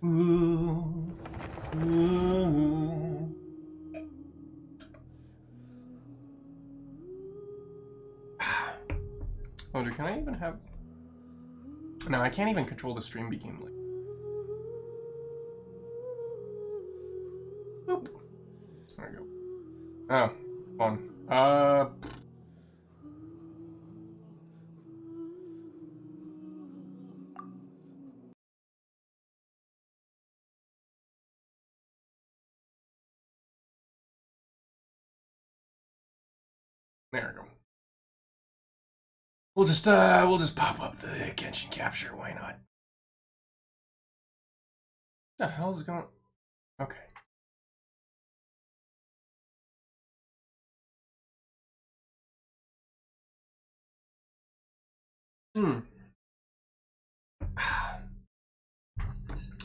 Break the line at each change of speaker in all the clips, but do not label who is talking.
Ooh. Ooh. Oh, can I even have... No, I can't even control the stream begin. Boop. There we go. Oh, fun. There we go. We'll just pop up the Genshin capture. Why not? What the hell is going? Okay.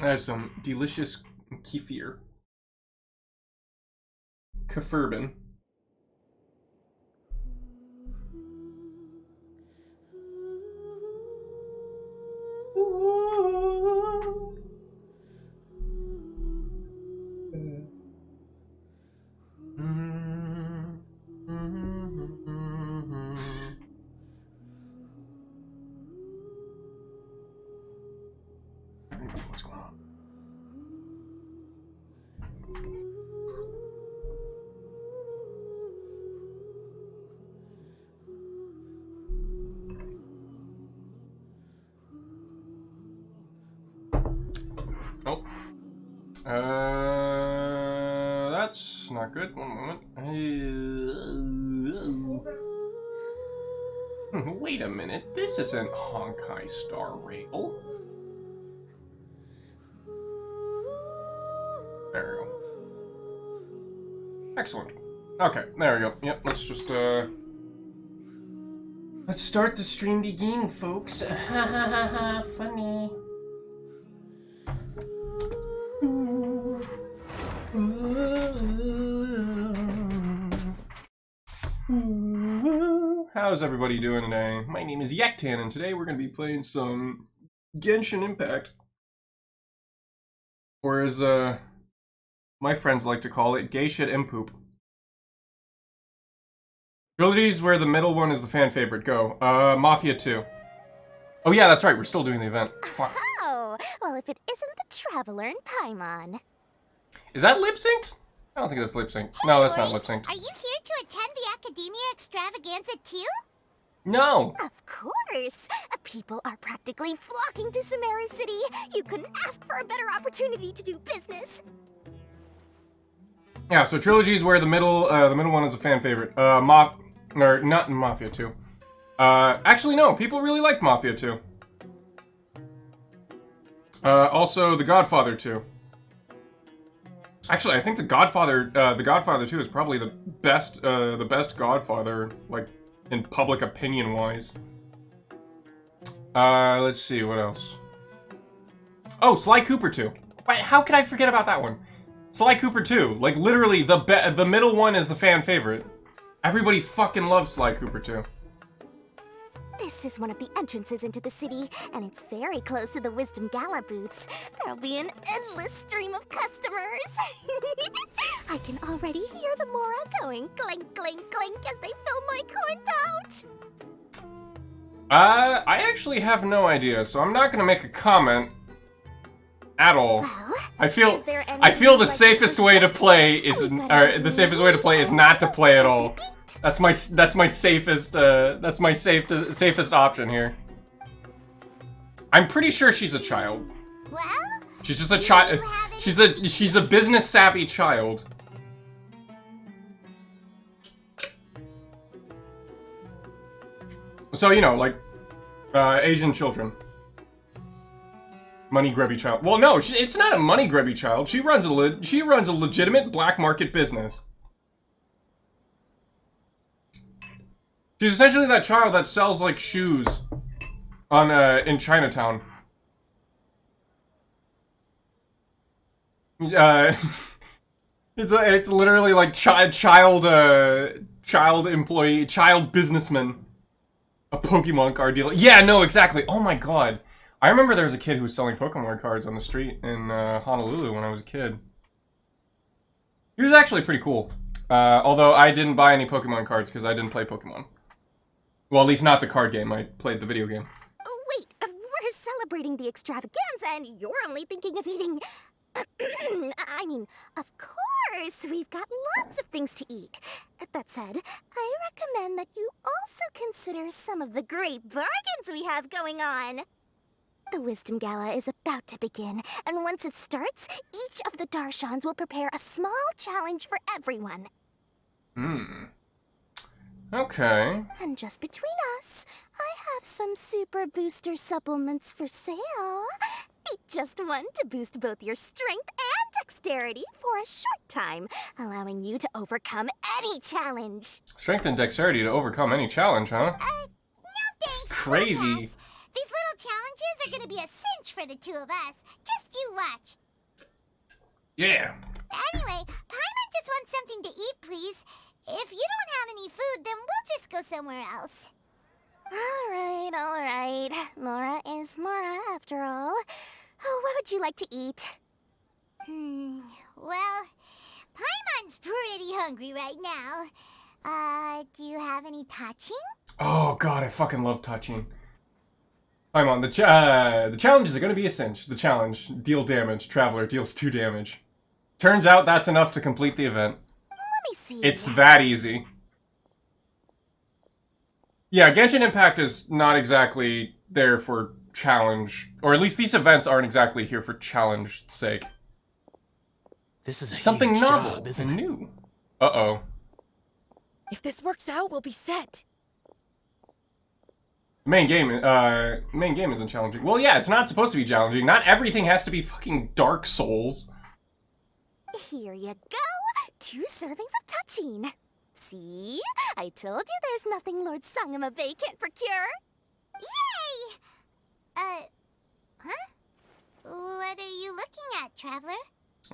There's some delicious kefir. Kefirbin. What's going on? Oh. That's not good. One moment. Wait a minute. This isn't Honkai Star Rail. There we go. Excellent. Okay, there we go. Yep, let's just, let's start the stream begin, folks. Ha ha ha ha, funny. How's everybody doing today? My name is Yaktan, and today we're going to be playing some Genshin Impact. Or as, my friends like to call it, gay shit impoop. Trilogies where the middle one is the fan favorite. Go. Mafia 2. Oh yeah, that's right, we're still doing the event. Fuck.
Oh, well if it isn't the Traveler in Paimon.
Is that lip-synced? I don't think that's lip-synced. No, that's not lip-synced.
Are you here to attend the Academia Extravaganza too?
No!
Of course! People are practically flocking to Sumeru City. You couldn't ask for a better opportunity to do business.
Yeah, so trilogies where the middle one is a fan favorite. Not in Mafia 2. Actually no, people really like Mafia 2. Also The Godfather 2. Actually, I think The Godfather 2 is probably the best Godfather, like, in public opinion-wise. Let's see, what else? Oh, Sly Cooper 2. Wait, how could I forget about that one? Sly Cooper 2. Like, literally, the middle one is the fan favorite. Everybody fucking loves Sly Cooper 2.
This is one of the entrances into the city, and it's very close to the Wisdom Gala booths. There'll be an endless stream of customers. I can already hear the Mora going clink, clink, clink as they fill my coin pouch.
I actually have no idea, so I'm not gonna make a comment at all.
Well,
I feel the safest way to play is not to play at all. That's my safest option here. I'm pretty sure she's a child.
Well,
She's just a child. She's a business savvy child. So, you know, like Asian children. Money grubby child. Well, no, it's not a money grubby child. She runs a legitimate black market business. She's essentially that child that sells like shoes on in Chinatown. It's literally like child employee, child businessman, a Pokemon card dealer. Yeah, no, exactly. Oh my god, I remember there was a kid who was selling Pokemon cards on the street in Honolulu when I was a kid. He was actually pretty cool. Although I didn't buy any Pokemon cards because I didn't play Pokemon. Well, at least not the card game. I played the video game.
Oh, wait, we're celebrating the extravaganza and you're only thinking of eating... I mean, of course, we've got lots of things to eat. That said, I recommend that you also consider some of the great bargains we have going on. The Wisdom Gala is about to begin, and once it starts, each of the Darshans will prepare a small challenge for everyone.
Okay.
And just between us, I have some super booster supplements for sale. Eat just one to boost both your strength and dexterity for a short time, allowing you to overcome any challenge.
Strength and dexterity to overcome any challenge, huh?
No thanks.
Crazy.
No pass. These little challenges are gonna be a cinch for the two of us. Just you watch.
Yeah.
Anyway, Paimon just wants something to eat, please. If you don't have any food, then we'll just go somewhere else.
All right. Mora is Mora, after all. Oh, what would you like to eat?
Well, Paimon's pretty hungry right now. Do you have any touching?
Oh god, I fucking love touching. I'm on the challenges are gonna be a cinch. The challenge, deal damage. Traveler deals 2 damage. Turns out that's enough to complete the event.
Let me see.
It's that easy. Yeah, Genshin Impact is not exactly there for challenge, or at least these events aren't exactly here for challenge sake.
This is a
Something
huge
novel
job, isn't
and
it?
new. Uh-oh.
If this works out, we'll be set.
Main game isn't challenging. Well, yeah, it's not supposed to be challenging. Not everything has to be fucking Dark Souls.
Here you go. 2 servings of touching. See? I told you there's nothing Lord Sangamabe can't procure.
Yay! Huh? What are you looking at, Traveler?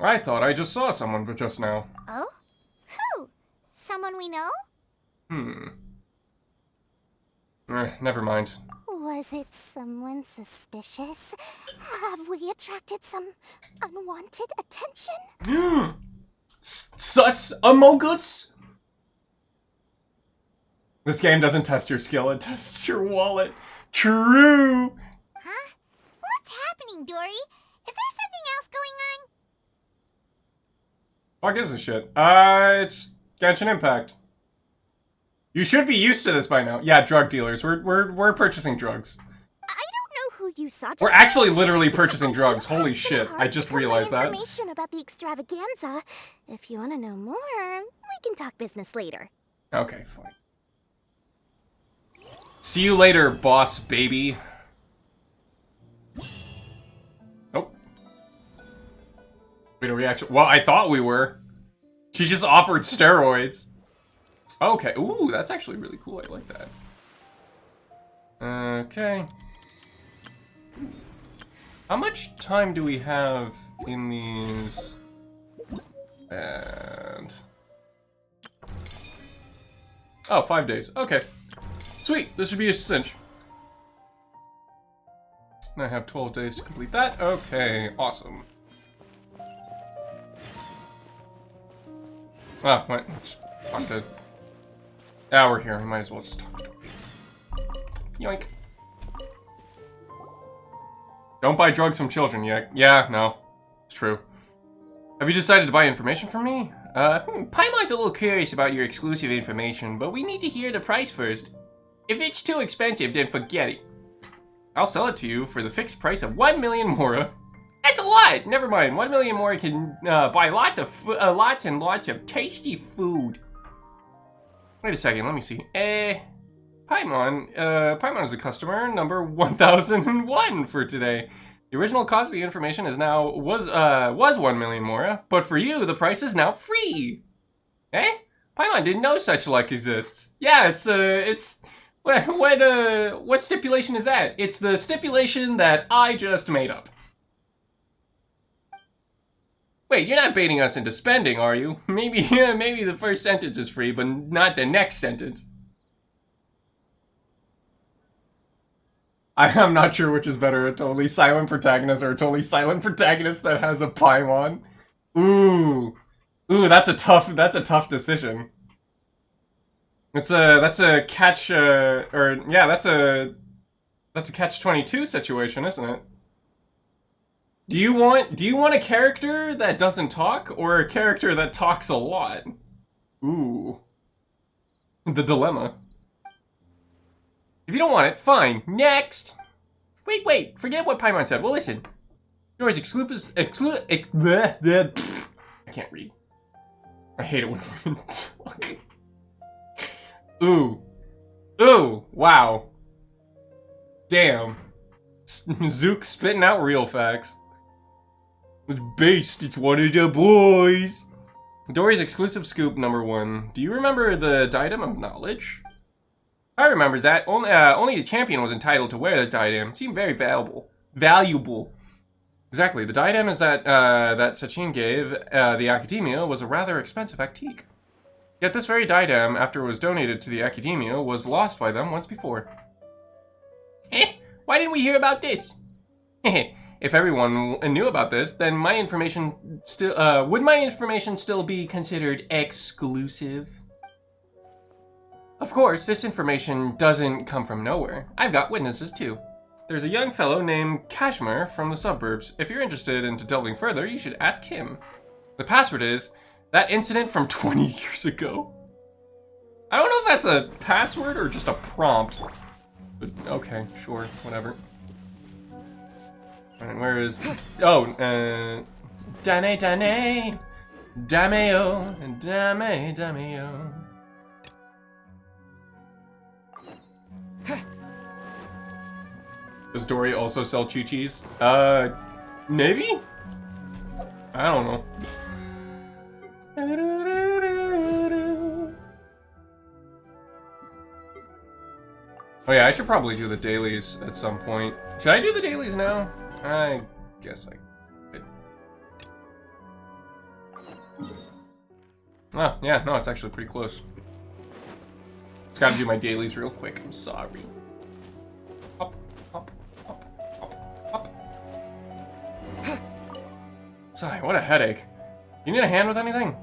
I thought I just saw someone but just now.
Oh? Who? Someone we know?
Never mind.
Was it someone suspicious? Have we attracted some unwanted attention?
Sus Among Us? This game doesn't test your skill, it tests your wallet. True!
Huh? What's happening, Dory? Is there something else going on?
Fuck is this shit? It's Genshin Impact. You should be used to this by now. Yeah, drug dealers. We're purchasing drugs.
I don't know who you saw.
We're actually literally purchasing drugs. Holy shit, I just
Come
realized
by
that.
Information about the extravaganza. If you want to know more, we can talk business later.
Okay, fine. See you later, boss baby. Nope. Wait, are we actually... Well, I thought we were. She just offered steroids. Okay, ooh, that's actually really cool. I like that. Okay. How much time do we have in these? And... Oh, 5 days. Okay. Sweet, this should be a cinch. And I have 12 days to complete that. Okay, awesome. Ah, what? Fuck it. Yeah, we're here. We might as well just talk to her. Yoink. Don't buy drugs from children yet. Yeah, no. It's true. Have you decided to buy information from me? Paimon's a little curious about your exclusive information, but we need to hear the price first. If it's too expensive, then forget it. I'll sell it to you for the fixed price of 1 million mora. That's a lot! Never mind, 1 million mora can buy lots and lots of tasty food. Wait a second, let me see. Paimon is a customer number 1001 for today. The original cost of the information was 1 million mora, but for you, the price is now free. Eh? Paimon didn't know such luck exists. Yeah, what stipulation is that? It's the stipulation that I just made up. Wait, you're not baiting us into spending, are you? Maybe the first sentence is free, but not the next sentence. I'm not sure which is better, a totally silent protagonist or a totally silent protagonist that has a Paimon. Ooh, that's a tough decision. That's a catch, that's a catch-22 situation, isn't it? Do you want a character that doesn't talk or a character that talks a lot? Ooh, the dilemma. If you don't want it, fine. Next! Wait, forget what Paimon said. Well, listen. Yours I can't read. I hate it when women talk. Ooh, wow. Damn. Zook spitting out real facts. It's based, it's one of the boys. Dory's exclusive scoop number 1. Do you remember the diadem of knowledge? I remember that. Only the champion was entitled to wear the diadem. It seemed very valuable. Exactly. The diadem is that Sachin gave the Academia was a rather expensive antique. Yet this very diadem, after it was donated to the Academia, was lost by them once before. Why didn't we hear about this? If everyone knew about this, then my information still would my information still be considered exclusive? Of course, this information doesn't come from nowhere. I've got witnesses too. There's a young fellow named Kashmir from the suburbs. If you're interested into delving further, you should ask him. The password is that incident from 20 years ago. I don't know if that's a password or just a prompt. But okay, sure, whatever. Alright, where is... Oh, Dane, Dameo, Dameo. Does Dory also sell Chi-Chis? Maybe? I don't know. Oh yeah, I should probably do the dailies at some point. Should I do the dailies now? I guess I could. Oh, yeah, no, it's actually pretty close. Just gotta do my dailies real quick, I'm sorry. Up, up, up, up, up. Sigh, what a headache. You need a hand with anything?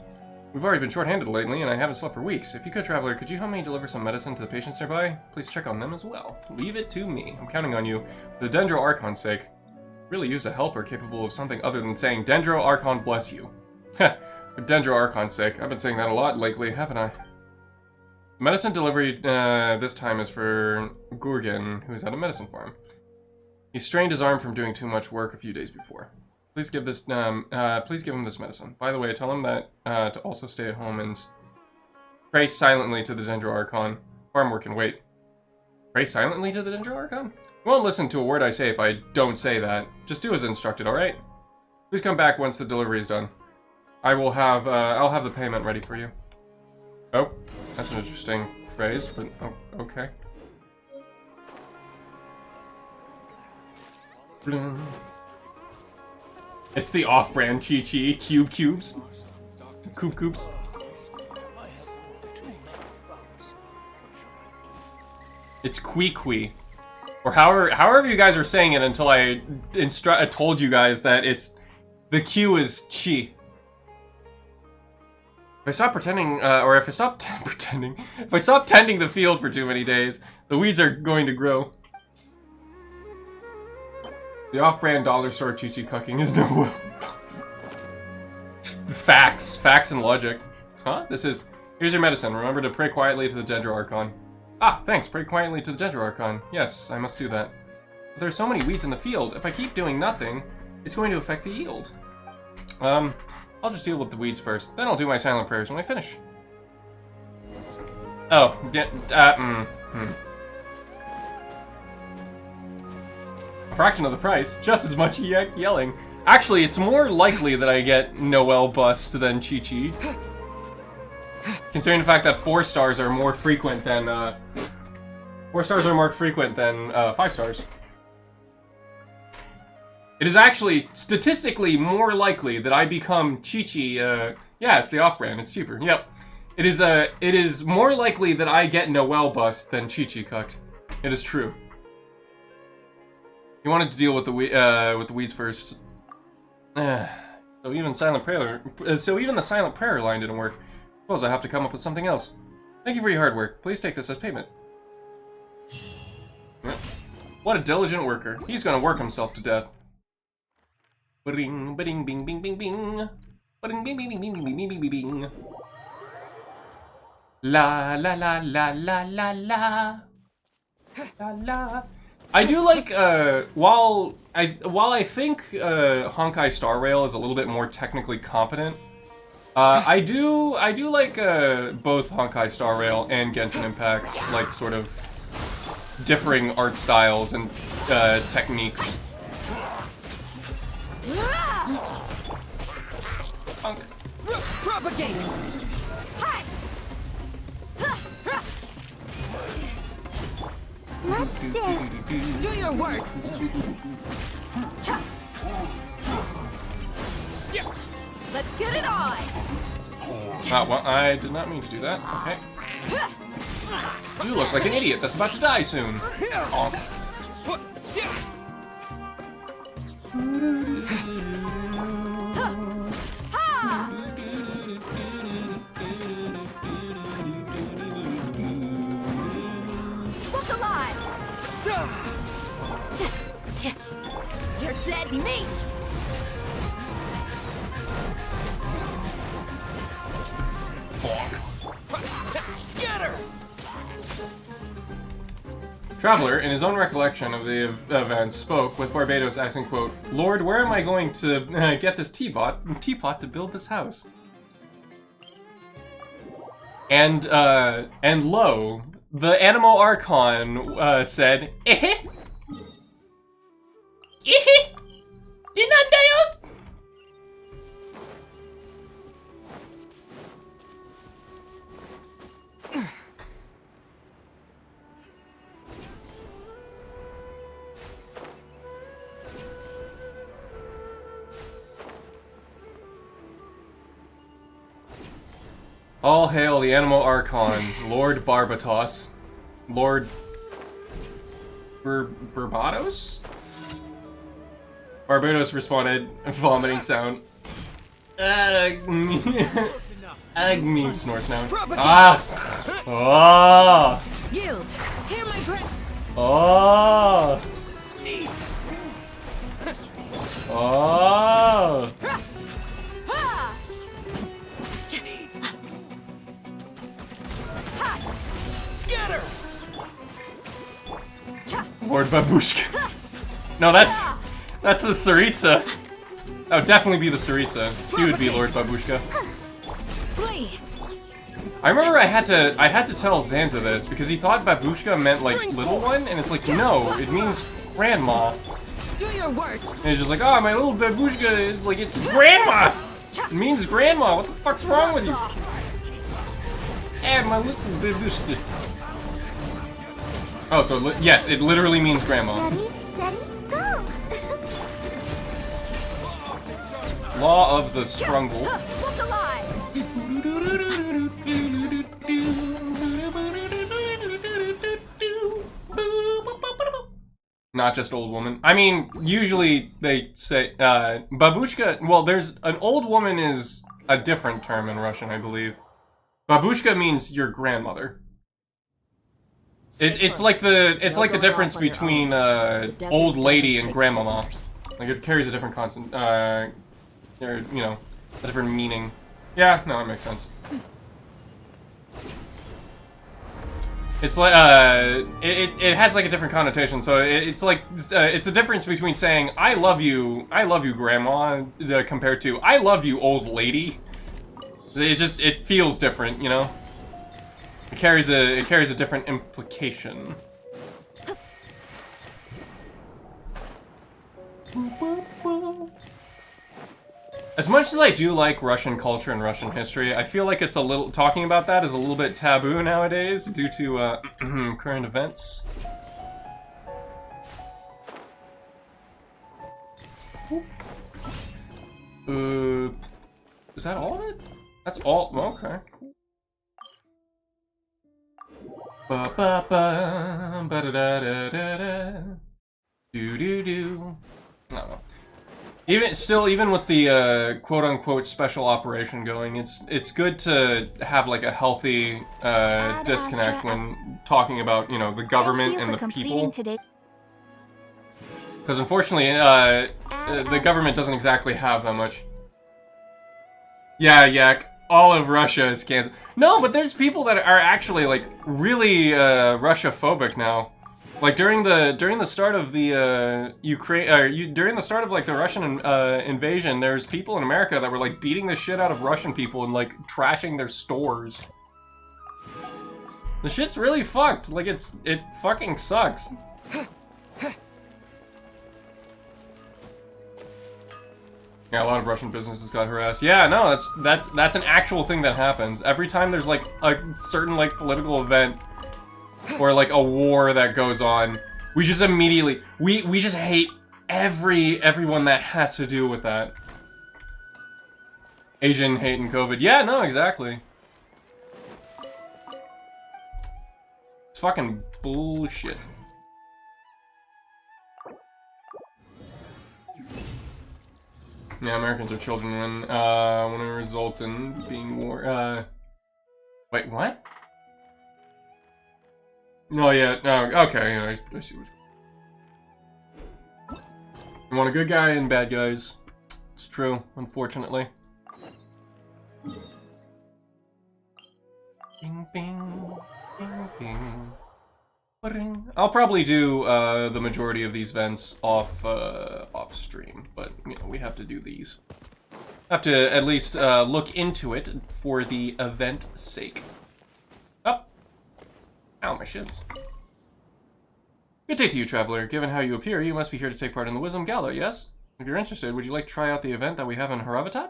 We've already been short-handed lately, and I haven't slept for weeks. If you could, Traveler, could you help me deliver some medicine to the patients nearby? Please check on them as well. Leave it to me. I'm counting on you. For the Dendro Archon's sake. Really use a helper capable of something other than saying, Dendro Archon bless you. Heh, for Dendro Archon's sake. I've been saying that a lot lately, haven't I? Medicine delivery this time is for Gurgen, who's at a medicine farm. He strained his arm from doing too much work a few days before. Please give this. Please give him this medicine. By the way, tell him that to also stay at home and pray silently to the Dendro Archon. Farm work can wait. Pray silently to the Dendro Archon? You won't listen to a word I say if I don't say that. Just do as instructed, all right? Please come back once the delivery is done. I'll have the payment ready for you. Oh, that's an interesting phrase, but oh, okay. It's the off-brand Chi-Chi cubes. Cubes. It's Kui. Or however you guys are saying it until I told you guys that it's the Q is Chi. If I stop pretending, or if I stop pretending, if I stop tending the field for too many days, the weeds are going to grow. The off-brand dollar store Chi-Chi cucking is no Facts and logic. Huh? Here's your medicine. Remember to pray quietly to the Dendro Archon. Ah, thanks. Pray quietly to the Dendro Archon. Yes, I must do that. But there's so many weeds in the field. If I keep doing nothing, it's going to affect the yield. I'll just deal with the weeds first. Then I'll do my silent prayers when I finish. Oh, A fraction of the price, just as much yelling. Actually, it's more likely that I get Noel bust than Chi-Chi. Considering the fact that 4 stars are more frequent than 4 stars are more frequent than 5 stars. It is actually statistically more likely that I become Chi-Chi. Yeah, it's the off-brand. It's cheaper. Yep. It is more likely that I get Noel bust than Chi-Chi cucked. It is true. He wanted to deal with the weeds first. So even the silent prayer line didn't work. Suppose I have to come up with something else. Thank you for your hard work. Please take this as payment. What a diligent worker. He's gonna work himself to death. Bing, bing, bing, bing, bing, bing. Bing, bing, bing, bing, bing, bing, bing, bing, bing. La la la la la la la. La la. I do like while I think Honkai Star Rail is a little bit more technically competent, I do like both Honkai Star Rail and Genshin Impact's like sort of differing art styles and techniques. Punk.
Propagate!
Let's do.
Do your work! Let's get it on!
Well, I did not mean to do that. Okay. You look like an idiot that's about to die soon. Honk.
Look alive! You're dead meat! Scatter!
Traveler, in his own recollection of the events, spoke with Barbados asking, quote, "Lord, where am I going to get this teapot to build this house?" And lo, the Animo Archon said, "Eh? Eh? Did not die out?" All hail the Animo Archon, Lord Barbatos, Lord Barbados? Barbados responded, vomiting sound. Me snore sound. Ah! Oh!
Yield! Hear my breath!
Oh! Oh!
Scatter!
Lord Babushka. No, that's the Saritsa. That would definitely be the Saritsa. He would be Lord Babushka.
Flee!
I remember I had to tell Zanza this because he thought Babushka meant like little one, and it's like no, it means grandma.
Do your worst!
And he's just like, oh, my little Babushka is like it's grandma. It means grandma. What the fuck's wrong with you? And my little Babushka. Oh, so yes, it literally means grandma.
Ready, steady, go!
Law of the Sprungle.
Look alive!
Not just old woman. I mean, usually they say babushka. Well, there's an old woman is a different term in Russian, I believe. Babushka means your grandmother. It's like the difference between old lady and grandmama. Like it carries a different constant, or you know, a different meaning. Yeah, no, that makes sense. It's like it has like a different connotation. So it's like it's the difference between saying I love you, grandma, compared to I love you, old lady. It feels different, you know. It carries a different implication. As much as I do like Russian culture and Russian history, I feel like it's a little talking about that is a little bit taboo nowadays due to current events. Is that all of it? That's all. Okay. Ba ba ba ba da da da da da. Do. I don't know. Even with the quote-unquote special operation going, it's good to have like a healthy disconnect when talking about, you know, the government and the people. Because unfortunately, the government doesn't exactly have that much. Yeah, Yak. All of Russia is canceled. No, but there's people that are actually like really Russia-phobic now. Like during the start of the during the start of like the Russian invasion, there's people in America that were like beating the shit out of Russian people and like trashing their stores. The shit's really fucked. Like it fucking sucks. Yeah, a lot of Russian businesses got harassed. Yeah, no, that's an actual thing that happens every time there's like a certain like political event. Or like a war that goes on, we just immediately we just hate everyone that has to do with that. Asian hate and COVID. Yeah, no, exactly. It's fucking bullshit. Yeah, Americans are children when it results in being war. Wait, what? Oh yeah, no, okay, yeah, I see what you want a good guy and bad guys. It's true, unfortunately. Bing, bing, bing, bing. Ba-ding. I'll probably do the majority of these vents off stream, but you know we have to do these. Have to at least look into it for the event's sake. Ow, my shins. Good day to you, traveler. Given how you appear, you must be here to take part in the Wisdom Gala, yes? If you're interested, would you like to try out the event that we have in Haravatat?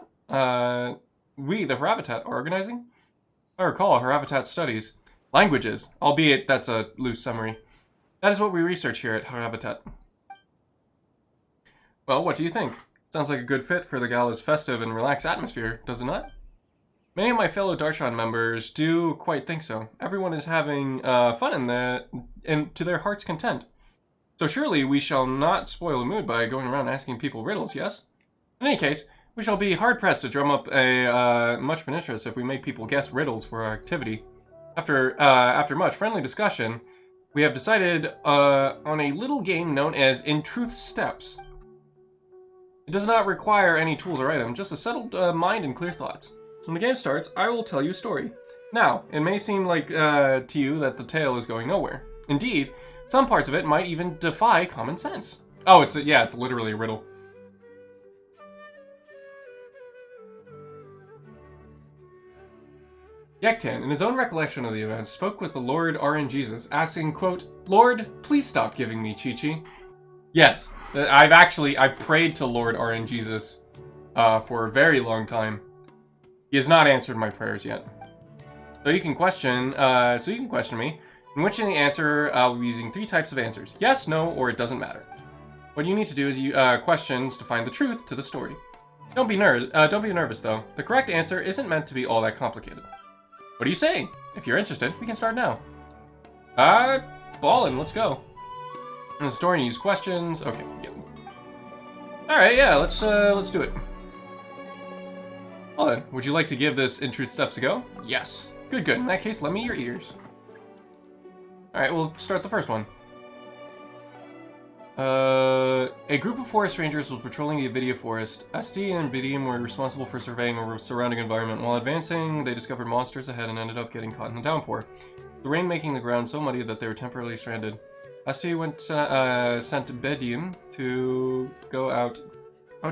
We, the Haravatat, are organizing? I recall, Haravatat studies languages, albeit that's a loose summary. That is what we research here at Haravatat. Well, what do you think? Sounds like a good fit for the Gala's festive and relaxed atmosphere, does it not? Many of my fellow Darshan members do quite think so. Everyone is having fun to their heart's content. So surely we shall not spoil the mood by going around asking people riddles, yes? In any case, we shall be hard-pressed to drum up a much of an interest if we make people guess riddles for our activity. After much friendly discussion, we have decided on a little game known as In Truth Steps. It does not require any tools or items, just a settled mind and clear thoughts. When the game starts, I will tell you a story. Now, it may seem like to you that the tale is going nowhere. Indeed, some parts of it might even defy common sense. Oh, it's literally a riddle. Yektan, in his own recollection of the event, spoke with the Lord RNGesus, asking, quote, Lord, please stop giving me Chi-Chi. Yes, I've prayed to Lord RNGesus for a very long time. He has not answered my prayers yet. So you can question me, in which in the answer I'll be using 3 types of answers. Yes, no, or it doesn't matter. What you need to do is questions to find the truth to the story. Don't be nervous though. The correct answer isn't meant to be all that complicated. What do you say? If you're interested, we can start now. Ballin', let's go. In the story, use questions. Okay, yeah. Alright, yeah, let's do it. Well then, would you like to give this In Truth Steps a go? Yes. Good. In that case, lend me your ears. Alright, we'll start the first one. A group of forest rangers was patrolling the Avidia forest. SD and Bidium were responsible for surveying the surrounding environment. While advancing, they discovered monsters ahead and ended up getting caught in a downpour. The rain making the ground so muddy that they were temporarily stranded. SD sent Bidium to go out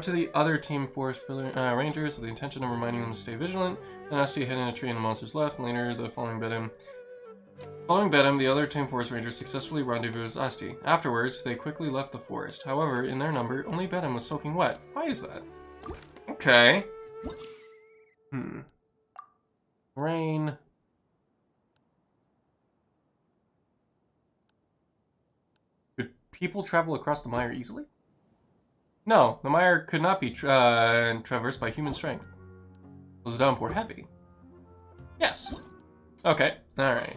to the other team forest rangers with the intention of reminding them to stay vigilant, and SD hid in a tree and the monsters left. Later, following Bedham, the other team forest rangers successfully rendezvoused with Asti. Afterwards, they quickly left the forest. However, in their number, only Bedham was soaking wet. Why is that? Okay. Rain. Could people travel across the mire easily? No, the mire could not be traversed by human strength. Was the downpour heavy? Yes. Okay. Alright.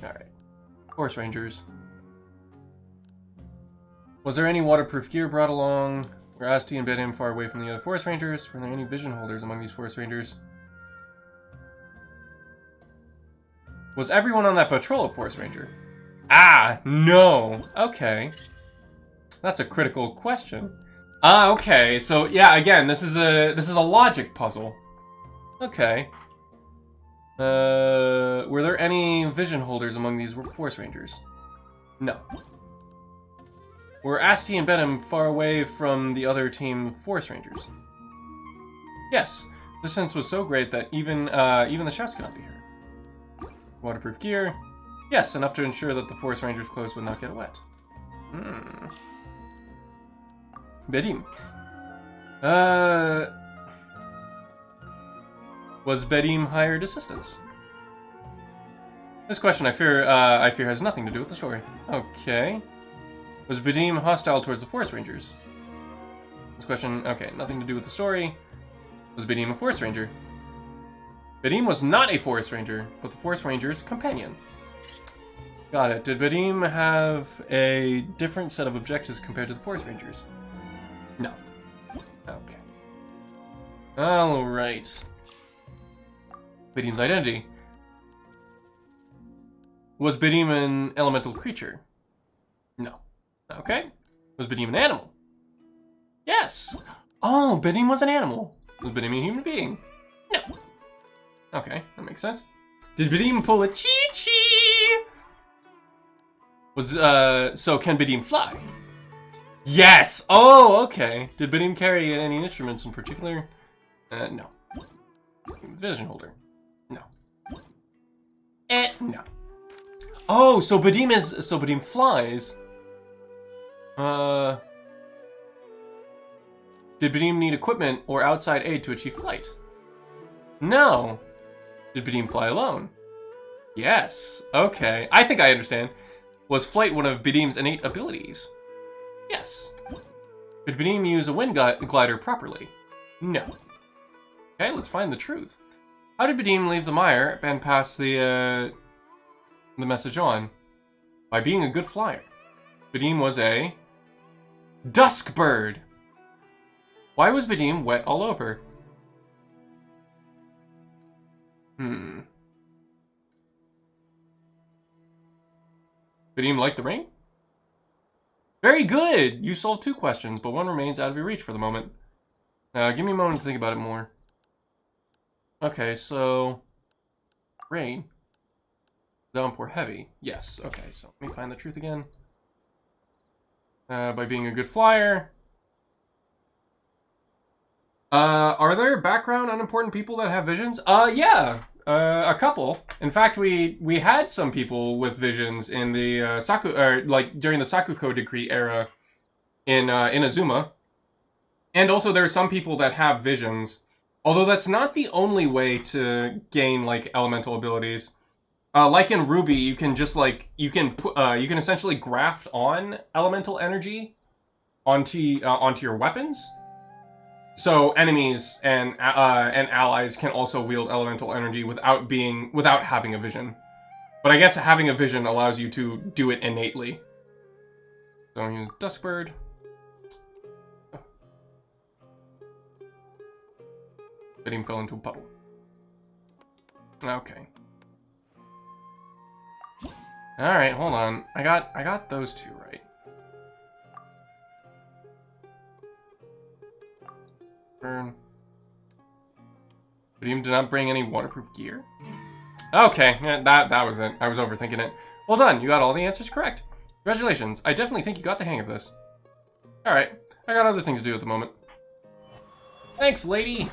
Forest Rangers. Was there any waterproof gear brought along? Were Asti and Bedham far away from the other forest rangers? Were there any vision holders among these forest rangers? Was everyone on that patrol a forest ranger? Ah, no. Okay. That's a critical question. Ah, okay. So yeah, again, this is a logic puzzle. Okay. Were there any vision holders among these forest rangers? No. Were Asti and Benham far away from the other team forest rangers? Yes. The distance was so great that even the shouts could not be heard. Waterproof gear? Yes, enough to ensure that the forest rangers' clothes would not get wet. Bedim. Was Bedim hired assistance? This question, I fear has nothing to do with the story. Okay. Was Bedim hostile towards the forest rangers? This question, okay, nothing to do with the story. Was Bedim a forest ranger? Bedim was not a forest ranger, but the forest ranger's companion. Got it. Did Bedim have a different set of objectives compared to the forest rangers? No. Okay. Alright. Bedim's identity. Was Bedim an elemental creature? No. Okay. Was Bedim an animal? Yes! Oh, Bedim was an animal. Was Bedim a human being? No. Okay, that makes sense. Did Bedim pull a Chi-Chi? So can Bedim fly? Yes! Oh, okay. Did Bedim carry any instruments in particular? No. Vision holder? No. No. Oh, so Bedim flies. Did Bedim need equipment or outside aid to achieve flight? No. Did Bedim fly alone? Yes. Okay. I think I understand. Was flight one of Bedim's innate abilities? Yes. Could Bedim use a wind glider properly? No. Okay, let's find the truth. How did Bedim leave the mire and pass the message on? By being a good flyer. Bedim was a dusk bird. Why was Bedim wet all over? Bedim liked the rain? Very good! You solved 2 questions, but one remains out of your reach for the moment. Give me a moment to think about it more. Okay, so... rain. Downpour heavy. Yes, okay, so let me find the truth again. By being a good flyer. Are there background unimportant people that have visions? Yeah! A couple. In fact, we had some people with visions in the during the Sakuko decree era in Azuma. And also there are some people that have visions. Although that's not the only way to gain like elemental abilities. Like in Ruby, you can just like you can essentially graft on elemental energy onto your weapons. So enemies and allies can also wield elemental energy without having a vision. But I guess having a vision allows you to do it innately. So I'm using Duskbird. Oh. Bedim fell into a puddle. Okay. All right, hold on. I got those 2 right. Burn. Bedim did not bring any waterproof gear. Okay, yeah, that was it. I was overthinking it. Well done, you got all the answers correct. Congratulations. I definitely think you got the hang of this. All right, I got other things to do at the moment. Thanks, lady.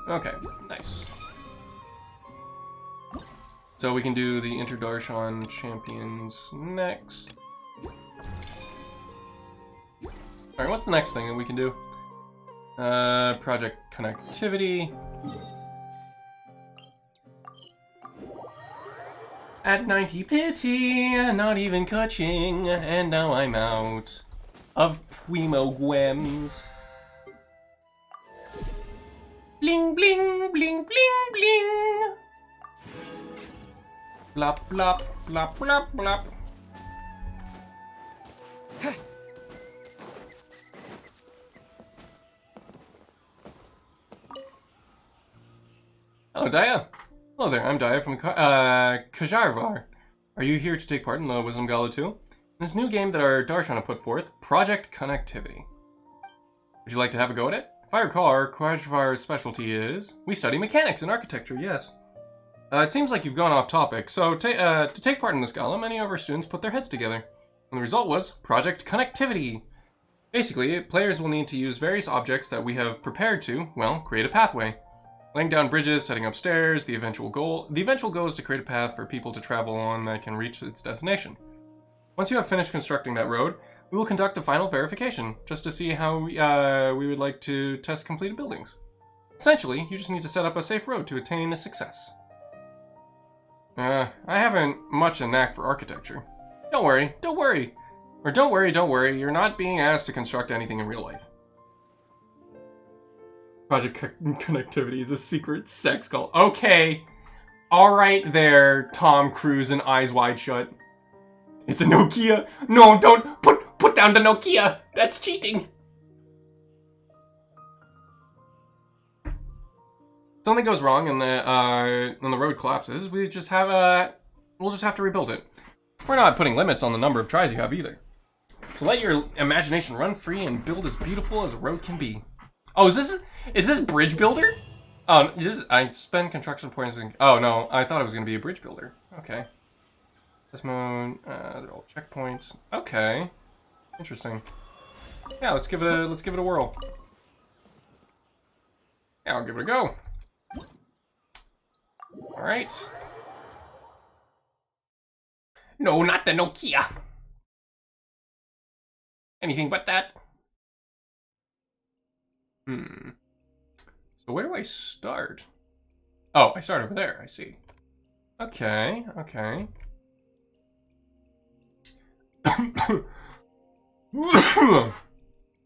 Okay, nice. So we can do the Darshan champions next. Alright, what's the next thing that we can do? Project connectivity. At 90 pity, not even catching, and now I'm out of premogems. Bling, bling, bling, bling, bling. Blop, blop, blop, blop, blop. Hello, Daya. Hello there, I'm Daya from Kajarvar. Are you here to take part in the Wisdom Gala 2? This new game that our Darshan have put forth, Project Connectivity. Would you like to have a go at it? If I recall, our Kajarvar's specialty is... We study mechanics and architecture, yes. It seems like you've gone off topic, so to take part in this gala, many of our students put their heads together. And the result was Project Connectivity. Basically, players will need to use various objects that we have prepared to, well, create a pathway. Laying down bridges, setting up stairs, the eventual goal is to create a path for people to travel on that can reach its destination. Once you have finished constructing that road, we will conduct a final verification, just to see how we would like to test completed buildings. Essentially, you just need to set up a safe road to attain a success. I haven't much a knack for architecture. Don't worry. Or don't worry, you're not being asked to construct anything in real life. Project Connectivity is a secret sex cult. Okay. Alright there, Tom Cruise and Eyes Wide Shut. It's a Nokia. No, don't put down the Nokia. That's cheating. If something goes wrong and the road collapses, we'll just have to rebuild it. We're not putting limits on the number of tries you have either. So let your imagination run free and build as beautiful as a road can be. Oh, is this Bridge Builder? I spend construction points in... Oh, no, I thought it was going to be a Bridge Builder. Okay. This mode, they're all checkpoints. Okay. Interesting. Yeah, let's give it a whirl. Yeah, I'll give it a go. Alright. No, not the Nokia. Anything but that. So where do I start? Oh, I start over there, I see. Okay.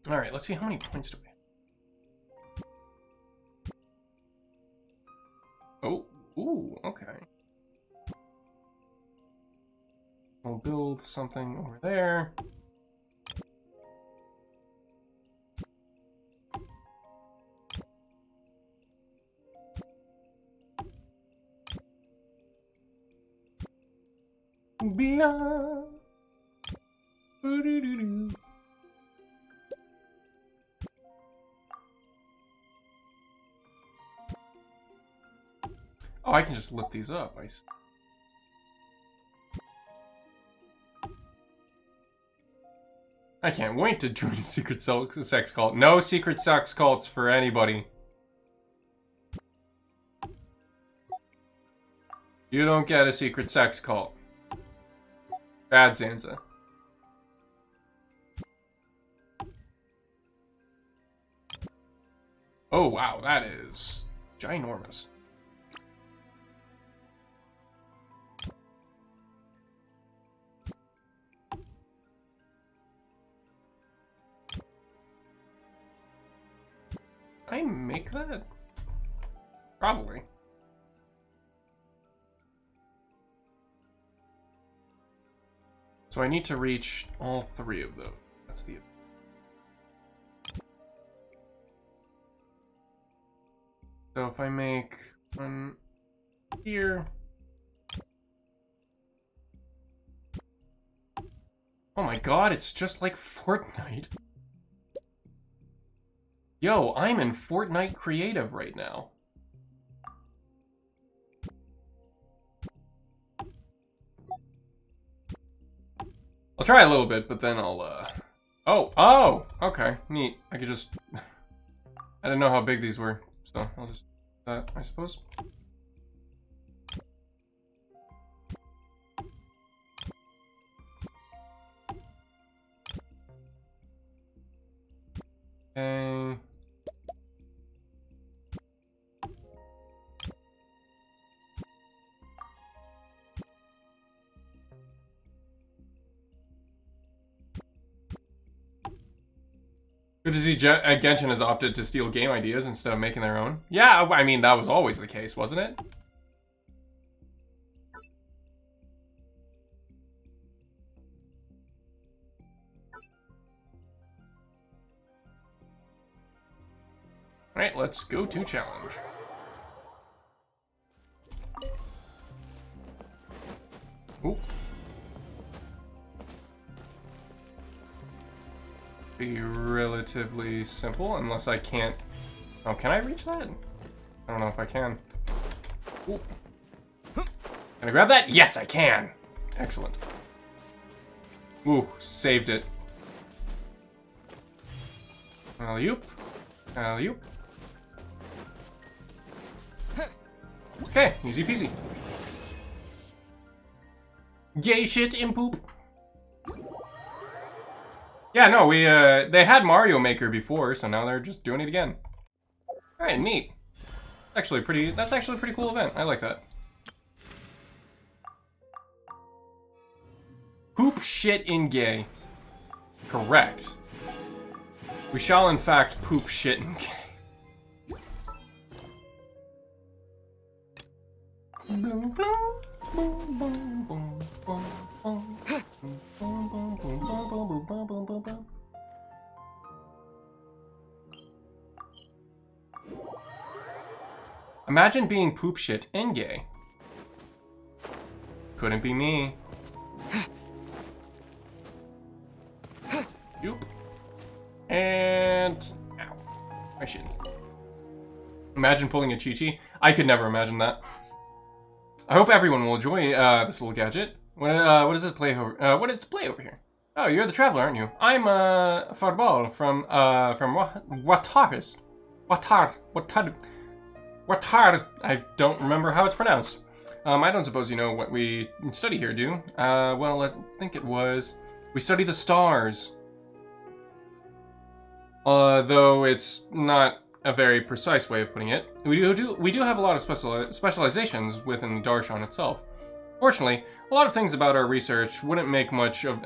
Alright, let's see how many points do we have. Oh, ooh, okay. We'll build something over there. Blah. Boo-doo-doo-doo. Oh, I can just lift these up. I can't wait to join a secret sex cult. No secret sex cults for anybody. You don't get a secret sex cult. Bad Zanza. Oh wow, that is ginormous. Did I make that? Probably. So I need to reach all three of those. That's the... So if I make one here... Oh my god, it's just like Fortnite. Yo, I'm in Fortnite Creative right now. I'll try a little bit, but then I'll, Oh! Okay, neat. I could just... I didn't know how big these were, so I'll just... that, I suppose. Okay... Good to see Genshin has opted to steal game ideas instead of making their own. Yeah, I mean, that was always the case, wasn't it? Alright, let's go to challenge. Ooh. Be relatively simple, unless I can't... Oh, can I reach that? I don't know if I can. Ooh. Can I grab that? Yes, I can! Excellent. Ooh, saved it. Alley-oop. Alley-oop. Okay, easy peasy. Gay shit in poop. Yeah, no, they had Mario Maker before, so now they're just doing it again. Alright, neat. That's actually a pretty cool event. I like that. Poop shit in gay. Correct. We shall in fact poop shit in gay. Imagine being poop shit and gay. Couldn't be me. Yoop. And... Ow. My shins. Imagine pulling a Chi-Chi. I could never imagine that. I hope everyone will enjoy this little gadget. What does it play over? What is to play over here? Oh, you're the traveler, aren't you? I'm Farbal from Wataris. Watar. I don't remember how it's pronounced. I don't suppose you know what we study here, do? Well, I think it was we study the stars. Though it's not a very precise way of putting it. We do have a lot of specializations within the Darshan itself. Fortunately, a lot of things about our research wouldn't make much of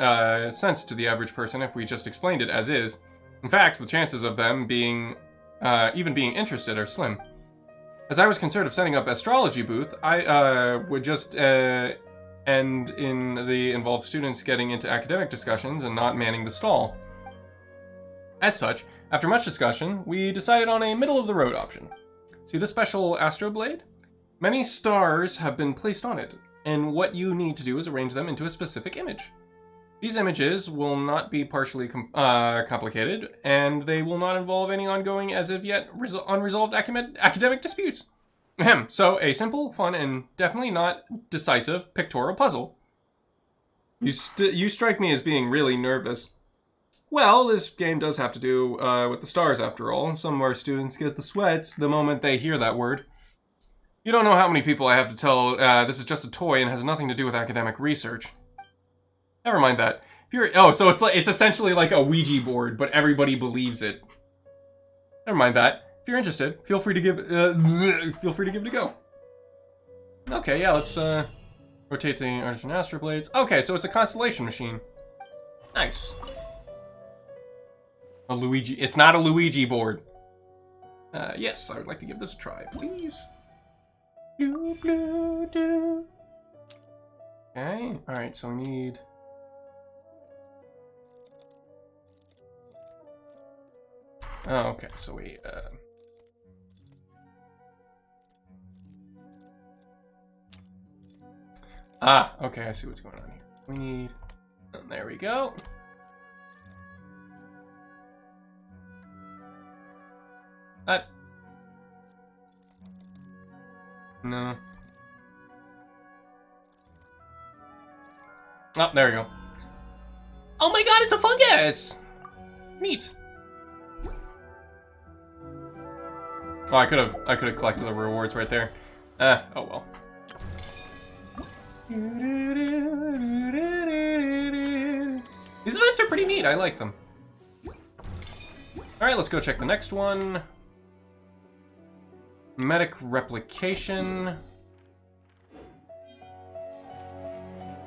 sense to the average person if we just explained it as is. In fact, the chances of them being even being interested are slim. As I was concerned of setting up astrology booth, I would just end in the involved students getting into academic discussions and not manning the stall. As such, after much discussion, we decided on a middle-of-the-road option. See this special astro blade? Many stars have been placed on it, and what you need to do is arrange them into a specific image. These images will not be partially complicated, and they will not involve any ongoing, as of yet, unresolved academic disputes. So, a simple, fun, and definitely not decisive pictorial puzzle. You strike me as being really nervous. Well, this game does have to do with the stars after all. Some of our students get the sweats the moment they hear that word. You don't know how many people I have to tell this is just a toy and has nothing to do with academic research. Never mind that. So it's essentially like a Ouija board, but everybody believes it. Never mind that. If you're interested, feel free to give it a go. Okay, yeah, let's rotate the Artisan Astro Blades. Okay, so it's a constellation machine. Nice. A Luigi. It's not a Luigi board. Yes, I would like to give this a try, please. Okay, alright, so we need... Oh, okay, so we, okay, I see what's going on here. We need... And there we go. That... No. Oh, there we go. Oh my god, it's a fungus! Neat. Oh, I could have collected the rewards right there. Oh well. These events are pretty neat. I like them. All right, let's go check the next one. Medic replication.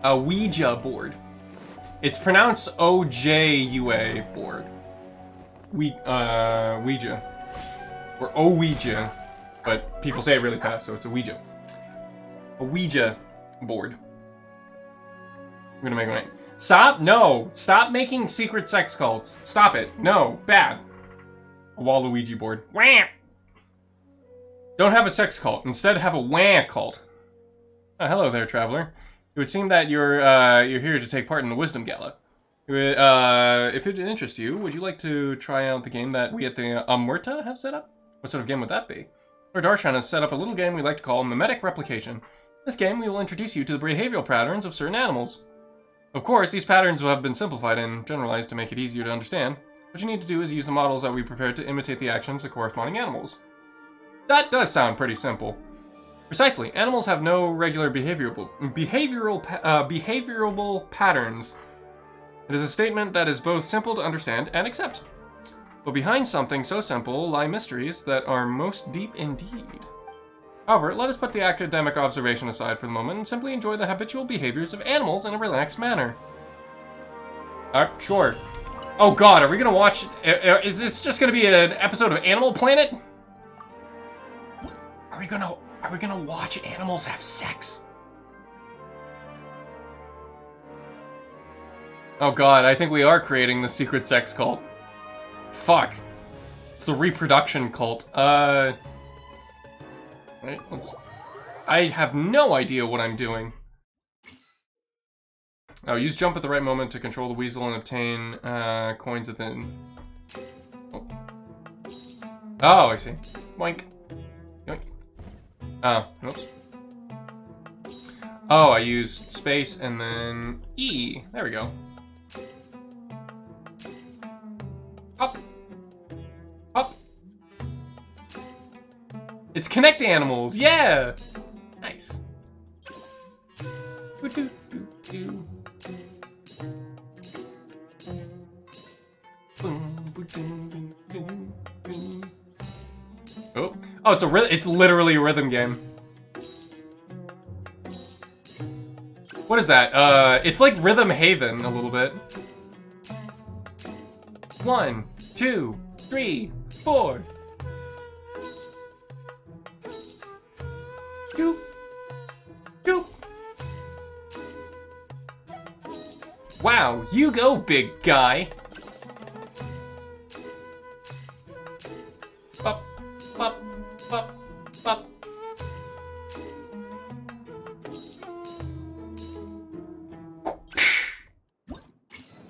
A Ouija board. It's pronounced OJUA board. Ouija. Or Ouija. But people say it really fast, so it's a Ouija. A Ouija board. I'm gonna make one. Stop! No! Stop making secret sex cults. Stop it. No. Bad. A Waluigi board. Wham! Don't have a sex cult. Instead, have a wah cult. Oh, hello there, traveler. It would seem that you're here to take part in the Wisdom Gala. If it interests you, would you like to try out the game that we at the Amurta have set up? What sort of game would that be? Lord Darshan has set up a little game we like to call Mimetic Replication. In this game, we will introduce you to the behavioral patterns of certain animals. Of course, these patterns will have been simplified and generalized to make it easier to understand. What you need to do is use the models that we prepared to imitate the actions of corresponding animals. That does sound pretty simple. Precisely, animals have no regular behavioral patterns. It is a statement that is both simple to understand and accept. But behind something so simple lie mysteries that are most deep indeed. However, let us put the academic observation aside for the moment and simply enjoy the habitual behaviors of animals in a relaxed manner. Sure. Oh god, are we gonna watch... Is this just gonna be an episode of Animal Planet? Are we gonna watch animals have sex? Oh god, I think we are creating the secret sex cult. Fuck. It's a reproduction cult. Right, I have no idea what I'm doing. Oh, use jump at the right moment to control the weasel and obtain coins within. Oh, I see. Boink. Yoink. Oh, oops. Oh, I used space and then E. There we go. Up. Up. It's connect animals. Yeah. Nice. Oh, it's literally a rhythm game. What is that? It's like Rhythm Haven a little bit. 1, 2, 3, 4. Doop. Doop. Wow, you go, big guy. Up, up, up, up.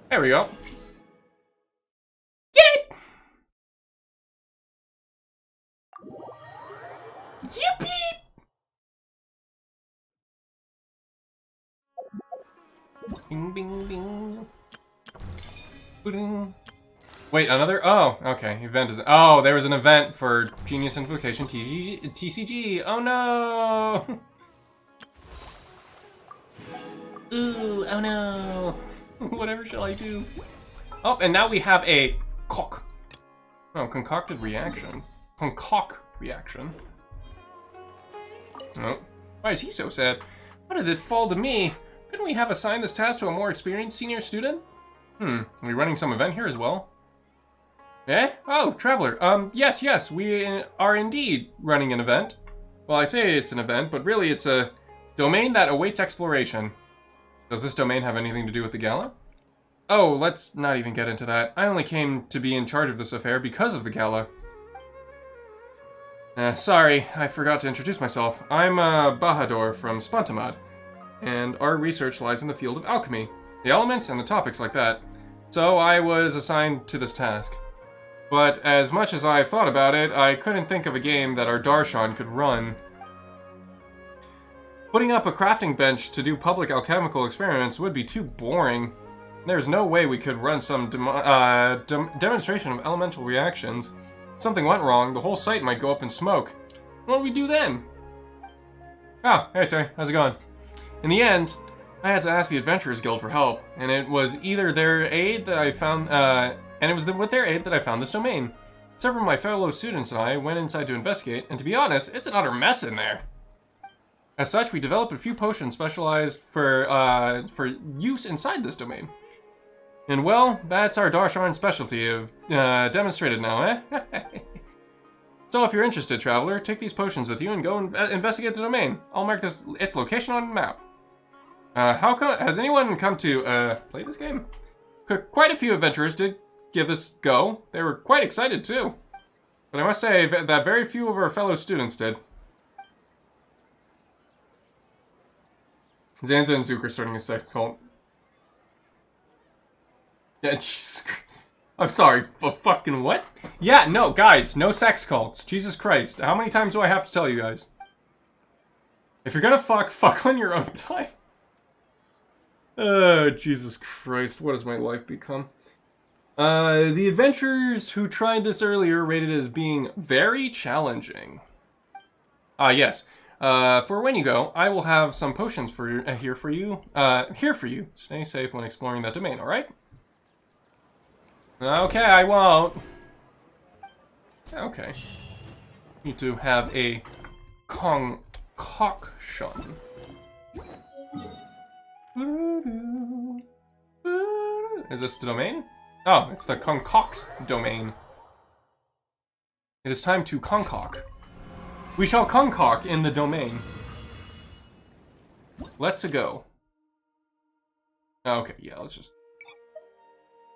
There we go. Yay! Yippee! Bing, bing, bing. Booding. Wait, another? Oh, okay. Event is. Oh, there was an event for Genius Invocation TCG. Oh no! Ooh, oh no! Whatever shall I do? Oh, and now we have a concocted reaction. Concoct reaction. Oh, why is he so sad? Why did it fall to me? Couldn't we have assigned this task to a more experienced senior student? Are we running some event here as well? Eh? Oh, traveler. Yes, we are indeed running an event. Well, I say it's an event, but really it's a domain that awaits exploration. Does this domain have anything to do with the gala? Oh, let's not even get into that. I only came to be in charge of this affair because of the gala. Sorry, I forgot to introduce myself. I'm Bahadur from Spontamad, and our research lies in the field of alchemy, the elements and the topics like that. So I was assigned to this task. But as much as I've thought about it, I couldn't think of a game that our Darshan could run. Putting up a crafting bench to do public alchemical experiments would be too boring. There's no way we could run some demonstration of elemental reactions. If something went wrong, the whole site might go up in smoke. What do we do then? Oh, hey Terry, how's it going? In the end, I had to ask the Adventurers Guild for help, and it was either their aid that I found, with their aid that I found this domain. Several of my fellow students and I went inside to investigate, and to be honest, it's an utter mess in there. As such, we developed a few potions specialized for use inside this domain. And well, that's our Darshan specialty of demonstrated now, eh? So if you're interested, traveler, take these potions with you and go investigate the domain. I'll mark its location on the map. Has anyone come to play this game? Quite a few adventurers did give this a go. They were quite excited too. But I must say that very few of our fellow students did. Zanza and Zook are starting a sex cult. Yeah, Jesus. I'm sorry, but fucking what? Yeah, no, guys, no sex cults. Jesus Christ. How many times do I have to tell you guys? If you're gonna fuck on your own time. Oh, Jesus Christ, what has my life become? The adventurers who tried this earlier rated it as being very challenging. Yes. For when you go, I will have some potions here for you. Stay safe when exploring that domain, alright? Okay, I won't. Okay. Need to have a concoction. Is this the domain? Oh, it's the concoct domain. It is time to concoct. We shall concoct in the domain. Let's go. Okay, yeah, let's just...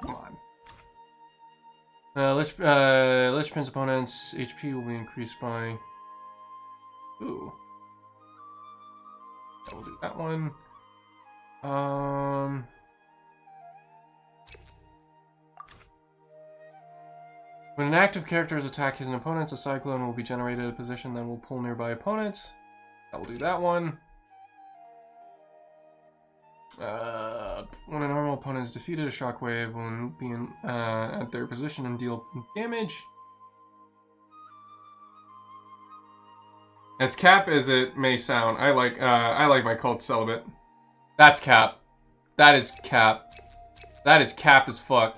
Come on. Lich Prince opponent's HP will be increased by... Ooh. So we'll do that one. When an active character is attacked an opponent, a cyclone will be generated at a position that will pull nearby opponents. I will do that one. When a normal opponent is defeated, a shockwave will be at their position and deal damage. As cap as it may sound, I like my cult celibate. That's cap. That is cap. That is cap as fuck.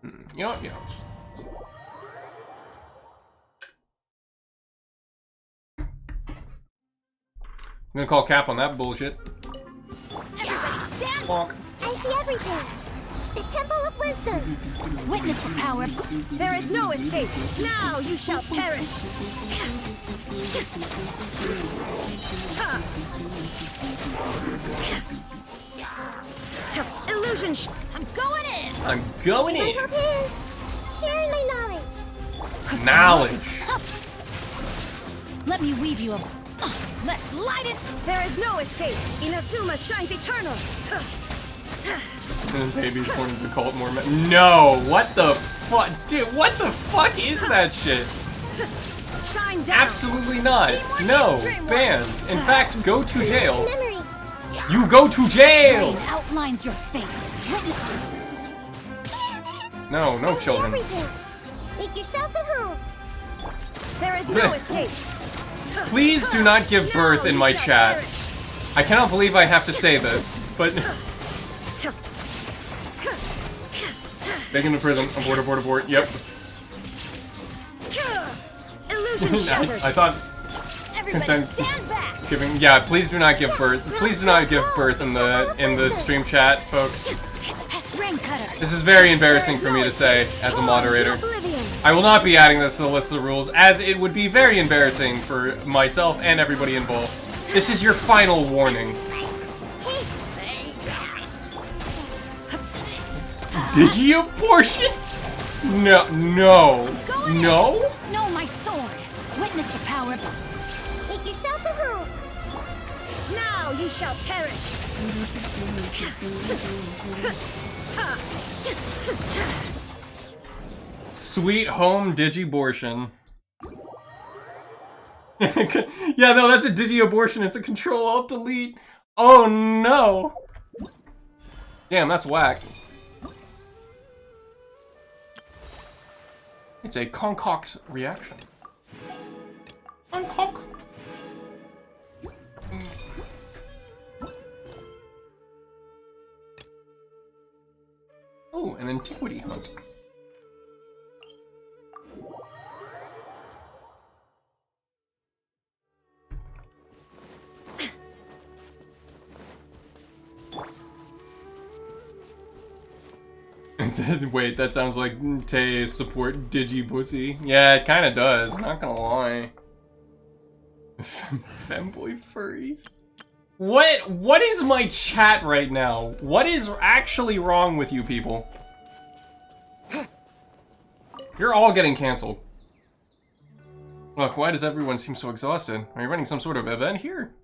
You know what? You know. I'm gonna call cap on that bullshit.
Everybody stand!
Bonk.
I see everything! The Temple of Wisdom!
Witness the power. There is no escape. Now you shall perish. Illusion. I'm going in.
I'm going in.
Hold hands! Sharing my knowledge!
Knowledge.
Let me weave you a... Let's light it. There is no escape. Inazuma shines eternal.
And baby's born into the cult more. No, what the fuck, dude? What the fuck is that shit?
Shine down.
Absolutely not. No, banned. In fact, go to jail.
Memory!
You go to jail.
Rain outlines your fate. Witness.
No, no
I see
children.
everything! Make yourselves at home!
There is no escape.
Please do not give birth in my chat. I cannot believe I have to say this, but... Back into prison. Abort, abort, abort. Yep.
Illusion shattered.
I thought...
Everybody
consent
stand back.
giving... Yeah, please do not give birth. Please do not give birth in the stream chat, folks.
Ring cutter.
This is very embarrassing for me to say, as a moderator. I will not be adding this to the list of rules, as it would be very embarrassing for myself and everybody involved. This is your final warning. Digi-abortion? No, no, no?
No, my sword. Witness the power.
Make yourselves at home!
Now you shall perish.
Sweet home digi-abortion. Yeah, no, that's a digi-abortion. It's a Control-Alt-Delete. Oh, no. Damn, that's whack. It's a concoct reaction. Concoct. Oh, an antiquity hunt. Wait, that sounds like Tay support Digibussy. Yeah, it kind of does. I'm not gonna lie. Femboy furries. What is my chat right now? What is actually wrong with you people? You're all getting canceled. Look, why does everyone seem so exhausted? Are you running some sort of event here?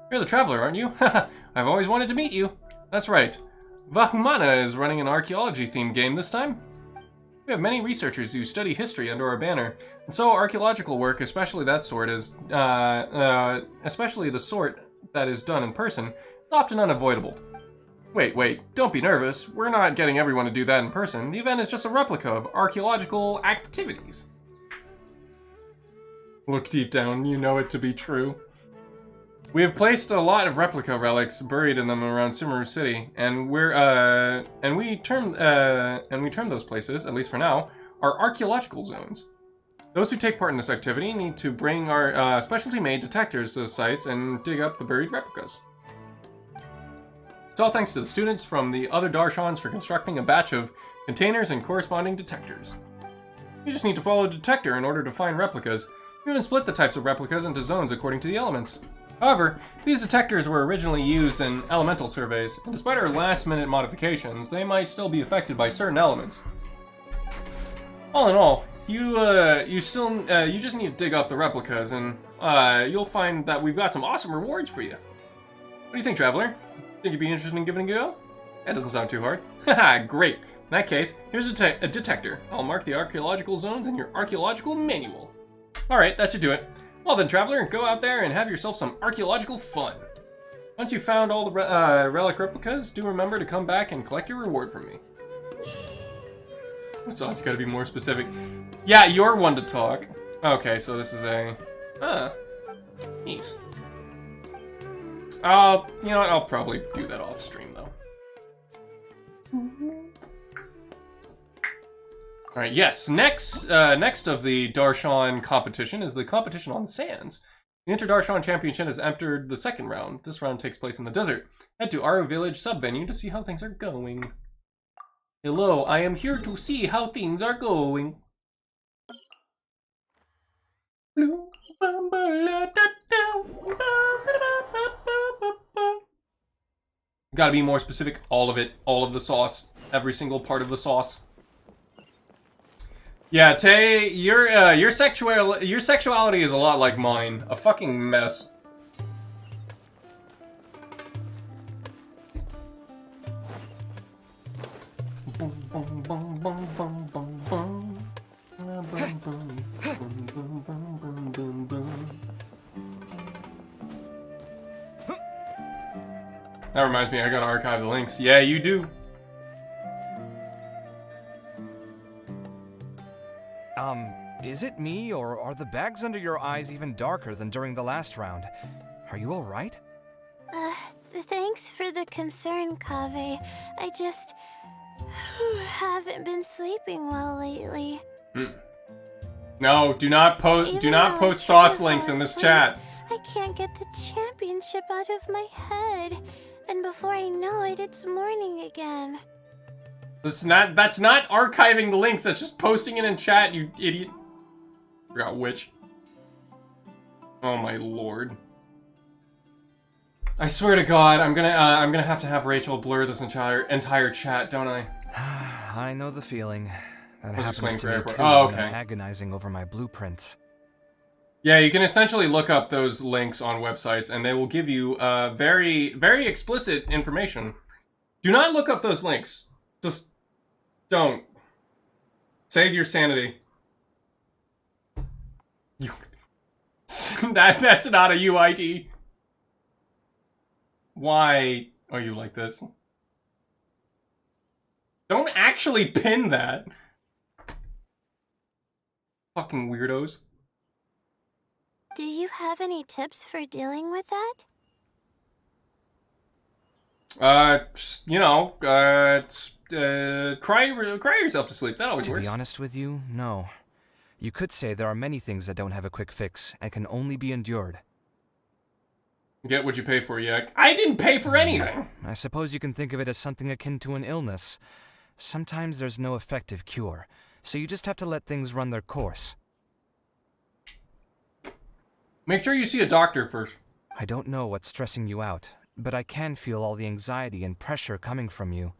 You're the traveler, aren't you? Haha, I've always wanted to meet you. That's right. Vahumana is running an archaeology-themed game this time. We have many researchers who study history under our banner, and so archaeological work, especially that sort, especially the sort that is done in person, is often unavoidable. Wait, don't be nervous. We're not getting everyone to do that in person. The event is just a replica of archaeological activities. Look deep down, you know it to be true. We have placed a lot of replica relics buried in them around Sumeru City, and we term those places, at least for now, our archaeological zones. Those who take part in this activity need to bring our specialty-made detectors to the sites and dig up the buried replicas. It's all thanks to the students from the other Darshans for constructing a batch of containers and corresponding detectors. You just need to follow a detector in order to find replicas. You can split the types of replicas into zones according to the elements. However, these detectors were originally used in elemental surveys, and despite our last-minute modifications, they might still be affected by certain elements. All in all, you just need to dig up the replicas, and you'll find that we've got some awesome rewards for you. What do you think, Traveler? Think you'd be interested in giving it a go? That doesn't sound too hard. Haha, great. In that case, here's a detector. I'll mark the archaeological zones in your archaeological manual. Alright, that should do it. Well then, Traveler, go out there and have yourself some archaeological fun. Once you've found all the relic replicas, do remember to come back and collect your reward from me. So it's gotta be more specific. Yeah, you're one to talk. Okay, so this is a... neat. You know what, I'll probably do that off stream, though. Alright, yes, next of the Darshan competition is the competition on the sands. The Inter-Darshan Championship has entered the second round. This round takes place in the desert. Head to Aru Village sub-venue to see how things are going. Hello, I am here to see how things are going. Gotta be more specific. All of it. All of the sauce. Every single part of the sauce. Yeah, Tay, your sexuality is a lot like mine. A fucking mess. That reminds me, I gotta archive the links. Yeah, you do.
Is it me, or are the bags under your eyes even darker than during the last round? Are you alright?
Thanks for the concern, Kaveh. I just haven't been sleeping well lately.
No, do not post sauce links in this chat.
I can't get the championship out of my head. And before I know it, it's morning again.
That's not archiving the links, that's just posting it in chat, you idiot. Forgot which. Oh my lord. I swear to God, I'm gonna have to have Rachel blur this entire chat, don't I?
I know the feeling. That
Let's
happens to me too
oh,
when
okay.
I'm agonizing over my blueprints.
Yeah, you can essentially look up those links on websites, and they will give you very, very explicit information. Do not look up those links. Just don't. Save your sanity. That's not a UID. Why are you like this? Don't actually pin that. Fucking weirdos.
Do you have any tips for dealing with that?
You know, cry yourself to sleep. That always
To
works.
be honest with you, no. You could say there are many things that don't have a quick fix and can only be endured.
Get what you pay for, Yak. I didn't pay for anything!
I suppose you can think of it as something akin to an illness. Sometimes there's no effective cure, so you just have to let things run their course.
Make sure you see a doctor first.
I don't know what's stressing you out, but I can feel all the anxiety and pressure coming from you.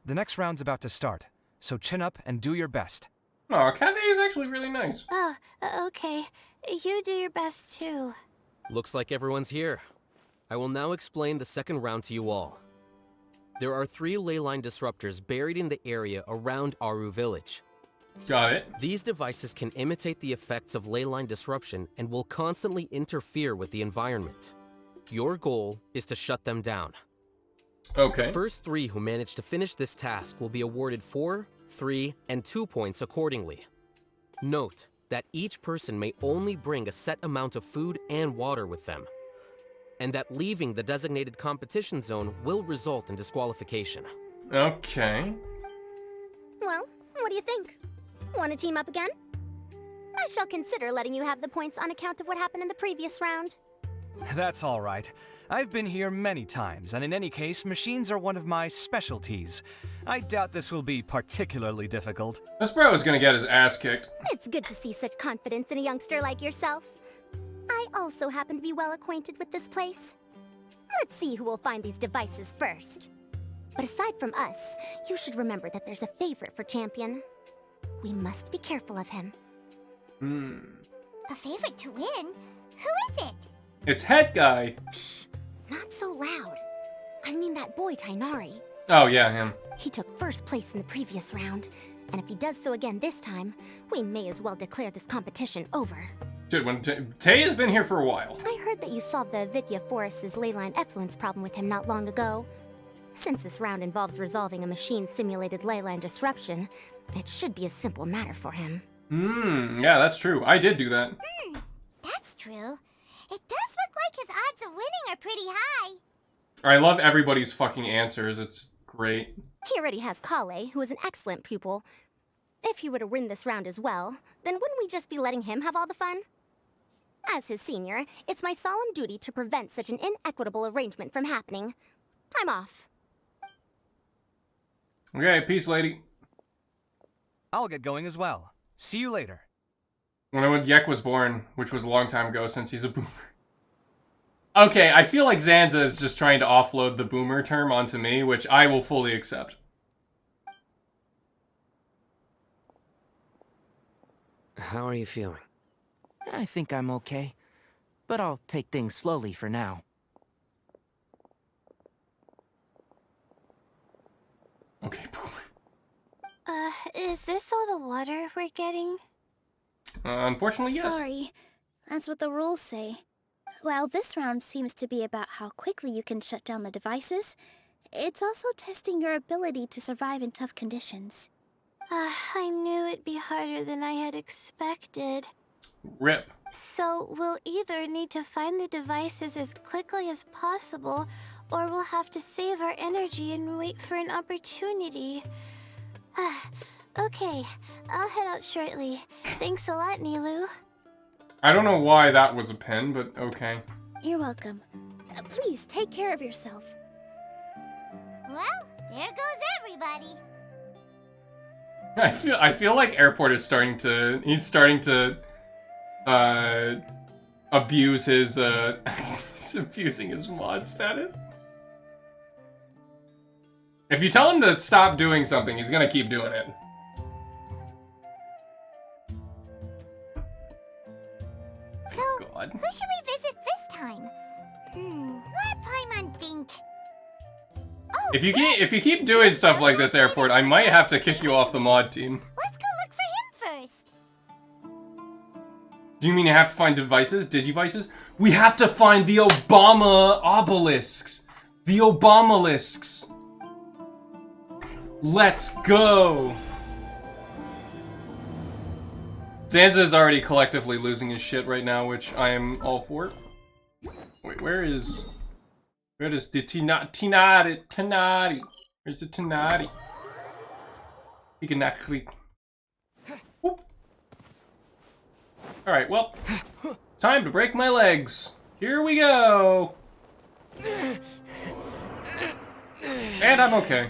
The next round's about to start, so chin up and do your best.
Oh, Cathay is actually really nice.
Oh, okay. You do your best too.
Looks like everyone's here. I will now explain the second round to you all. There are 3 ley line disruptors buried in the area around Aru Village.
Got it.
These devices can imitate the effects of ley line disruption and will constantly interfere with the environment. Your goal is to shut them down.
Okay.
The first 3 who manage to finish this task will be awarded 4, 3, and 2 points accordingly. Note that each person may only bring a set amount of food and water with them, and that leaving the designated competition zone will result in disqualification.
Okay.
Well, what do you think? Want to team up again? I shall consider letting you have the points on account of what happened in the previous round.
That's all right. I've been here many times, and in any case, machines are one of my specialties. I doubt this will be particularly difficult.
This bro is gonna get his ass kicked.
It's good to see such confidence in a youngster like yourself. I also happen to be well acquainted with this place. Let's see who will find these devices first. But aside from us, you should remember that there's a favorite for Champion. We must be careful of him.
A favorite to win? Who is it?
It's Head Guy.
Shh! Not so loud. I mean that boy Tainari.
Oh, yeah, him.
He took first place in the previous round, and if he does so again this time, we may as well declare this competition over.
Dude, when Tay has been here for a while.
I heard that you solved the Vidya Forest's leyline effluence problem with him not long ago. Since this round involves resolving a machine-simulated leyline disruption, it should be a simple matter for him.
Yeah, that's true. I did do that.
That's true. It does look like his odds of winning are pretty high.
I love everybody's fucking answers. It's great.
He already has Kale, who is an excellent pupil. If he were to win this round as well, then wouldn't we just be letting him have all the fun? As his senior, it's my solemn duty to prevent such an inequitable arrangement from happening. I'm off.
Okay, peace, lady.
I'll get going as well. See you later.
When Yek was born, which was a long time ago since he's a boomer. Okay, I feel like Zanza is just trying to offload the boomer term onto me, which I will fully accept.
How are you feeling? I think I'm okay, but I'll take things slowly for now.
Okay, boomer.
Is this all the water we're getting?
Unfortunately, yes.
Sorry. That's what the rules say. While this round seems to be about how quickly you can shut down the devices, it's also testing your ability to survive in tough conditions.
I knew it'd be harder than I had expected.
Rip.
So we'll either need to find the devices as quickly as possible, or we'll have to save our energy and wait for an opportunity. Okay, I'll head out shortly. Thanks a lot, Nilu.
I don't know why that was a pen, but okay.
You're welcome. Please take care of yourself.
Well, there goes everybody.
I feel like Airport is starting to abuse his he's abusing his mod status. If you tell him to stop doing something, he's gonna keep doing it.
So,
God.
who should we visit this time? Let Paimon think. Oh,
If you keep doing stuff like this, Airport, I might have to kick you off the mod team.
let's go look for him first.
Do you mean you have to find devices? Digivices? We have to find the Obama obelisks. The Obamalisks. Let's go. Zanza is already collectively losing his shit right now, which I am all for. Wait, where is the Tinari? Where's the Tinari? Iganakri. Alright, well, time to break my legs. Here we go. And I'm okay.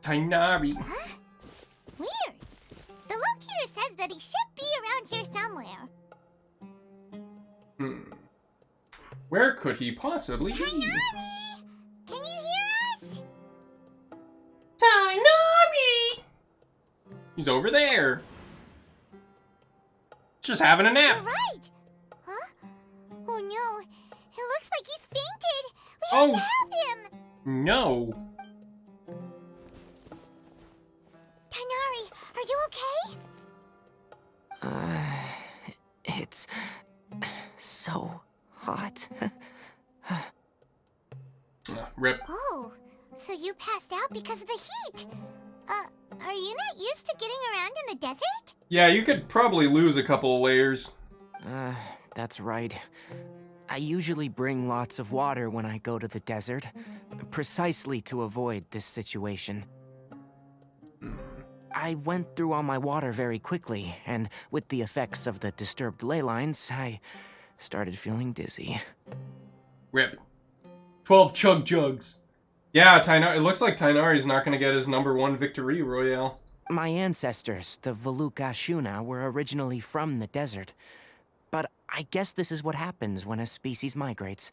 Tainari.
Huh? Weird. The locator says that he should be around here somewhere.
Where could he possibly be?
Tainari! Can you hear us?
Tainari! He's over there. Just having a nap.
You're right. Huh? Oh no. It looks like he's fainted. We
Oh.
have to help him.
No.
Tainari, are you okay?
It's so hot.
Rip.
Oh, so you passed out because of the heat. Are you not used to getting around in the desert?
Yeah, you could probably lose a couple of layers.
That's right. I usually bring lots of water when I go to the desert, precisely to avoid this situation. I went through all my water very quickly, and with the effects of the disturbed ley lines, I started feeling dizzy.
Rip. 12 chug jugs. Yeah, it looks like Tainari's not going to get his #1 victory royale.
My ancestors, the Veluca Shuna, were originally from the desert. But I guess this is what happens when a species migrates.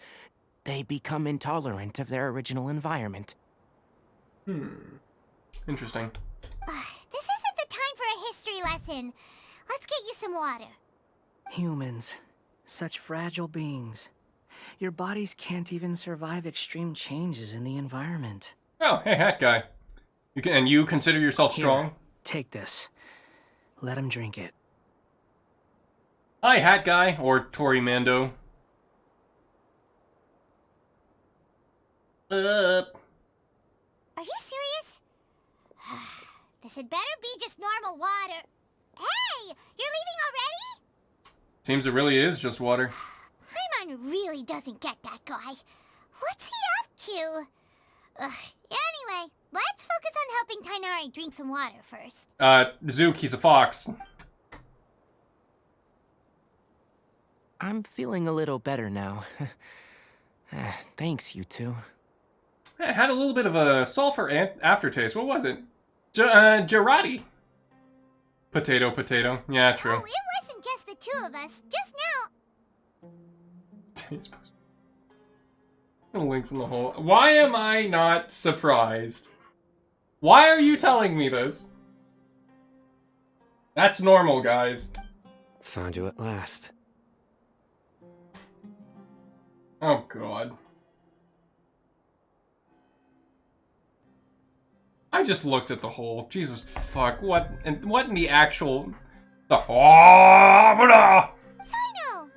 They become intolerant of their original environment.
Interesting.
This isn't the time for a history lesson. Let's get you some water.
Humans. Such fragile beings. Your bodies can't even survive extreme changes in the environment.
Oh, hey, hat guy. And you consider yourself strong?
Here, take this. Let him drink it.
Hi, hat guy, or Tori Mando.
Are you serious? This had better be just normal water. Hey, you're leaving already?
Seems it really is just water.
Paimon really doesn't get that guy. What's he up to? Anyway, let's focus on helping Tainari drink some water first.
Zook, he's a fox.
I'm feeling a little better now. Thanks, you two.
It had a little bit of a sulfur aftertaste. What was it? Gerati. Potato, potato. Yeah, true.
Oh, it wasn't just the two of us. Just now.
Links in the hole. Why am I not surprised? Why are you telling me this? That's normal, guys.
Found you at last.
Oh, God. I just looked at the hole. Jesus fuck. What in the actual...
Sino,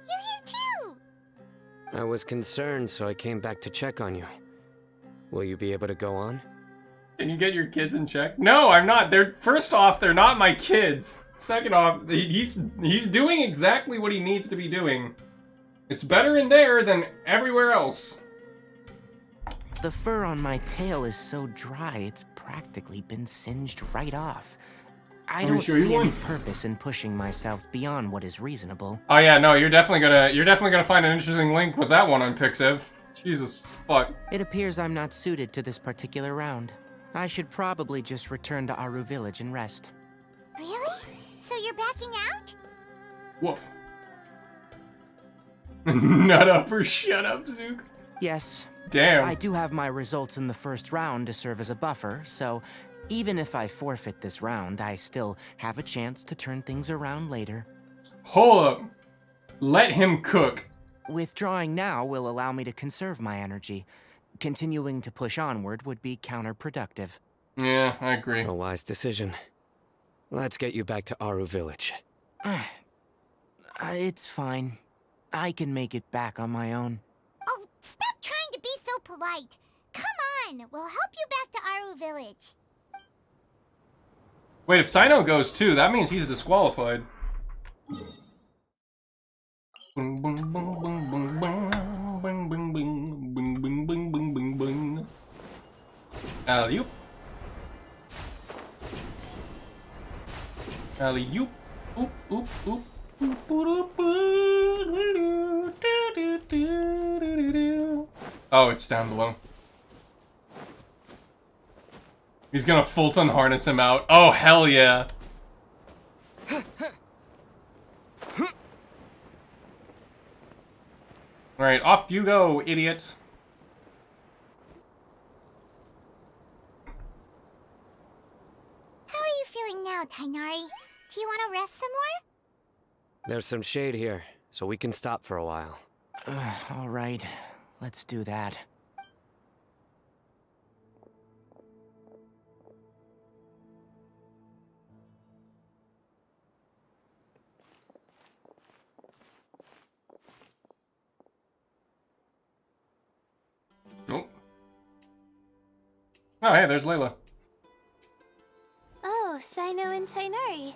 you're here too.
I was concerned, so I came back to check on you. Will you be able to go on?
Can you get your kids in check? No, I'm not. First off, they're not my kids. Second off, he's doing exactly what he needs to be doing. It's better in there than everywhere else.
The fur on my tail is so dry, it's practically been singed right off. I don't see any purpose in pushing myself beyond what is reasonable.
Oh yeah, no, you're definitely gonna find an interesting link with that one on Pixev. Jesus fuck.
It appears I'm not suited to this particular round. I should probably just return to Aru Village and rest.
Really? So you're backing out?
Woof. Nut up or shut up, Zook.
Yes.
Damn.
I do have my results in the first round to serve as a buffer, so even if I forfeit this round, I still have a chance to turn things around later.
Hold up. Let him cook.
Withdrawing now will allow me to conserve my energy. Continuing to push onward would be counterproductive.
Yeah, I agree.
A wise decision. Let's get you back to Aru Village.
It's fine. I can make it back on my own.
Oh, stop trying to be so polite. Come on, we'll help you back to Aru Village.
Wait, if Sino goes too, that means he's disqualified. Bing, bing, bing, bing, bing, bing, bing, bing, bing, bing, bing, bing, bing, bing, bing. Alley-oop. Alley-oop. Oop, oop, oop. Oh, it's down below. He's gonna Fulton harness him out. Oh, hell yeah. Alright, off you go, idiot.
How are you feeling now, Tainari? Do you want to rest some more?
There's some shade here, so we can stop for a while.
All right, let's do that.
Nope. Oh, hey, there's Layla.
Oh, Sino and Tainari.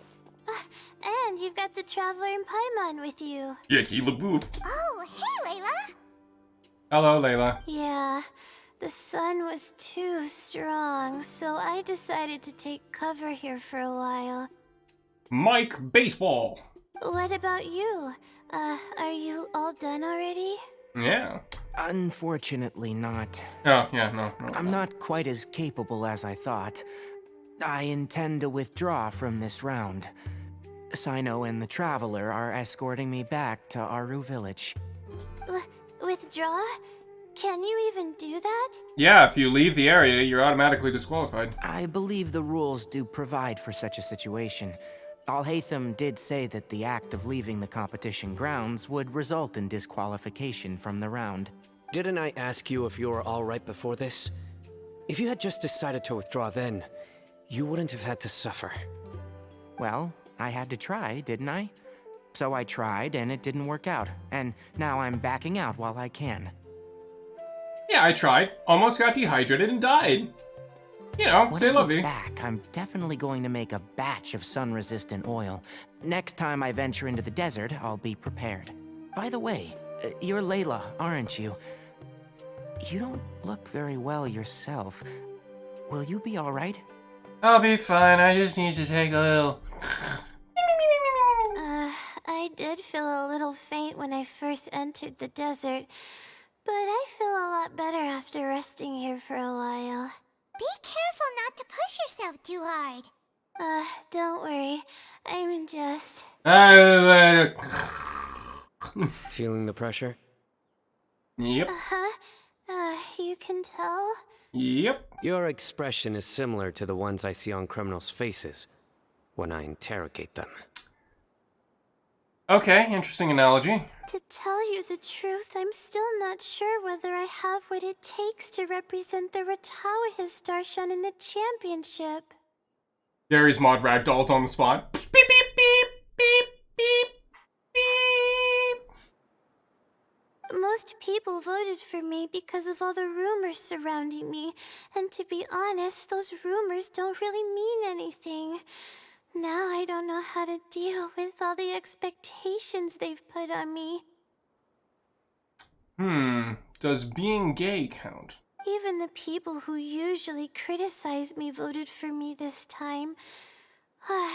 And you've got the Traveler and Paimon with you.
Yaki Laboop.
Oh, hey, Layla!
Hello, Layla.
Yeah, the sun was too strong, so I decided to take cover here for a while.
Mike Baseball.
What about you? Are you all done already?
Yeah.
Unfortunately not.
Oh, yeah, no.
I'm not quite as capable as I thought. I intend to withdraw from this round. Sino and the Traveler are escorting me back to Aru Village.
Withdraw? Can you even do that?
Yeah, if you leave the area, you're automatically disqualified.
I believe the rules do provide for such a situation. Alhaitham did say that the act of leaving the competition grounds would result in disqualification from the round.
Didn't I ask you if you were alright before this? If you had just decided to withdraw then, you wouldn't have had to suffer.
Well, I had to try, didn't I? So I tried, and it didn't work out. And now I'm backing out while I can.
Yeah, I tried. Almost got dehydrated and died. You know,
When
say
I
lovey.
get back, I'm definitely going to make a batch of sun-resistant oil. Next time I venture into the desert, I'll be prepared. By the way, you're Layla, aren't you? You don't look very well yourself. Will you be alright?
I'll be fine. I just need to take a little...
I did feel a little faint when I first entered the desert, but I feel a lot better after resting here for a while.
Be careful not to push yourself too hard.
Don't worry. I'm just...
Feeling the pressure?
Yep.
You can tell?
Yep.
Your expression is similar to the ones I see on criminals' faces when I interrogate them.
Okay, interesting analogy.
To tell you the truth, I'm still not sure whether I have what it takes to represent the Ratawahis Darshan in the championship.
Gary's mod ragdolls on the spot. Beep, beep, beep, beep, beep, beep.
Most people voted for me because of all the rumors surrounding me, and to be honest, those rumors don't really mean anything. Now I don't know how to deal with all the expectations they've put on me.
Does being gay count?
Even the people who usually criticize me voted for me this time.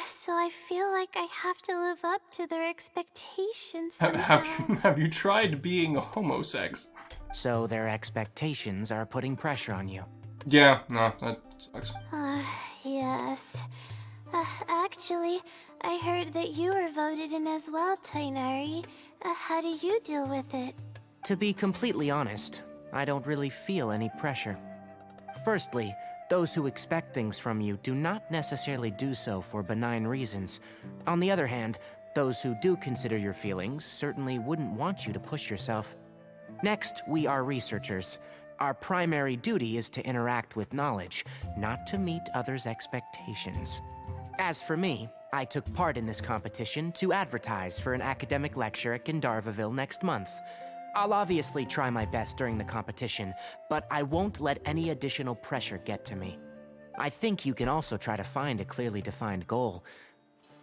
So I feel like I have to live up to their expectations somehow.
Have you tried being a homosex?
So their expectations are putting pressure on you.
Yeah, no, that sucks.
Yes. Actually, I heard that you were voted in as well, Tainari. How do you deal with it?
To be completely honest, I don't really feel any pressure. Firstly, those who expect things from you do not necessarily do so for benign reasons. On the other hand, those who do consider your feelings certainly wouldn't want you to push yourself. Next, we are researchers. Our primary duty is to interact with knowledge, not to meet others' expectations. As for me, I took part in this competition to advertise for an academic lecture at Gandharvaville next month. I'll obviously try my best during the competition, but I won't let any additional pressure get to me. I think you can also try to find a clearly defined goal.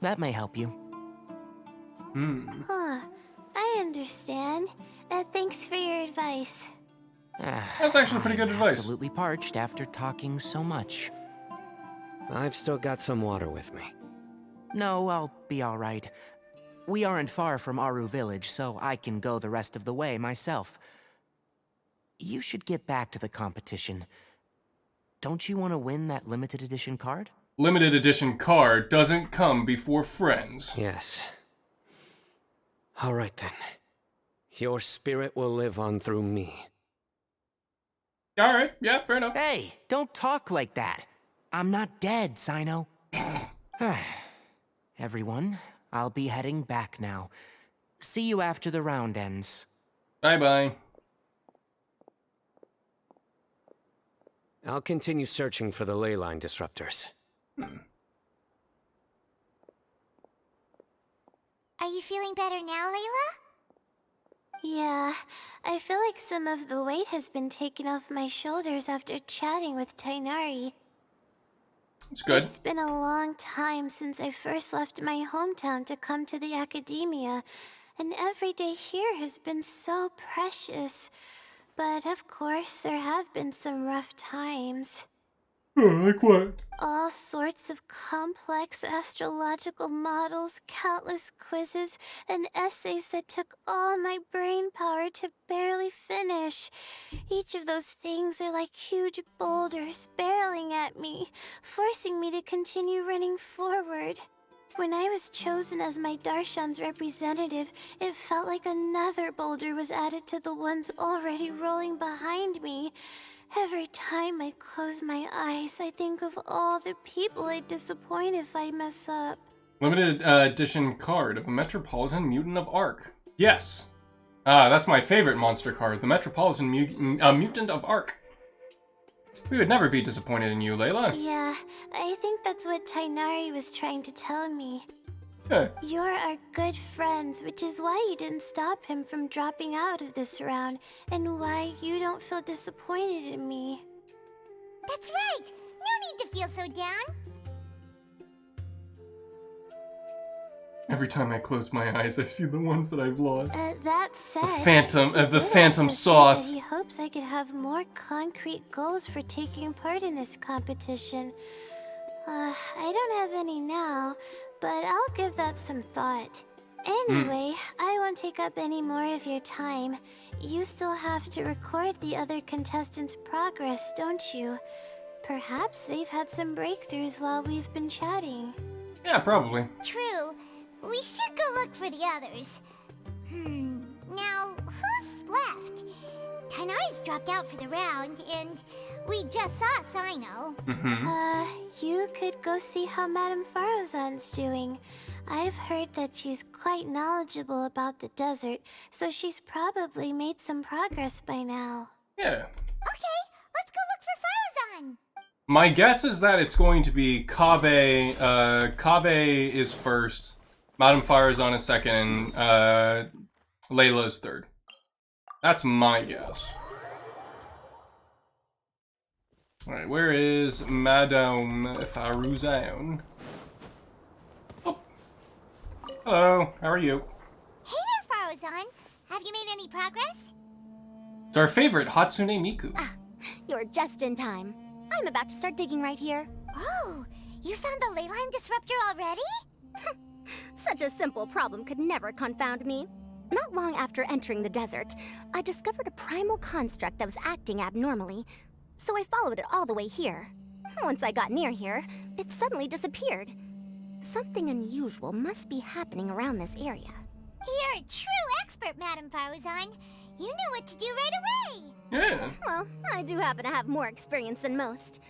That may help you.
I understand. Thanks for your advice.
That's actually pretty good advice.
Absolutely parched after talking so much.
I've still got some water with me.
No, I'll be all right. We aren't far from Aru Village, so I can go the rest of the way myself. You should get back to the competition. don't you want to win that limited edition card?
Limited edition card doesn't come before friends.
Yes. All right then. Your spirit will live on through me.
Alright, yeah, fair enough.
Hey, don't talk like that. I'm not dead, Sino. Everyone, I'll be heading back now. See you after the round ends.
Bye-bye.
I'll continue searching for the ley line disruptors.
Are you feeling better now, Layla?
Yeah, I feel like some of the weight has been taken off my shoulders after chatting with Tainari.
It's good.
It's been a long time since I first left my hometown to come to the academia, and every day here has been so precious. But of course, there have been some rough times.
Like what?
All sorts of complex astrological models, countless quizzes, and essays that took all my brain power to barely finish. Each of those things are like huge boulders barreling at me, forcing me to continue running forward. When I was chosen as my Darshan's representative, it felt like another boulder was added to the ones already rolling behind me. Every time I close my eyes, I think of all the people I'd disappoint if I mess up.
Limited edition card of the Metropolitan Mutant of Arc. Yes. That's my favorite monster card, the Metropolitan Mutant of Arc. We would never be disappointed in you, Layla.
Yeah, I think that's what Tainari was trying to tell me.
Yeah.
You're our good friends, which is why you didn't stop him from dropping out of this round, and why you don't feel disappointed in me.
That's right! No need to feel so down!
Every time I close my eyes, I see the ones that I've lost.
That said,
The phantom sauce.
He hopes I could have more concrete goals for taking part in this competition. I don't have any now, but I'll give that some thought. Anyway, I won't take up any more of your time. You still have to record the other contestants' progress, don't you? Perhaps they've had some breakthroughs while we've been chatting.
Yeah, probably.
True. We should go look for the others. Now, who's left? Tainari's dropped out for the round, and we just saw Sino.
You could go see how Madame Farozan's doing. I've heard that she's quite knowledgeable about the desert, so she's probably made some progress by now.
Yeah.
Okay, let's go look for Farozan.
My guess is that it's going to be Kabe. Kabe is first. Madame Farozan is second. Layla is third. That's my guess. Alright, where is Madame Farozan? Oh. Hello, how are you?
Hey there, Farozan. Have you made any progress?
It's our favorite, Hatsune Miku.
You're just in time. I'm about to start digging right here.
Oh, you found the ley line disruptor already?
Such a simple problem could never confound me. Not long after entering the desert, I discovered a primal construct that was acting abnormally, so I followed it all the way here. Once I got near here, it suddenly disappeared. Something unusual must be happening around this area.
You're a true expert, Madame Farozan. You knew what to do right away.
Yeah.
Well, I do happen to have more experience than most.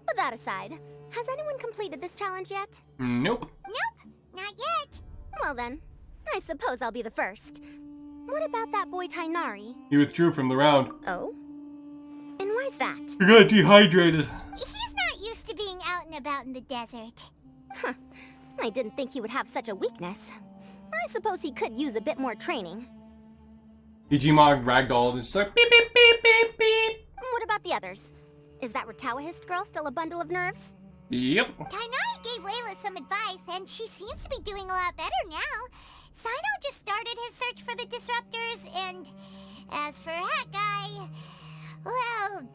But that aside, has anyone completed this challenge yet?
Nope.
Nope, not yet.
Well then, I suppose I'll be the first. What about that boy Tainari?
He withdrew from the round.
Oh? And why's that?
He got dehydrated.
He's not used to being out and about in the desert.
Huh. I didn't think he would have such a weakness. I suppose he could use a bit more training.
Igimog ragdolled and just like beep beep beep beep beep.
What about the others? Is that Ratawahist girl still a bundle of nerves?
Yep.
Tainari gave Layla some advice, and she seems to be doing a lot better now. Sino just started his search for the disruptors, and as for that guy, well,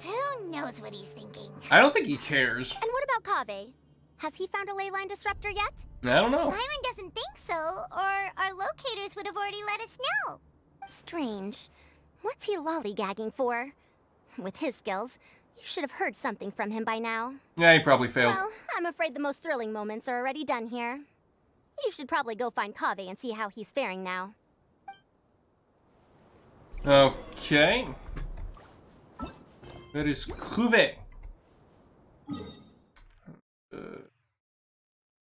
who knows what he's thinking.
I don't think he cares.
And what about Kaveh? Has he found a ley line disruptor yet?
I don't know.
Paimon doesn't think so, or our locators would have already let us know.
Strange. What's he lollygagging for? With his skills, You should have heard something from him by now.
Yeah, he probably failed.
Well, I'm afraid the most thrilling moments are already done here. You should probably go find Kaveh and see how he's faring now.
Okay. Where is Kaveh?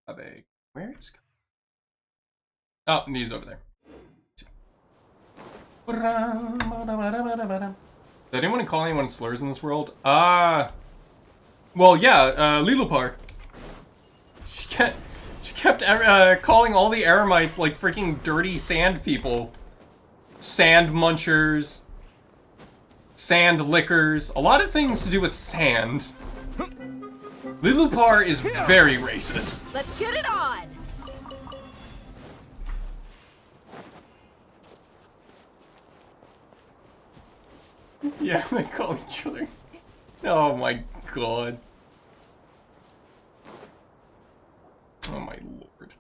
Kaveh. Where is Kaveh? Oh, and he's over there. Did anyone call anyone slurs in this world? Well, yeah, Lilupar. She kept calling all the Eremites like freaking dirty sand people. Sand munchers. Sand lickers. A lot of things to do with sand. Lilupar is very racist.
Let's get it on!
Yeah, they call each other. Oh my god. Oh my lord.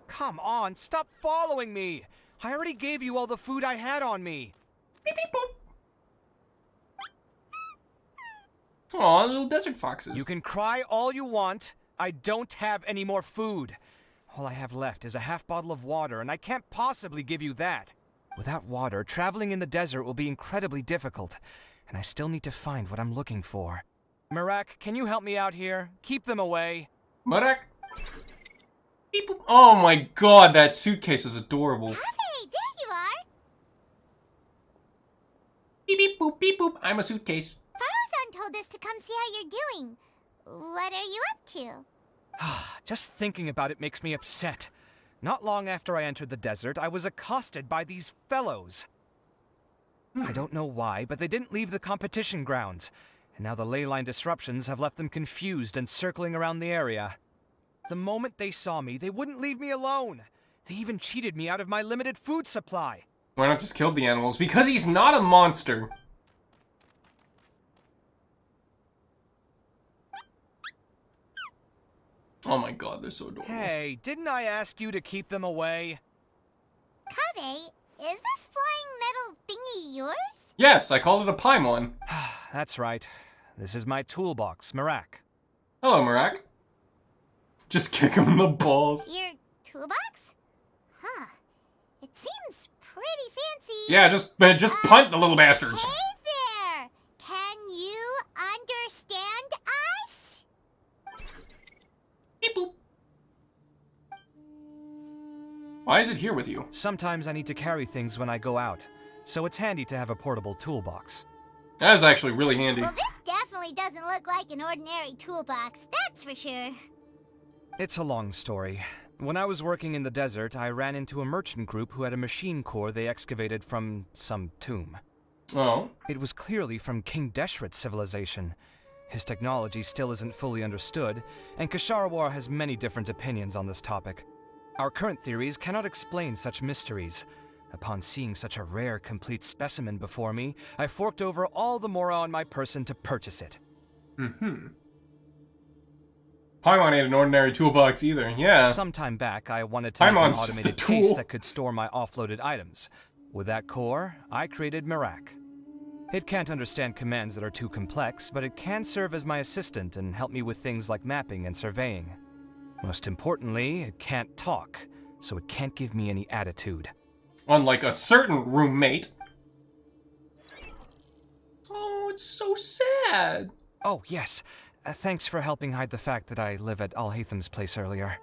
Come on, stop following me! I already gave you all the food I had on me.
Beep beep boop. Aw, little desert foxes.
You can cry all you want. I don't have any more food. All I have left is a half bottle of water, and I can't possibly give you that. Without water, traveling in the desert will be incredibly difficult, and I still need to find what I'm looking for. Marak, can you help me out here? Keep them away.
Marak. Beep boop. Oh my god, that suitcase is adorable.
Hey, there you are!
Beep beep boop beep boop. I'm a suitcase.
Farozan told us to come see how you're doing. What are you up to?
Just thinking about it makes me upset. Not long after I entered the desert, I was accosted by these fellows. I don't know why, but they didn't leave the competition grounds, and now the ley line disruptions have left them confused and circling around the area. The moment they saw me, they wouldn't leave me alone. They even cheated me out of my limited food supply.
Why not just kill the animals? Because he's not a monster. Oh my god, they're so adorable.
Hey, didn't I ask you to keep them away?
Kaveh, is this flying metal thingy yours?
Yes, I called it a Paimon.
That's right. This is my toolbox, Marak.
Hello, Marak. Just kick him in the balls.
Your toolbox? Huh. It seems pretty fancy.
Yeah, just punt the little bastards.
Hey there! Can you understand us?
Beep boop. Why is it here with you?
Sometimes I need to carry things when I go out, so it's handy to have a portable toolbox.
That is actually really handy.
Well, this definitely doesn't look like an ordinary toolbox, that's for sure.
It's a long story. When I was working in the desert, I ran into a merchant group who had a machine core they excavated from some tomb.
Oh.
It was clearly from King Deshret's civilization. His technology still isn't fully understood, and Kasharawar has many different opinions on this topic. Our current theories cannot explain such mysteries. Upon seeing such a rare, complete specimen before me, I forked over all the mora on my person to purchase it.
Mm-hmm. Paimon ain't an ordinary toolbox either, yeah.
Some time back, I wanted to make an
Paimon's just a
automated
tool.
case that could store my offloaded items. With that core, I created Marak. It can't understand commands that are too complex, but it can serve as my assistant and help me with things like mapping and surveying. Most importantly, it can't talk, so it can't give me any attitude.
Unlike a certain roommate. Oh, it's so sad.
Oh, yes. Thanks for helping hide the fact that I live at Alhatham's place earlier.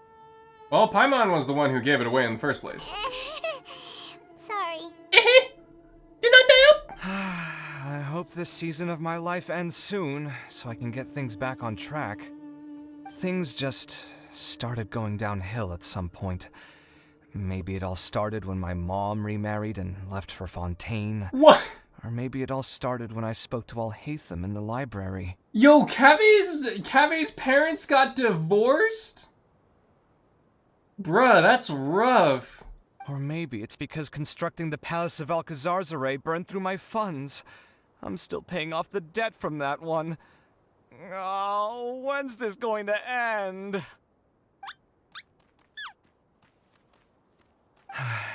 Well, Paimon was the one who gave it away in the first place.
Sorry.
Did not doubt.
I hope this season of my life ends soon, so I can get things back on track. Things just started going downhill at some point. Maybe it all started when my mom remarried and left for Fontaine.
What?
Or maybe it all started when I spoke to Alhatham in the library.
Yo, Kaveh's parents got divorced? Bruh, that's rough.
Or maybe it's because constructing the Palace of Alcazar's burned through my funds. I'm still paying off the debt from that one. Oh, when's this going to end?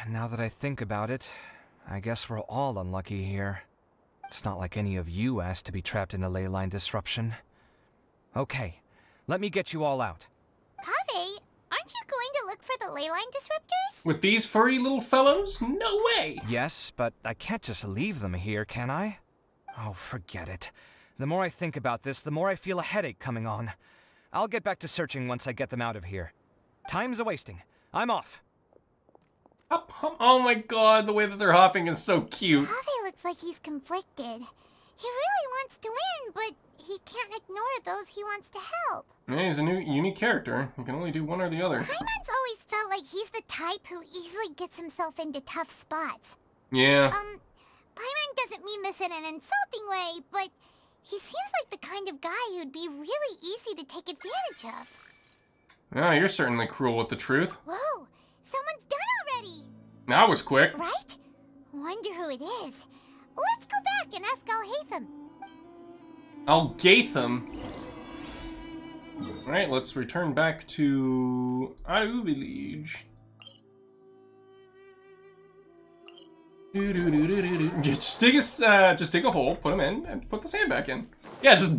Now that I think about it, I guess we're all unlucky here. It's not like any of you asked to be trapped in a ley line disruption. Okay, let me get you all out.
Kaveh, aren't you going to look for the ley line disruptors?
With these furry little fellows? No way!
Yes, but I can't just leave them here, can I? Oh, forget it. The more I think about this, the more I feel a headache coming on. I'll get back to searching once I get them out of here. Time's a-wasting. I'm off.
Hop, hop. Oh my god, the way that they're hopping is so cute.
Kaveh looks like he's conflicted. He really wants to win, but he can't ignore those he wants to help.
Yeah, he's a new, unique character. You can only do one or the other.
Paimon's always felt like he's the type who easily gets himself into tough spots.
Yeah.
Paimon doesn't mean this in an insulting way, but he seems like the kind of guy who'd be really easy to take advantage of.
Oh, you're certainly cruel with the truth.
Whoa, someone's done already.
That was quick.
Right? Wonder who it is. Let's go back and ask Al-Haytham.
Al-Gatham. Alright, let's return back to Adu Village. Just dig a hole, put him in, and put the sand back in. Yeah, just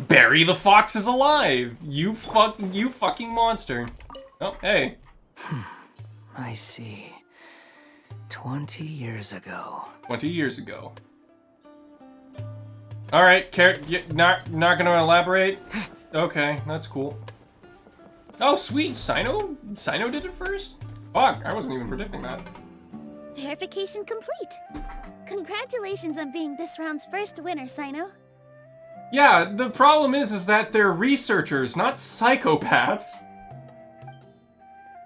bury the foxes alive. You fucking monster. Oh, hey.
I see. 20 years ago.
20 years ago. All right, not gonna elaborate. Okay, that's cool. Oh, sweet, Sino did it first. Fuck, I wasn't even predicting that.
Verification complete. Congratulations on being this round's first winner, Sino.
Yeah, the problem is that they're researchers, not psychopaths.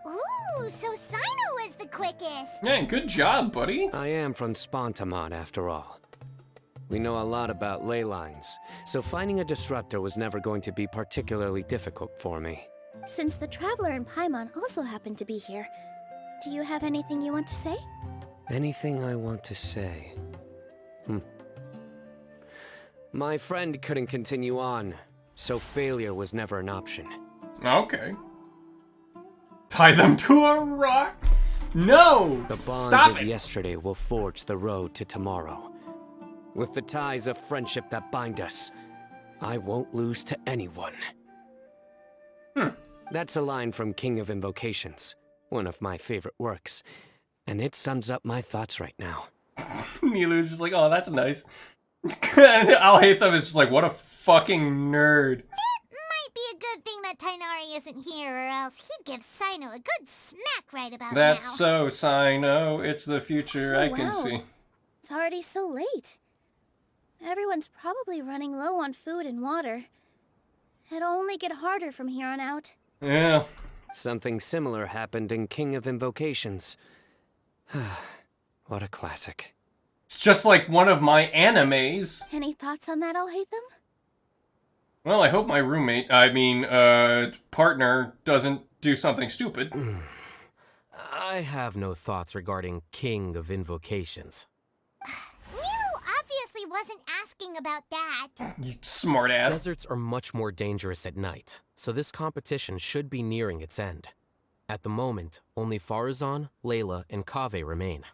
Ooh, so Sino was the quickest.
Yeah, good job, buddy.
I am from Spontamon, after all. We know a lot about ley lines, so finding a disruptor was never going to be particularly difficult for me.
Since the Traveler and Paimon also happen to be here, do you have anything you want to say?
Anything I want to say? My friend couldn't continue on, so failure was never an option.
Okay. Tie them to a rock? No!
The bonds
Stop
of
it!
yesterday will forge the road to tomorrow. With the ties of friendship that bind us, I won't lose to anyone. That's a line from King of Invocations, one of my favorite works, and it sums up my thoughts right now.
Nilu's just like, oh, that's nice. And Al-Haytham is just like, what a fucking nerd.
It might be a good thing that Tainari isn't here, or else he'd give Sino a good smack right about
That's
now.
so Sino. It's the future, I can
wow.
see.
It's already so late. Everyone's probably running low on food and water. It'll only get harder from here on out.
Yeah.
Something similar happened in King of Invocations. What a classic.
It's just like one of my animes.
Any thoughts on that, Al-Haytham?
Well, I hope my partner doesn't do something stupid.
I have no thoughts regarding King of Invocations.
Milu obviously wasn't asking about that.
You smartass.
Deserts are much more dangerous at night, so this competition should be nearing its end. At the moment, only Farazan, Layla, and Kaveh remain.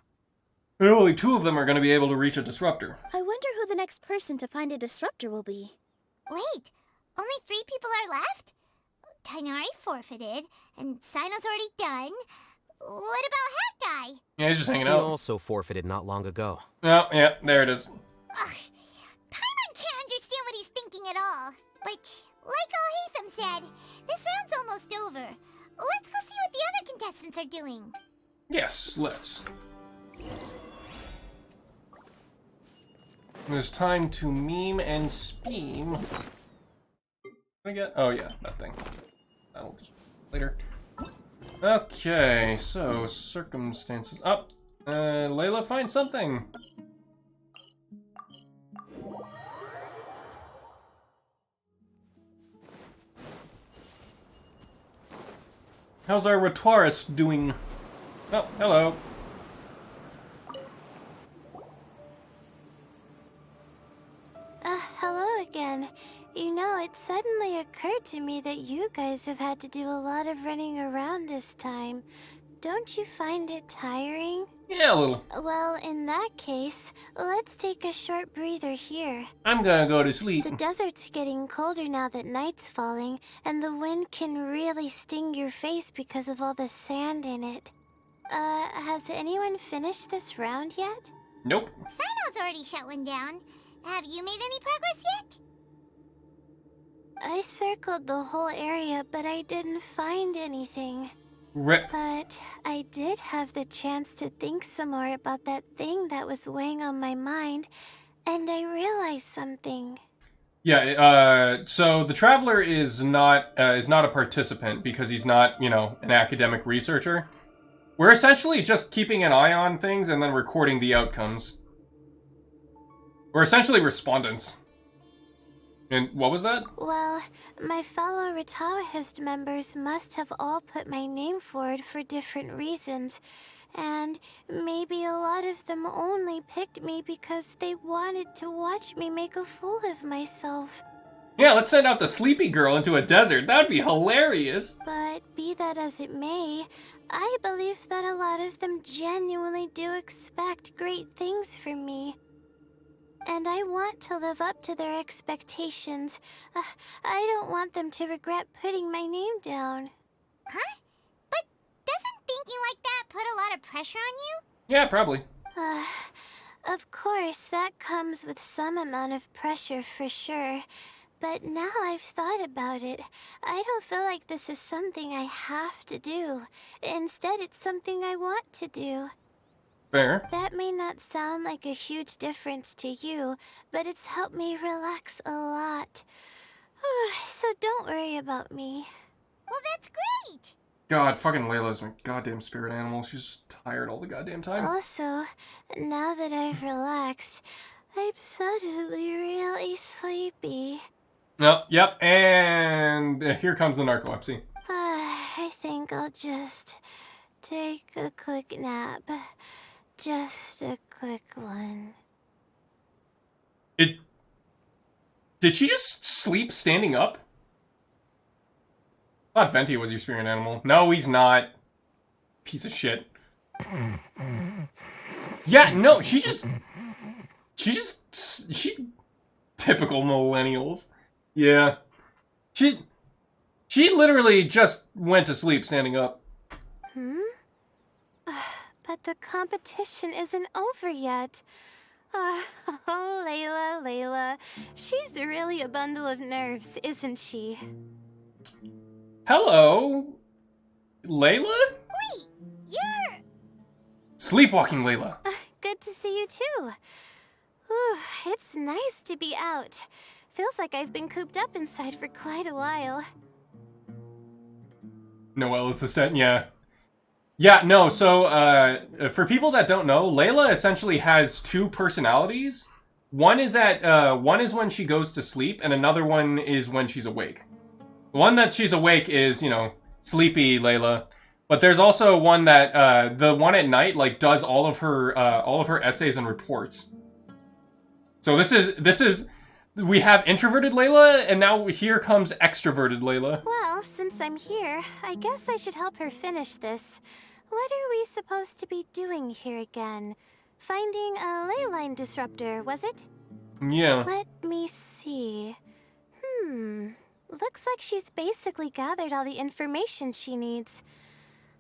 And only 2 of them are going to be able to reach a disruptor.
I wonder who the next person to find a disruptor will be.
Wait, only 3 people are left? Tainari forfeited, and Sino's already done. What about Hat Guy?
Yeah, he's just hanging
He
out.
also forfeited not long ago.
Oh, yeah, there it is.
Ugh, Paimon can't understand what he's thinking at all. But like Al-Haytham said, this round's almost over. Let's go see what the other contestants are doing.
Yes, let's. It's time to meme and speam. What I get? Oh yeah, that thing. That'll just later. Okay, so circumstances. Up. Layla, find something. How's our Ratuarus doing? Oh, hello.
Hello again. You know, it suddenly occurred to me that you guys have had to do a lot of running around this time. Don't you find it tiring?
Yeah, a little.
Well, in that case, let's take a short breather here.
I'm gonna go to sleep.
The desert's getting colder now that night's falling, and the wind can really sting your face because of all the sand in it. Has anyone finished this round yet?
Nope.
Sino's already shut one down. Have you made any progress yet?
I circled the whole area, but I didn't find anything.
Rip.
But I did have the chance to think some more about that thing that was weighing on my mind, and I realized something.
Yeah, so the Traveler is not a participant because he's not, you know, an academic researcher. We're essentially just keeping an eye on things and then recording the outcomes. We're essentially respondents. And what was that?
Well, my fellow Retawahist members must have all put my name forward for different reasons, and maybe a lot of them only picked me because they wanted to watch me make a fool of myself.
Yeah, let's send out the sleepy girl into a desert. That would be hilarious.
But be that as it may, I believe that a lot of them genuinely do expect great things from me. And I want to live up to their expectations. I don't want them to regret putting my name down.
Huh? But doesn't thinking like that put a lot of pressure on you?
Yeah, probably.
Of course, that comes with some amount of pressure for sure. But now I've thought about it, I don't feel like this is something I have to do. Instead, it's something I want to do.
Fair.
That may not sound like a huge difference to you, but it's helped me relax a lot. So don't worry about me.
Well, that's great!
God, fucking Layla's my goddamn spirit animal. She's just tired all the goddamn time.
Also, now that I've relaxed, I'm suddenly really sleepy.
Yep, and here comes the narcolepsy.
I think I'll just take a quick nap. Just a quick one.
Did she just sleep standing up? I thought Venti was your spirit animal. No, he's not. Piece of shit. Yeah, no, she typical millennials. Yeah. She literally just went to sleep standing up.
But the competition isn't over yet. Oh, Layla. She's really a bundle of nerves, isn't she?
Hello? Layla?
Wait, you're...
Sleepwalking Layla.
Good to see you too. Ooh, it's nice to be out. Feels like I've been cooped up inside for quite a while.
Noelle assistant, yeah. Yeah, no, so, for people that don't know, Layla essentially has two personalities. One is when she goes to sleep, and another one is when she's awake. The one that she's awake is, you know, sleepy Layla. But there's also one that, the one at night, like, does all of her essays and reports. So this is, we have introverted Layla, and now here comes extroverted Layla.
Well, since I'm here, I guess I should help her finish this. What are we supposed to be doing here again? Finding a ley line disruptor, was it?
Yeah.
Let me see. Looks like she's basically gathered all the information she needs.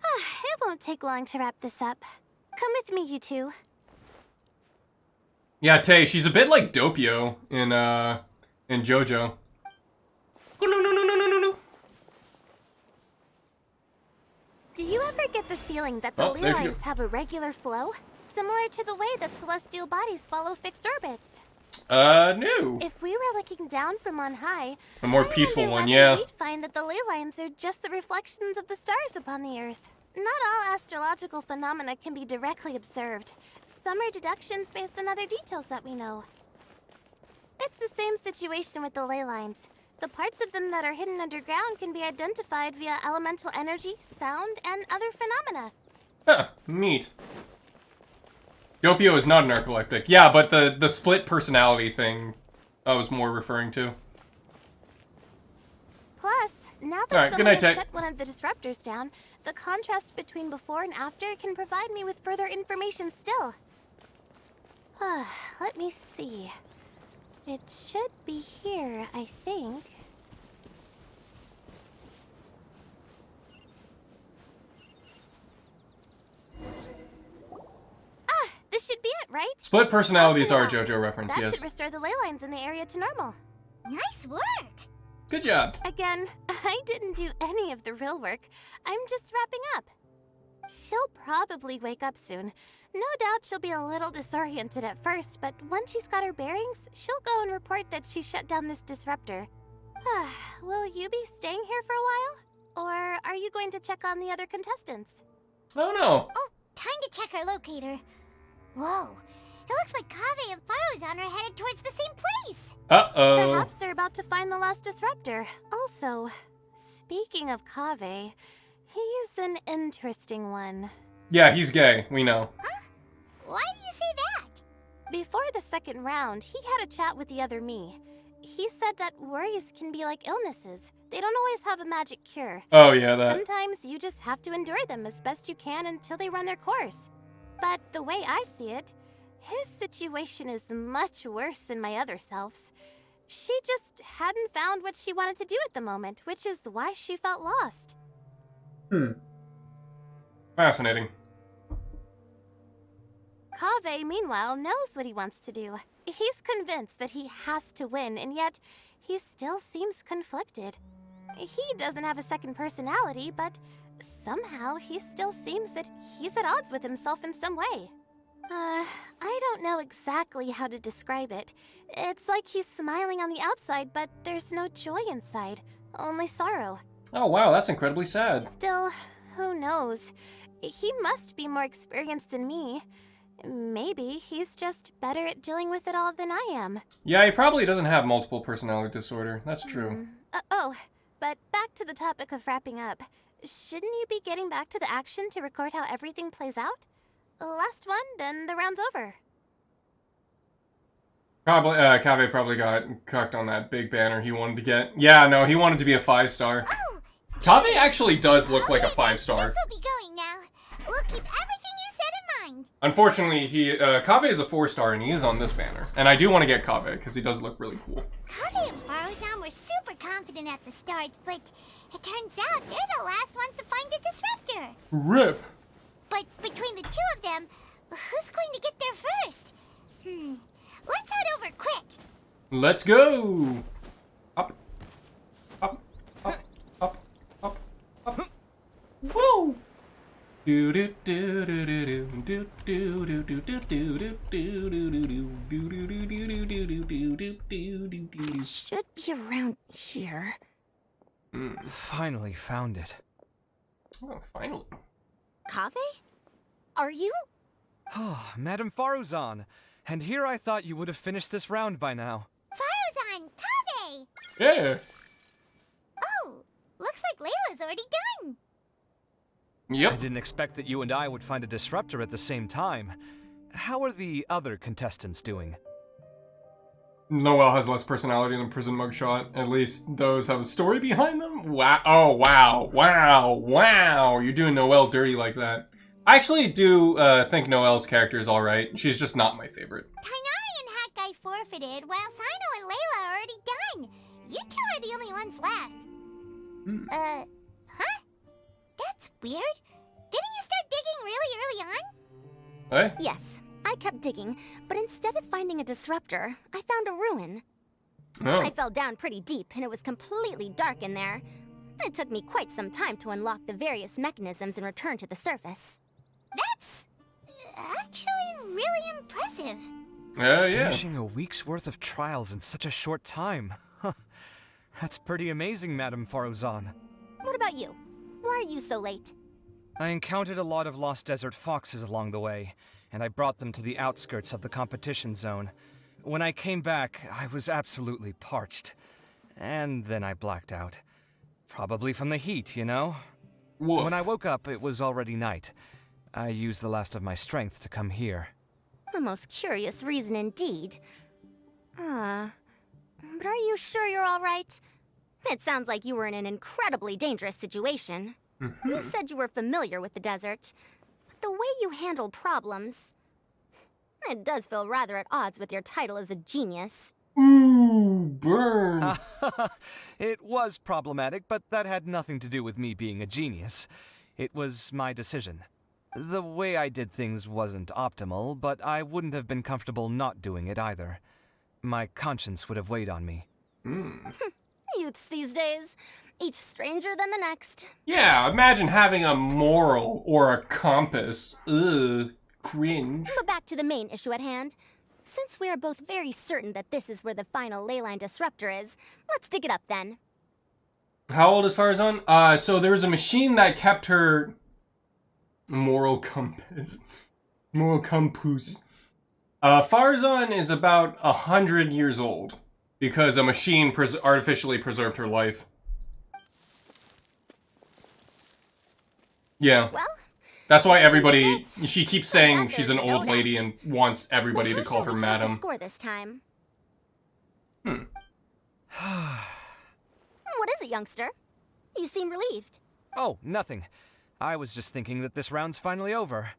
It won't take long to wrap this up. Come with me, you two.
Yeah, Tay, she's a bit like Doppio in JoJo. Oh, no.
Do you ever get the feeling that the ley lines have a regular flow? Similar to the way that celestial bodies follow fixed orbits?
No.
If we were looking down from on high...
A more peaceful one,
whether
yeah.
we'd find that the ley lines are just the reflections of the stars upon the Earth. Not all astrological phenomena can be directly observed. Some are deductions based on other details that we know. It's the same situation with the ley lines. The parts of them that are hidden underground can be identified via elemental energy, sound, and other phenomena.
Huh, neat. Doppio is not a narcoleptic. Yeah, but the split personality thing I was more referring to.
Plus, now that someone has shut one of the disruptors down,
the contrast between before and after can provide me with further information still. Let me see. It should be here, I think. This should be it, right?
Split personalities are a
Okay,
JoJo reference,
that
yes.
should restore the ley lines in the area to normal.
Nice work!
Good job.
Again, I didn't do any of the real work. I'm just wrapping up. She'll probably wake up soon. No doubt she'll be a little disoriented at first, but once she's got her bearings, she'll go and report that she shut down this disruptor. Will you be staying here for a while? Or are you going to check on the other contestants?
Oh no.
Oh, time to check our locator. Whoa, it looks like Kaveh and Faruzan are headed towards the same place.
Uh-oh.
Perhaps they're about to find the last disruptor. Also, speaking of Kaveh, he's an interesting one.
Yeah, he's gay. We know.
Huh? Why do you say that?
Before the second round, he had a chat with the other me. He said that worries can be like illnesses. They don't always have a magic cure.
Oh, yeah, that.
Sometimes you just have to endure them as best you can until they run their course. But the way I see it, his situation is much worse than my other self's. She just hadn't found what she wanted to do at the moment, which is why she felt lost.
Fascinating.
Kaveh, meanwhile, knows what he wants to do. He's convinced that he has to win, and yet he still seems conflicted. He doesn't have a second personality, but somehow he still seems that he's at odds with himself in some way. I don't know exactly how to describe it. It's like he's smiling on the outside, but there's no joy inside, only sorrow.
Oh, wow, that's incredibly sad.
Still, who knows? He must be more experienced than me. Maybe he's just better at dealing with it all than I am.
Yeah, he probably doesn't have multiple personality disorder. That's true.
But back to the topic of wrapping up. Shouldn't you be getting back to the action to record how everything plays out? Last one, then the round's over.
Probably, Kaveh probably got cucked on that big banner he wanted to get. Yeah, no, he wanted to be a 5-star.
Oh,
Kaveh actually does look like a 5-star.
This'll be going now. We'll keep everything you said in mind.
Unfortunately, Kaveh is a 4-star and he is on this banner. And I do want to get Kaveh because he does look really cool.
Kaveh and Faruzan were super confident at the start, but it turns out they're the last ones to find a disruptor.
RIP!
But between the two of them, who's going to get there first? Let's head over quick.
Let's go! Up. Up. Up. Up. Up. Up. Woo! Do do do do do do do do do do do do do do.
Should be around here.
Finally found it.
Oh, finally.
Kaveh? Are you?
Oh, Madame Faruzan. And here I thought you would have finished this round by now.
Faruzan, Kaveh!
Yeah.
Oh, looks like Layla's already done.
Yep.
I didn't expect that you and I would find a disruptor at the same time. How are the other contestants doing?
Noelle has less personality than Prison Mugshot. At least those have a story behind them. Wow! Oh, wow! Wow! Wow! You're doing Noelle dirty like that. I actually do think Noelle's character is alright. She's just not my favorite.
Tighnari and Hat Guy forfeited, while Sino and Layla are already done. You two are the only ones left. Huh? That's weird. Didn't you start digging really early on?
Hey?
Yes, I kept digging, but instead of finding a disruptor, I found a ruin.
Oh.
I fell down pretty deep, and it was completely dark in there. It took me quite some time to unlock the various mechanisms and return to the surface.
That's actually really impressive.
Oh, yeah.
Finishing a week's worth of trials in such a short time. Huh. That's pretty amazing, Madame Faruzan.
What about you? Why are you so late?
I encountered a lot of lost desert foxes along the way, and I brought them to the outskirts of the competition zone. When I came back, I was absolutely parched. And then I blacked out. Probably from the heat, you know?
Woof.
When I woke up, it was already night. I used the last of my strength to come here.
A most curious reason indeed. But are you sure you're all right? It sounds like you were in an incredibly dangerous situation. You said you were familiar with the desert, but the way you handle problems, it does feel rather at odds with your title as a genius.
Ooh, burn.
It was problematic, but that had nothing to do with me being a genius. It was my decision. The way I did things wasn't optimal, but I wouldn't have been comfortable not doing it either. My conscience would have weighed on me.
Youths these days, each stranger than the next.
Yeah, imagine having a moral or a compass. Ugh, cringe.
But back to the main issue at hand. Since we are both very certain that this is where the final leyline disruptor is, let's dig it up then.
How old is Farazan? So there was a machine that kept her moral compass. Moral compass. Farazan is about 100 years old because a machine artificially preserved her life. Yeah.
Well,
that's why
this isn't
everybody,
it.
she keeps saying
that
she's
there's
an
no
old lady
doubt.
and wants everybody
But
to
how
call
shall
her
we count the
madam.
score this time? What is it, youngster? You seem relieved.
Oh, nothing. I was just thinking that this round's finally over.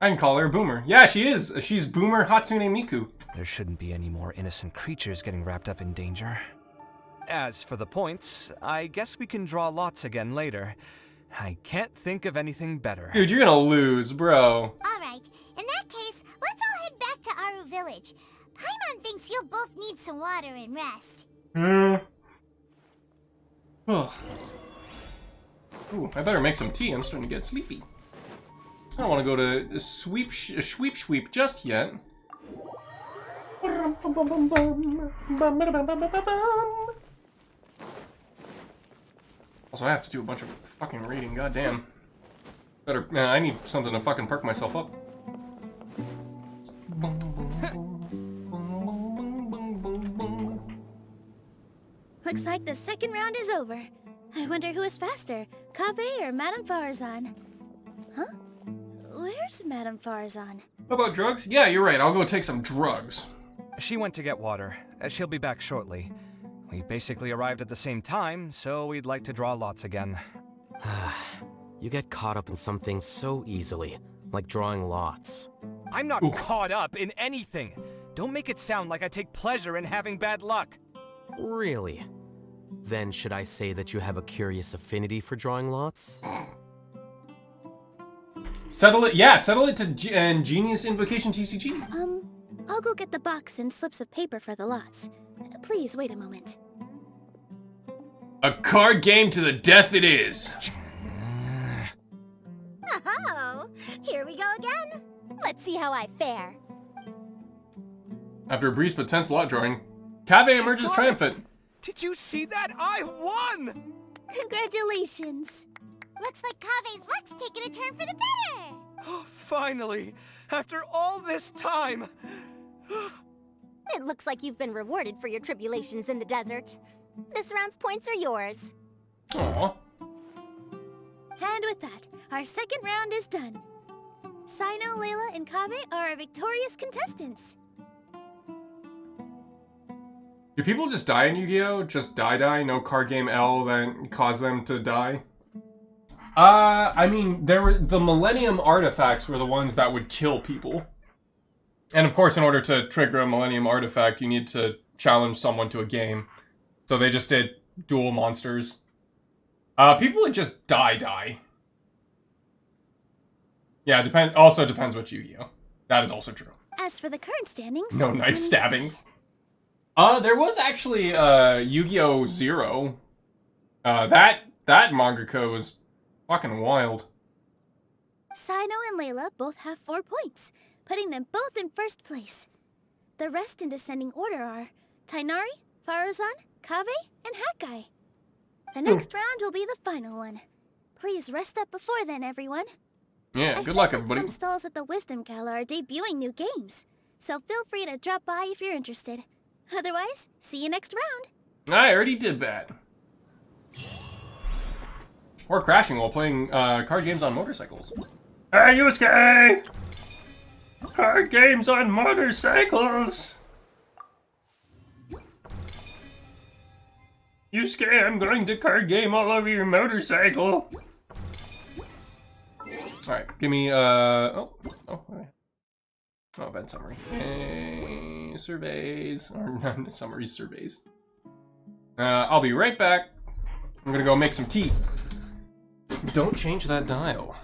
I can call her Boomer. Yeah, she is. She's Boomer Hatsune Miku.
There shouldn't be any more innocent creatures getting wrapped up in danger. As for the points, I guess we can draw lots again later. I can't think of anything better.
Dude, you're gonna lose, bro.
Alright, in that case, let's all head back to Aru Village. Paimon thinks you'll both need some water and rest.
Ooh, I better make some tea. I'm starting to get sleepy. I don't want to go to sweep just yet. Also, I have to do a bunch of fucking reading. Goddamn. Better, man. I need something to fucking perk myself up.
Looks like the second round is over. I wonder who is faster, Kabe or Madame Farazan? Huh? Where's Madame Farazan?
How about drugs? Yeah, you're right. I'll go take some drugs.
She went to get water. She'll be back shortly. We basically arrived at the same time, so we'd like to draw lots again.
You get caught up in something so easily, like drawing lots.
I'm not caught up in anything. Don't make it sound like I take pleasure in having bad luck.
Really? Then should I say that you have a curious affinity for drawing lots?
Settle it. Yeah, settle it to Genius Invocation TCG.
I'll go get the box and slips of paper for the lots. Please wait a moment.
A card game to the death it is.
Oh, here we go again. Let's see how I fare.
After a brief but tense lot drawing, Kabe emerges triumphant.
Did you see that? I won!
Congratulations!
Looks like Kabe's luck's taking a turn for the better.
Oh, finally! After all this time!
It looks like you've been rewarded for your tribulations in the desert. This round's points are yours.
Aww.
And with that, our second round is done. Sino, Layla, and Kabe are our victorious contestants.
Do people just die in Yu-Gi-Oh? Just die? No card game L that cause them to die? I mean, the Millennium Artifacts were the ones that would kill people. And of course, in order to trigger a Millennium Artifact, you need to challenge someone to a game. So they just did dual monsters. People would just die. Yeah, also depends which Yu-Gi-Oh. That is also true.
As for the current standings...
No knife stabbings. There was actually, Yu-Gi-Oh! Zero. That mangaka was fucking wild.
Sino and Layla both have 4 points, putting them both in first place. The rest in descending order are Tainari, Farazan, Kabe, and Hakai. The next round will be the final one. Please rest up before then, everyone.
Yeah,
I
good luck,
heard that
everybody.
Some stalls at the Wisdom Gala are debuting new games, so feel free to drop by if you're interested. Otherwise, see you next round.
I already did that. Or crashing while playing card games on motorcycles. Hey, Yusuke! Card games on motorcycles! Yusuke, I'm going to card game all over your motorcycle. Alright, give me, oh, okay. Oh, event summary. Surveys, or not summaries, surveys. I'll be right back. I'm gonna go make some tea. Don't change that dial.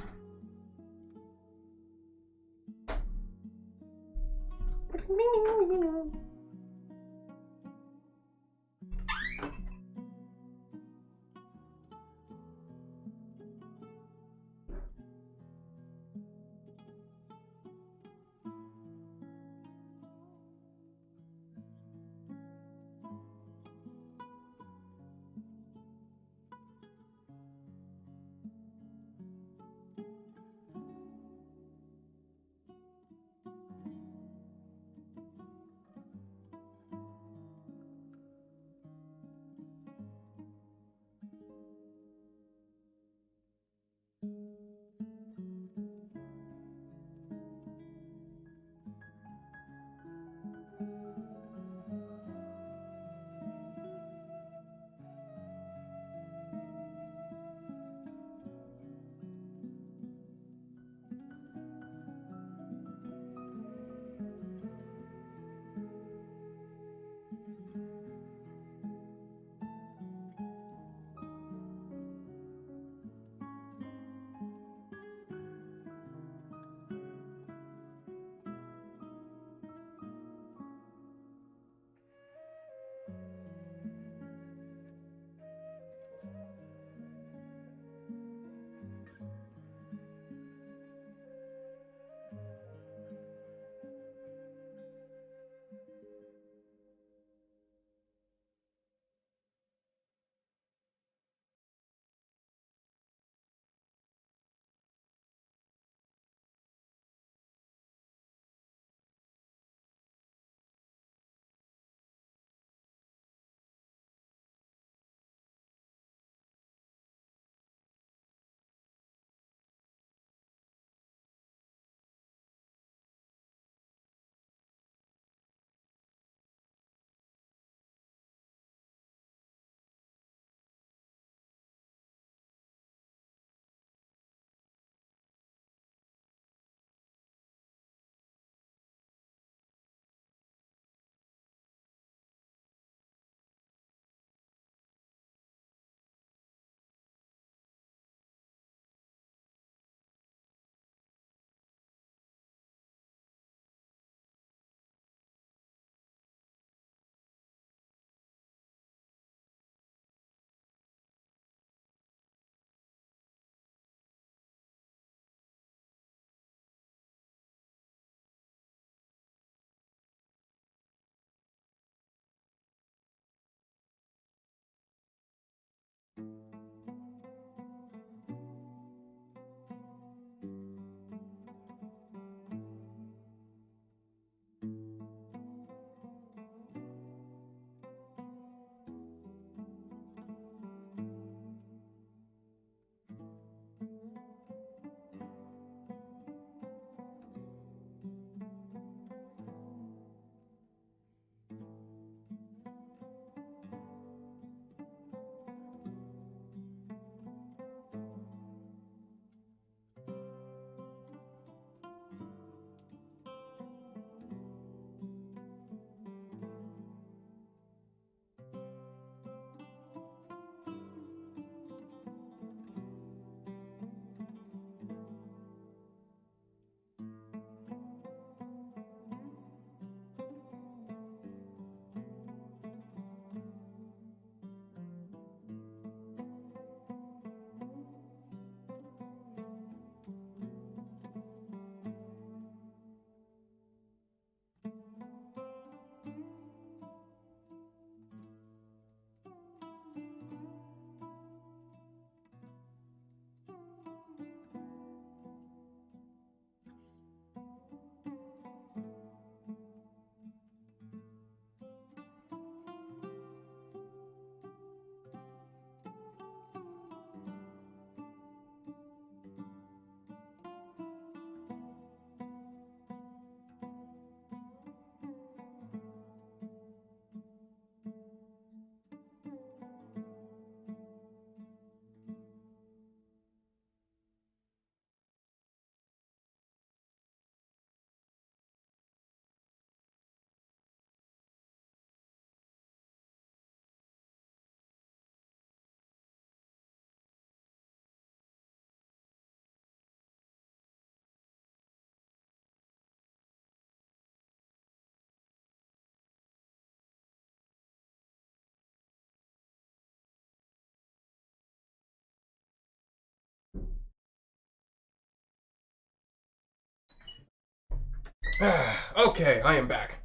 Okay, I am back.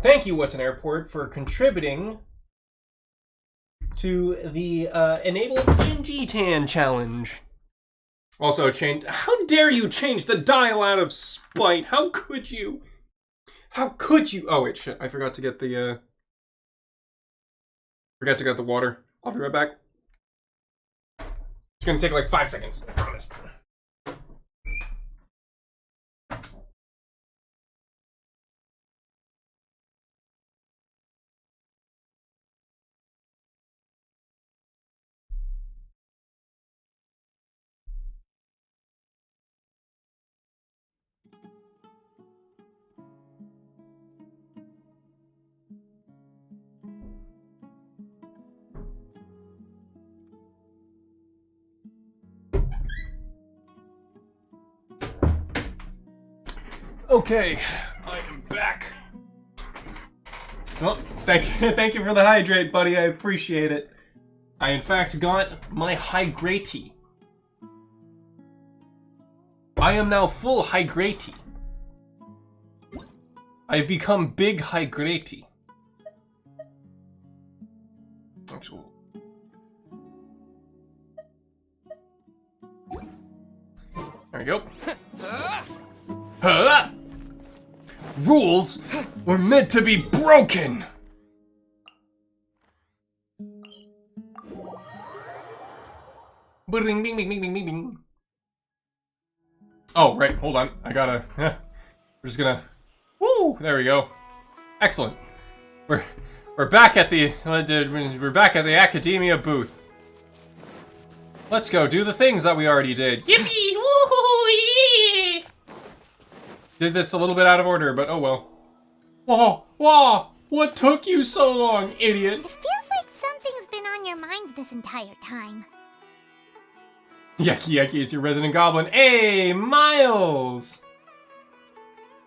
Thank you, What's an Airport, for contributing to the Enable PNG Tan challenge. Also, how dare you change the dial out of spite? How could you? How could you? Oh wait, shit! I forgot to get the water. I'll be right back. It's gonna take like 5 seconds. I promise. Okay, I am back. Well, thank you for the hydrate, buddy. I appreciate it. I in fact got my hydrate. I am now full hydrate. I've become big hydrate. Actually. There we go. Huh? Rules were meant to be broken! Bing, bing, bing, bing, bing, bing. Oh, right, hold on. I gotta... we're just gonna... Woo! There we go. Excellent. We're back at the... We're back at the Academia booth. Let's go do the things that we already did. Yippee! Woohoo! Yeah! Did this a little bit out of order, but oh well. Whoa! Whoa! What took you so long, idiot?
It feels like something's been on your mind this entire time.
Yucky, yucky, it's your resident goblin. Hey, Miles!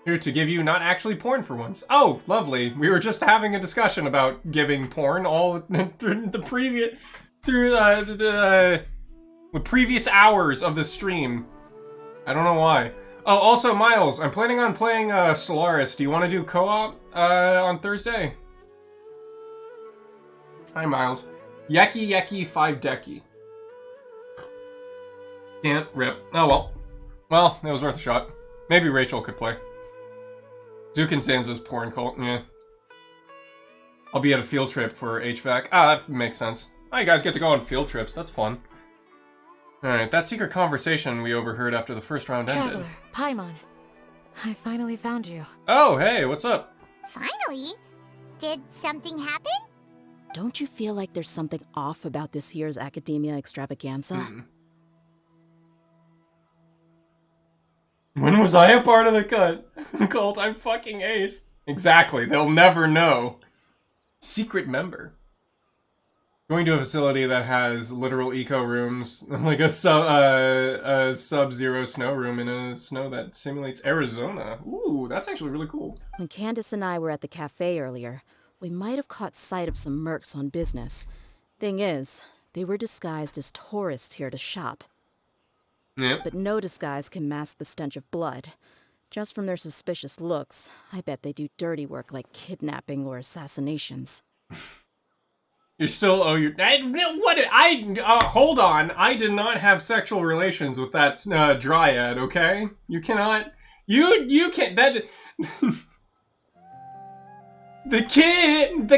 Here to give you not actually porn for once. Oh, lovely. We were just having a discussion about giving porn all through the previous hours of the stream. I don't know why. Oh, also, Miles, I'm planning on playing Stellaris. Do you want to do co-op on Thursday? Hi, Miles. Yeki Yeki 5 Decky. Can't rip. Oh, well. Well, it was worth a shot. Maybe Rachel could play. Zukin Sansa's porn cult, yeah. I'll be at a field trip for HVAC. Ah, that makes sense. Oh, you guys get to go on field trips. That's fun. Alright, that secret conversation we overheard after the first round ended.
Traveler, Paimon. I finally found you.
Oh, hey, what's up?
Finally? Did something happen?
Don't you feel like there's something off about this year's Academia Extravaganza?
When was I a part of the cult? I'm fucking ace. Exactly, they'll never know. Secret member. Going to a facility that has literal eco rooms, like a sub-zero snow room in a snow that simulates Arizona. Ooh, that's actually really cool.
When Candace and I were at the cafe earlier, we might have caught sight of some mercs on business. Thing is, they were disguised as tourists here to shop.
Yep.
But no disguise can mask the stench of blood. Just from their suspicious looks, I bet they do dirty work like kidnapping or assassinations.
You're still, hold on, I did not have sexual relations with that dryad, okay? You cannot, you can't, that, the kid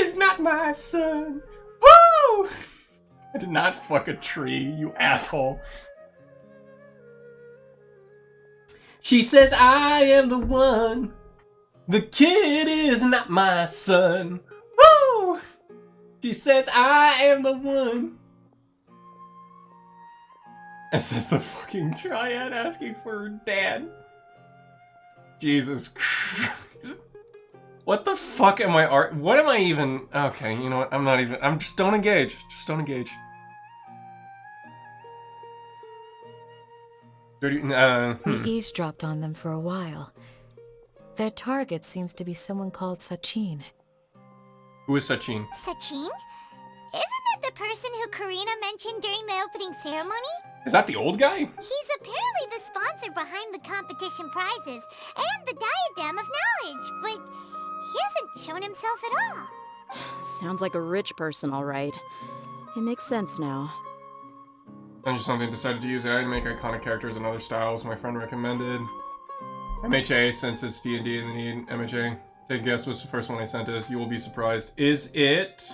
is not my son, woo! I did not fuck a tree, you asshole. She says I am the one, the kid is not my son, woo! She says, I am the one. It says the fucking triad asking for her dad. Jesus Christ. What the fuck am I what am I even? Okay, you know what? Just don't engage. Just don't engage. Dirty,
We eavesdropped on them for a while. Their target seems to be someone called Sachin.
Who is Sachin?
Sachin? Isn't that the person who Karina mentioned during the opening ceremony?
Is that the old guy?
He's apparently the sponsor behind the competition prizes and the diadem of knowledge, but he hasn't shown himself at all.
Sounds like a rich person, all right. It makes sense now.
Dungeon Something decided to use AI to make iconic characters in other styles my friend recommended. MHA, since it's D&D and they need MHA. Take a guess what's the first one I sent us. You will be surprised. Is it...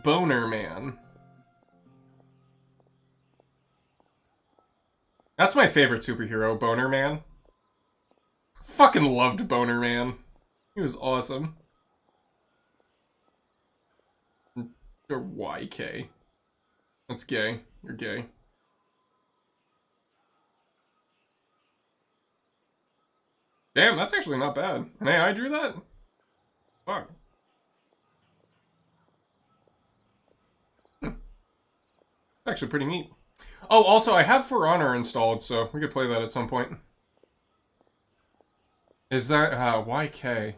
Boner Man? That's my favorite superhero, Boner Man. Fucking loved Boner Man. He was awesome. Or YK. That's gay. You're gay. Damn, that's actually not bad. And AI drew that? Fuck. It's actually pretty neat. Oh, also, I have For Honor installed, so we could play that at some point. Is that, YK?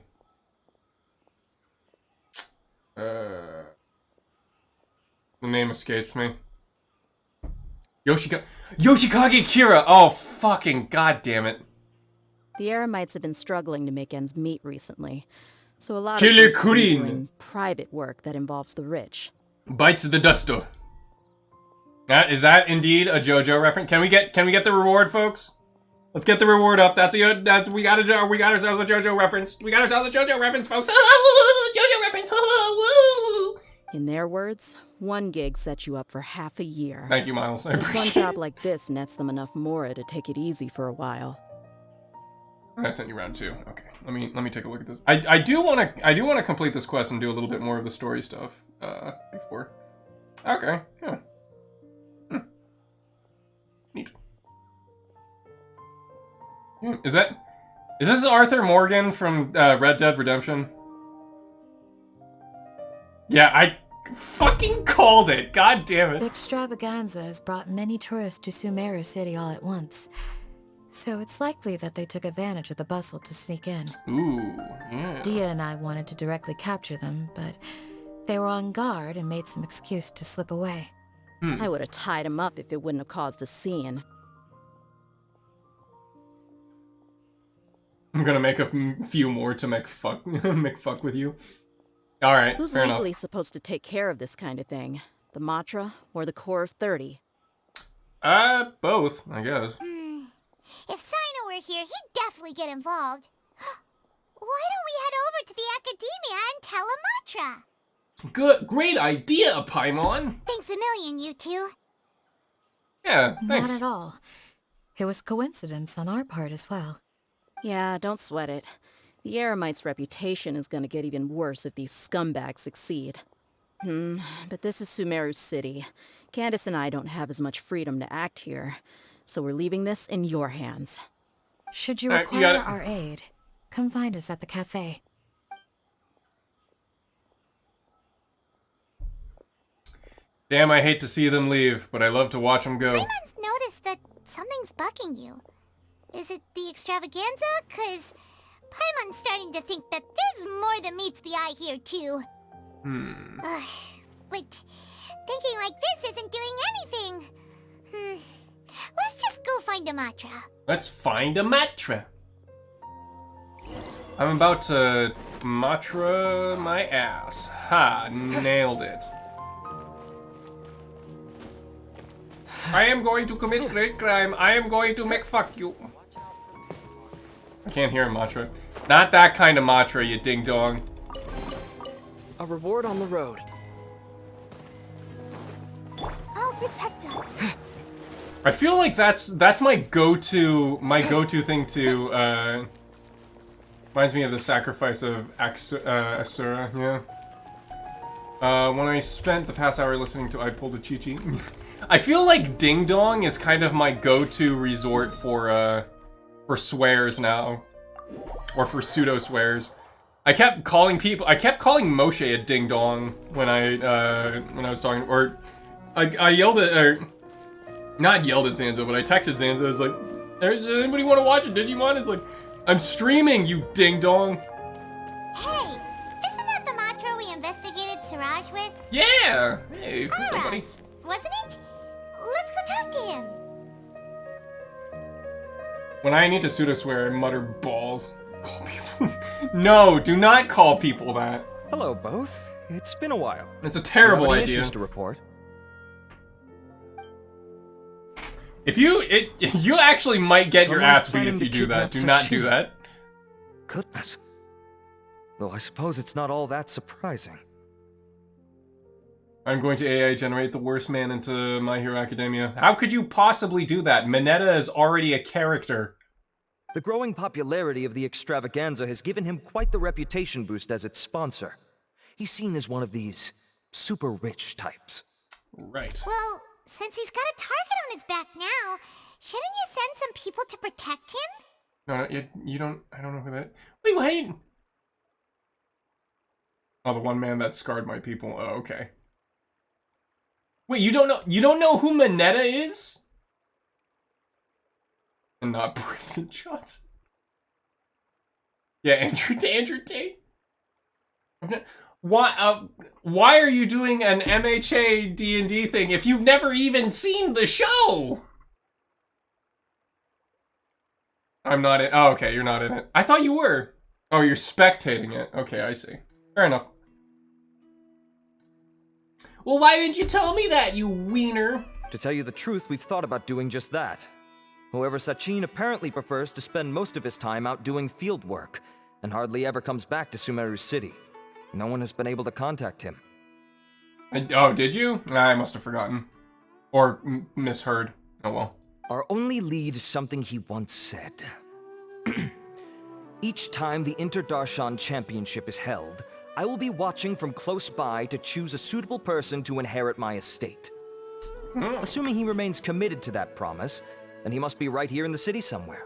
The name escapes me. Yoshikage Kira! Oh, fucking goddamn it.
The Eremites have been struggling to make ends meet recently, so a lot of
Killer
people are
Kurin.
doing private work that involves the rich.
Bites the duster. Is that indeed a JoJo reference? Can we get the reward, folks? Let's get the reward up. We got ourselves a JoJo reference. We got ourselves a JoJo reference, folks. JoJo reference.
In their words, one gig sets you up for half a year.
Thank you, Miles. I
Just one
appreciate
job
it.
like this nets them enough mora to take it easy for a while.
I sent you round 2. Okay, let me take a look at this. I do want to complete this quest and do a little bit more of the story stuff before. Okay, yeah. Neat. Is this Arthur Morgan from Red Dead Redemption? Yeah, I fucking called it. God damn
The
it.
extravaganza has brought many tourists to Sumeru City all at once, so it's likely that they took advantage of the bustle to sneak in.
Ooh, yeah.
Dia and I wanted to directly capture them, but they were on guard and made some excuse to slip away.
I would have tied him up if it wouldn't have caused a scene.
I'm gonna make a few more to make fuck with you. All right,
Who's
fair
legally
enough.
supposed to take care of this kind of thing? The Matra or the Core of 30?
Both, I guess.
If Sino were here, he'd definitely get involved. Why don't we head over to the Academia and tell Amatra?
Great idea, Paimon.
Thanks a million, you two.
Yeah, thanks.
Not at all. It was coincidence on our part as well.
Yeah, don't sweat it. The Eremites' reputation is gonna get even worse if these scumbags succeed. But this is Sumeru City. Candace and I don't have as much freedom to act here, so we're leaving this in your hands.
Should you
All right, you
require
got it.
our aid, come find us at the cafe.
Damn, I hate to see them leave, but I love to watch them go.
Paimon's noticed that something's bugging you. Is it the extravaganza? 'Cause Paimon's starting to think that there's more than meets the eye here, too. But thinking like this isn't doing anything. Let's just go find Amatra.
Let's find a Matra. I'm about to Matra my ass. Ha, nailed it. I am going to commit great crime. I am going to make fuck you. I can't hear a Matra. Not that kind of Matra, you ding dong.
A reward on the road.
I'll protect her.
I feel like that's my go-to thing to reminds me of the sacrifice of Asura, yeah. When I spent the past hour listening to I Pulled a Chi-Chi. I feel like Ding Dong is kind of my go-to resort for swears now. Or for pseudo swears. I kept calling Moshe a ding dong when I was talking, or I yelled at, or not yelled at Zanzo, but I texted Zanzo. I was like, "Does anybody want to watch a Digimon?" It's like, "I'm streaming, you ding dong."
Hey, isn't that the Matra we investigated Siraj with?
Yeah. Hey, who's up, buddy?
Wasn't it? Let's go
killed him.
When I need to pseudo-swear, I mutter balls. Call people. No, do not call people that.
Hello, both. It's been a while.
It's a terrible
Do you have any
idea.
issues to report?
If you actually might get your
Someone's
ass beat
planning
if
to
you do that.
kidnap
Do not do
Sachin.
that.
Goodness. Though I suppose it's not all that surprising.
I'm going to AI generate the worst man into My Hero Academia. How could you possibly do that? Mineta is already a character.
The growing popularity of the extravaganza has given him quite the reputation boost as its sponsor. He's seen as one of these super rich types.
Right.
Well, since he's got a target on his back now, shouldn't you send some people to protect him?
No, you don't. I don't know who that. Wait. Oh, the one man that scarred my people. Oh, okay. Wait, you don't know? You don't know who Mineta is? And not President Johnson. Yeah, Andrew Tate. Why are you doing an MHA D&D thing if you've never even seen the show? I'm not in. Oh, okay, you're not in it. I thought you were. Oh, you're spectating it. Okay, I see. Fair enough. Well, why didn't you tell me that, you wiener?
To tell you the truth, we've thought about doing just that. However, Sachin apparently prefers to spend most of his time out doing field work, and hardly ever comes back to Sumeru City. No one has been able to contact him.
Oh, did you? I must have forgotten. Or misheard. Oh well.
Our only lead is something he once said. Each time the Inter-Darshan Championship is held, I will be watching from close by to choose a suitable person to inherit my estate. Assuming he remains committed to that promise, then he must be right here in the city somewhere.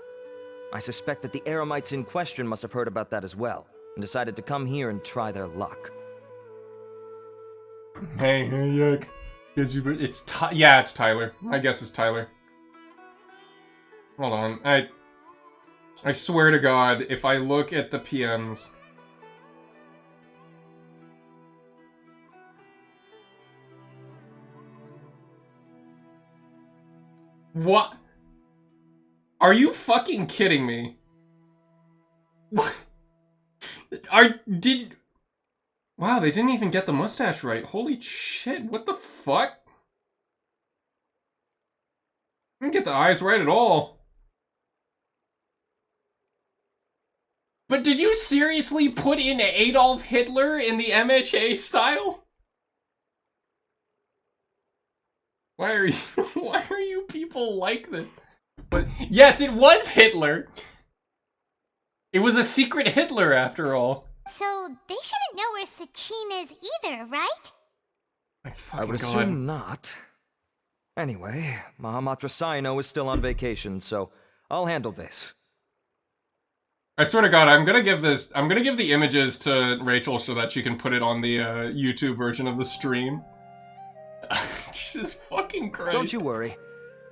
I suspect that the Eremites in question must have heard about that as well, and decided to come here and try their luck.
Hey, yuck. It's yeah, it's Tyler. I guess it's Tyler. Hold on. I swear to God, if I look at the PMs... What? Are you fucking kidding me? What? Wow, they didn't even get the mustache right. Holy shit, what the fuck? Didn't get the eyes right at all. But did you seriously put in Adolf Hitler in the MHA style? Why are you people like this? But yes, it was Hitler. It was a secret Hitler after all.
So they shouldn't know where Sachin is either, right?
I would assume not. Anyway, Mahamatra Saino is still on vacation, so I'll handle this.
I swear to God, I'm gonna give the images to Rachel so that she can put it on the YouTube version of the stream. Jesus fucking Christ.
Don't you worry.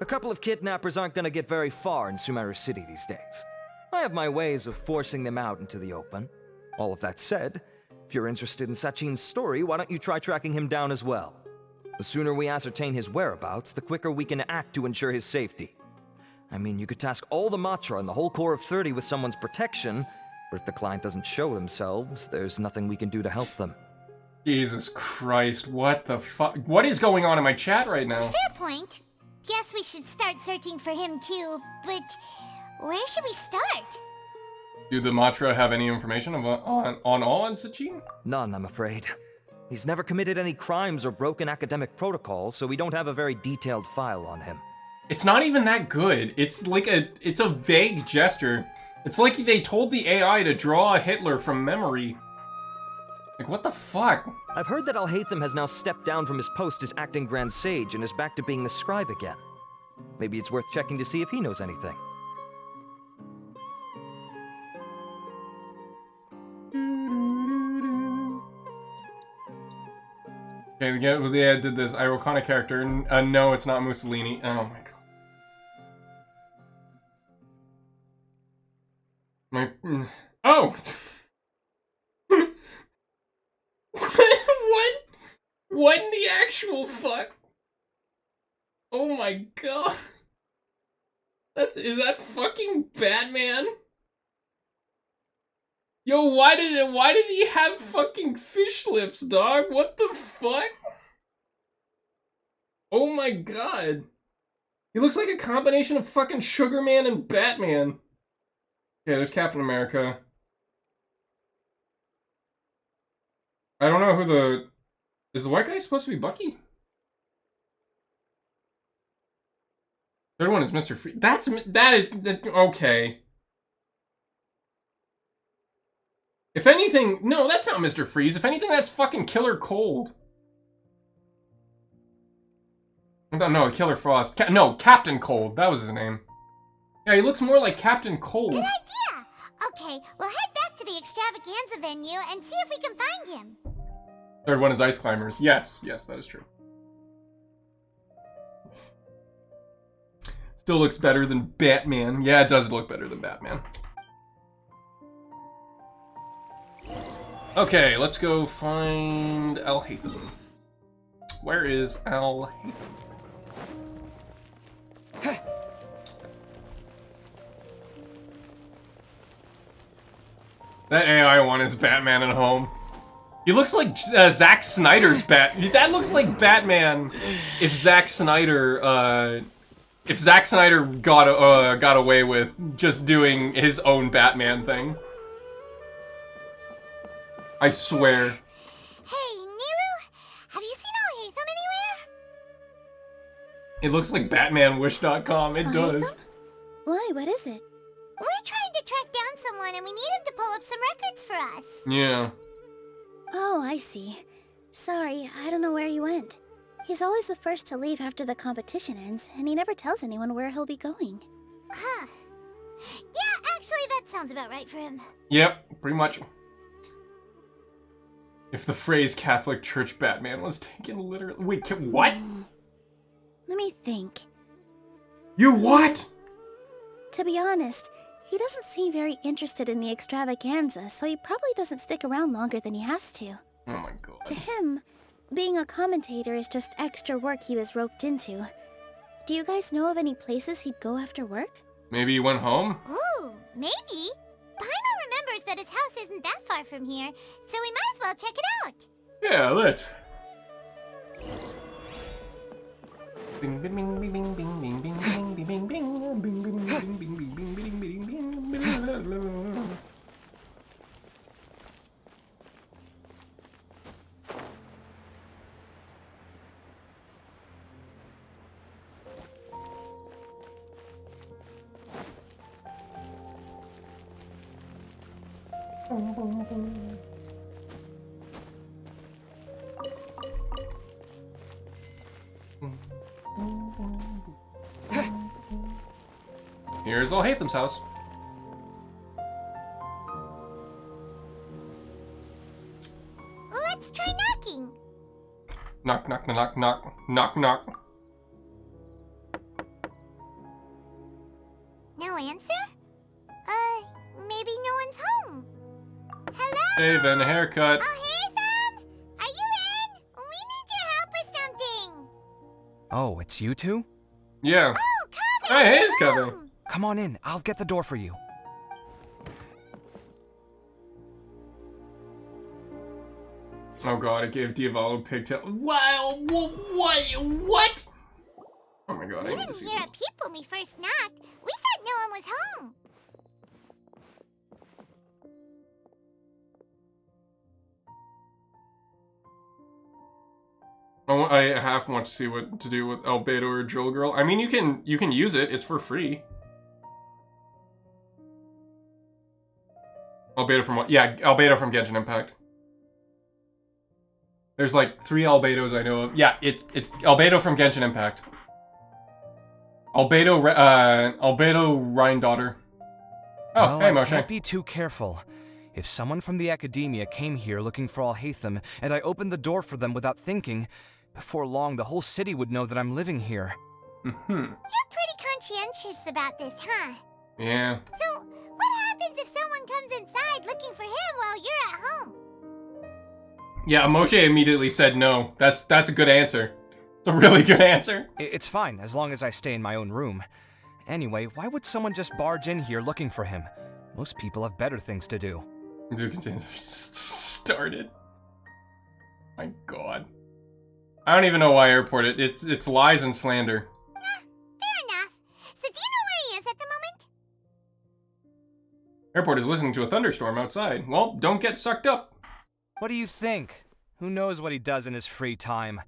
A couple of kidnappers aren't gonna get very far in Sumeru City these days. I have my ways of forcing them out into the open. All of that said, if you're interested in Sachin's story, why don't you try tracking him down as well? The sooner we ascertain his whereabouts, the quicker we can act to ensure his safety. I mean, you could task all the Matra and the whole Corps of 30 with someone's protection, but if the client doesn't show themselves, there's nothing we can do to help them.
Jesus Christ, what the fuck? What is going on in my chat right now?
Fair point. Guess we should start searching for him too, but where should we start?
Do the Matra have any information on Sachin?
None, I'm afraid. He's never committed any crimes or broken academic protocol, so we don't have a very detailed file on him.
It's not even that good. It's like it's a vague gesture. It's like they told the AI to draw a Hitler from memory. Like, what the fuck?
I've heard that Alhaitham has now stepped down from his post as acting Grand Sage and is back to being the scribe again. Maybe it's worth checking to see if he knows anything.
Okay, yeah, did this Irokana character. No, it's not Mussolini. Oh my god. Oh! What? What in the actual fuck? Oh my god. Is that fucking Batman? Yo, why does he have fucking fish lips, dog? What the fuck? Oh my god. He looks like a combination of fucking Sugar Man and Batman. Okay, there's Captain America. I don't know who is the white guy supposed to be Bucky? Third one is Mr. Freeze. That is, okay. If anything, no, that's not Mr. Freeze. If anything, that's fucking Killer Cold. No, Killer Frost. No, Captain Cold. That was his name. Yeah, he looks more like Captain Cold.
Good idea! Okay, we'll head back to the extravaganza venue and see if we can find him.
Third one is Ice Climbers. Yes, that is true. Still looks better than Batman. Yeah, it does look better than Batman. Okay, let's go find Al Hatham. Where is Al Hatham? That AI one is Batman at home. He looks like Zack Snyder's That looks like Batman if Zack Snyder got away with just doing his own Batman thing. I swear.
Hey, Nilu, have you seen Al Hatham anywhere?
It looks like BatmanWish.com. It does.
Why? What is it?
We're trying to track down someone and we need him to pull up some records for us.
Yeah.
Oh, I see. Sorry, I don't know where he went. He's always the first to leave after the competition ends, and he never tells anyone where he'll be going.
Huh. Yeah, actually, that sounds about right for him.
Yep, pretty much. If the phrase Catholic Church Batman was taken literally... Wait, what?
Let me think.
You what?
To be honest, he doesn't seem very interested in the extravaganza, so he probably doesn't stick around longer than he has to.
Oh my god.
To him, being a commentator is just extra work he was roped into. Do you guys know of any places he'd go after work?
Maybe he went home?
Ooh, maybe. Paimon remembers that his house isn't that far from here, so we might as well check it out.
Yeah, let's. Here's Al Hatham's house.
Let's try knocking.
Knock, knock, knock, knock, knock, knock.
No answer? Maybe no one's home. Hello?
Haven, a haircut.
Oh, Haven! Are you in? We need your help with something.
Oh, it's you two?
Yeah.
Oh, Kaveh!
Hey, it's Kaveh.
Come on in. I'll get the door for you.
Oh god, it gave Diavolo pigtail. Wow, what? Oh my god, I
We
need to
didn't
see
hear
this.
a peep when we first knocked. We thought no one was home.
I half want to see what to do with Albedo or Drill Girl. I mean, you can use it. It's for free. Albedo from what? Yeah, Albedo from Genshin Impact. There's like 3 Albedos I know of. Yeah, Albedo from Genshin Impact. Albedo Rhine daughter. Oh,
well,
hey,
I
Moshe.
can't be too careful. If someone from the academia came here looking for Al Hatham, and I opened the door for them without thinking, before long the whole city would know that I'm living here.
You're pretty conscientious about this, huh?
Yeah.
So, what happens if someone comes inside looking for him while you're at home?
Yeah, Moshe immediately said no. That's a good answer. It's a really good answer.
It's fine, as long as I stay in my own room. Anyway, why would someone just barge in here looking for him? Most people have better things to do.
Dude continues. Started. My god. I don't even know why I report it. It's lies and slander.
Fair enough. So do you know where he is at the moment?
Airport is listening to a thunderstorm outside. Well, don't get sucked up.
What do you think? Who knows what he does in his free time?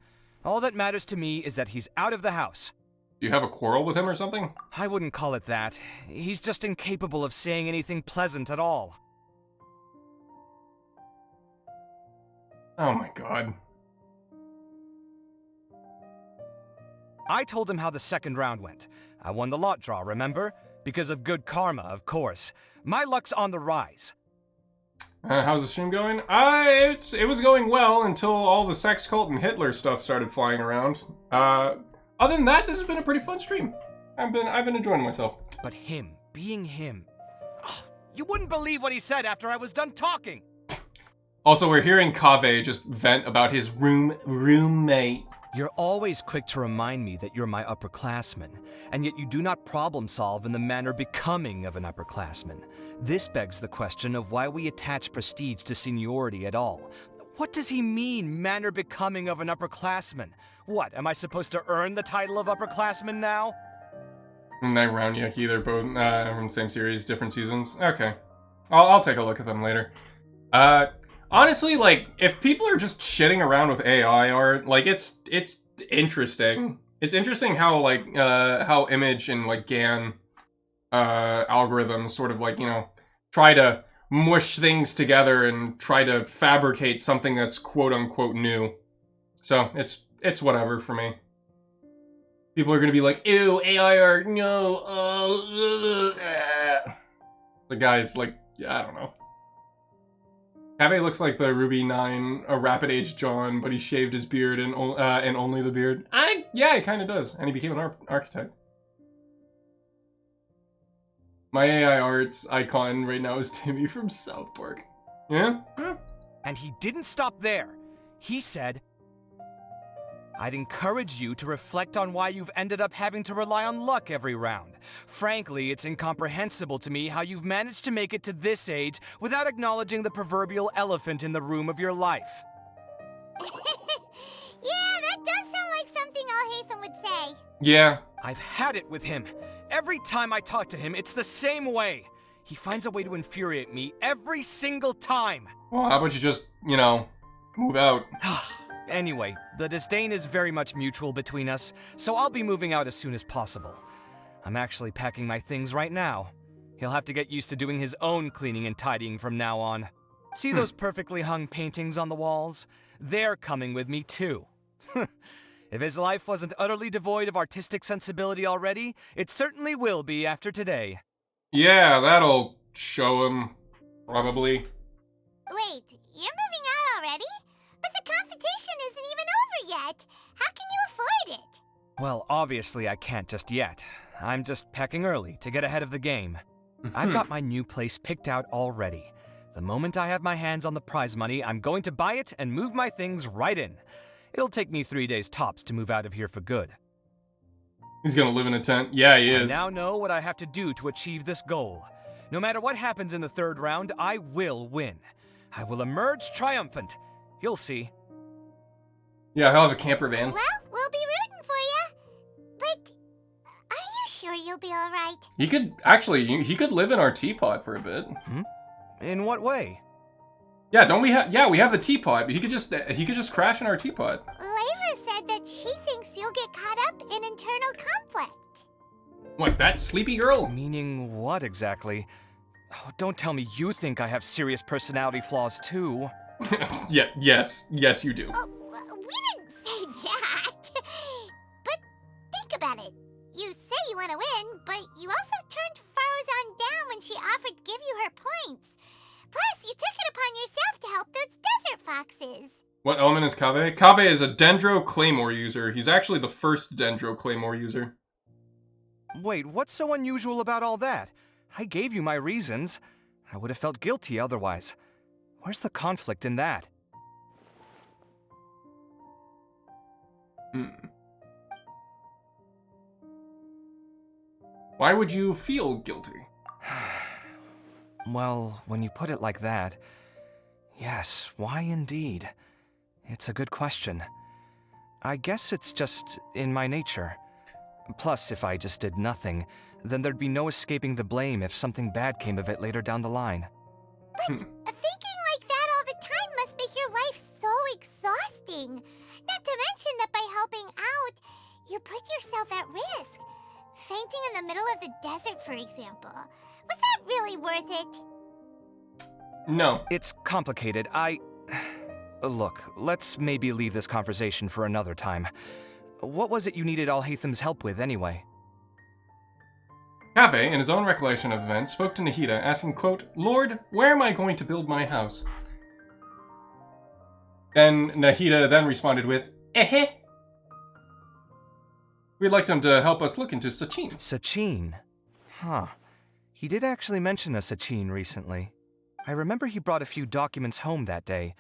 All that matters to me is that he's out of the house.
Do you have a quarrel with him or something?
I wouldn't call it that. He's just incapable of saying anything pleasant at all.
Oh my god.
I told him how the second round went. I won the lot draw, remember? Because of good karma, of course. My luck's on the rise.
How's the stream going? It was going well until all the sex cult and Hitler stuff started flying around. Other than that, this has been a pretty fun stream. I've been enjoying myself.
But him, being him... Oh, you wouldn't believe what he said after I was done talking!
Also, we're hearing Kaveh just vent about his roommate.
You're always quick to remind me that you're my upperclassman, and yet you do not problem solve in the manner becoming of an upperclassman. This begs the question of why we attach prestige to seniority at all. What does he mean, manner becoming of an upperclassman? What, am I supposed to earn the title of upperclassman now?
Night Round Yucky, they're both from the same series, different seasons. Okay. I'll take a look at them later. Honestly, like, if people are just shitting around with AI art, like, it's interesting. It's interesting how, like, how Image and, like, GAN, algorithms sort of, like, you know, try to mush things together and try to fabricate something that's quote-unquote new. So, it's whatever for me. People are gonna be like, ew, AI art, no, The guy's like, yeah, I don't know. Kaveh looks like the Ruby 9, a Rapid Age John, but he shaved his beard and only the beard. Yeah, he kind of does, and he became an architect. My AI arts icon right now is Timmy from South Park. Yeah?
And he didn't stop there. He said, I'd encourage you to reflect on why you've ended up having to rely on luck every round. Frankly, it's incomprehensible to me how you've managed to make it to this age without acknowledging the proverbial elephant in the room of your life.
Yeah, that does sound like something Al-Haytham would say.
Yeah.
I've had it with him. Every time I talk to him, it's the same way. He finds a way to infuriate me every single time.
Well, how about you just, you know, move out?
Anyway, the disdain is very much mutual between us, so I'll be moving out as soon as possible. I'm actually packing my things right now. He'll have to get used to doing his own cleaning and tidying from now on. See those perfectly hung paintings on the walls? They're coming with me too. If his life wasn't utterly devoid of artistic sensibility already, it certainly will be after today.
Yeah, that'll show him, probably.
Wait, you're moving out already? But the competition isn't even over yet. How can you afford it?
Well, obviously I can't just yet. I'm just packing early to get ahead of the game. I've got my new place picked out already. The moment I have my hands on the prize money, I'm going to buy it and move my things right in. It'll take me 3 days tops to move out of here for good.
He's gonna live in a tent. Yeah, he is.
I now know what I have to do to achieve this goal. No matter what happens in the third round, I will win. I will emerge triumphant. You'll see.
Yeah, he'll have a camper van.
Well, we'll be rooting for you. But are you sure you'll be all right?
He could, actually, he could live in our teapot for a bit.
In what way?
Yeah, don't we have, yeah, we have the teapot. He could just crash in our teapot.
Layla said that she thinks you'll get caught up in internal conflict.
What, that sleepy girl?
Meaning what exactly? Oh, don't tell me you think I have serious personality flaws too.
Yeah, yes, you do.
We didn't say that. But think about it. You say you want to win, but you also turned Faruzan down when she offered to give you her points. Plus, you took it upon yourself to help those desert foxes.
What element is Kaveh? Kaveh is a Dendro Claymore user. He's actually the first Dendro Claymore user.
Wait, what's so unusual about all that? I gave you my reasons. I would have felt guilty otherwise. Where's the conflict in that?
Why would you feel guilty?
Well, when you put it like that, yes, why indeed? It's a good question. I guess it's just in my nature. Plus, if I just did nothing, then there'd be no escaping the blame if something bad came of it later down the line.
But thinking like that all the time must make your life so exhausting. Not to mention that by helping out, you put yourself at risk. Fainting in the middle of the desert, for example. Was that really worth it?
No.
It's complicated. Look, let's maybe leave this conversation for another time. What was it you needed Alhaitham's help with, anyway?
Kaveh, in his own recollection of events, spoke to Nahida, asking, quote, "Lord, where am I going to build my house?" Then Nahida then responded with, "Eh." We'd like him to help us look into Sachin.
Sachin? Huh. He did actually mention a Sachin recently. I remember he brought a few documents home that day.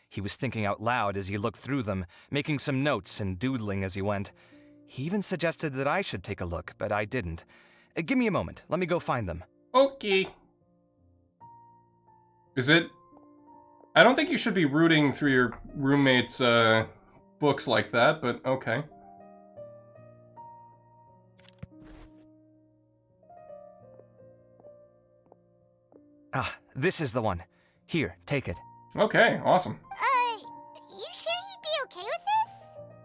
He was thinking out loud as he looked through them, making some notes and doodling as he went. He even suggested that I should take a look, but I didn't. Give me a moment. Let me go find them.
Okay. Is it... I don't think you should be rooting through your roommate's, books like that, but okay.
Ah, this is the one. Here, take it.
Okay, awesome.
You sure he'd be okay with this?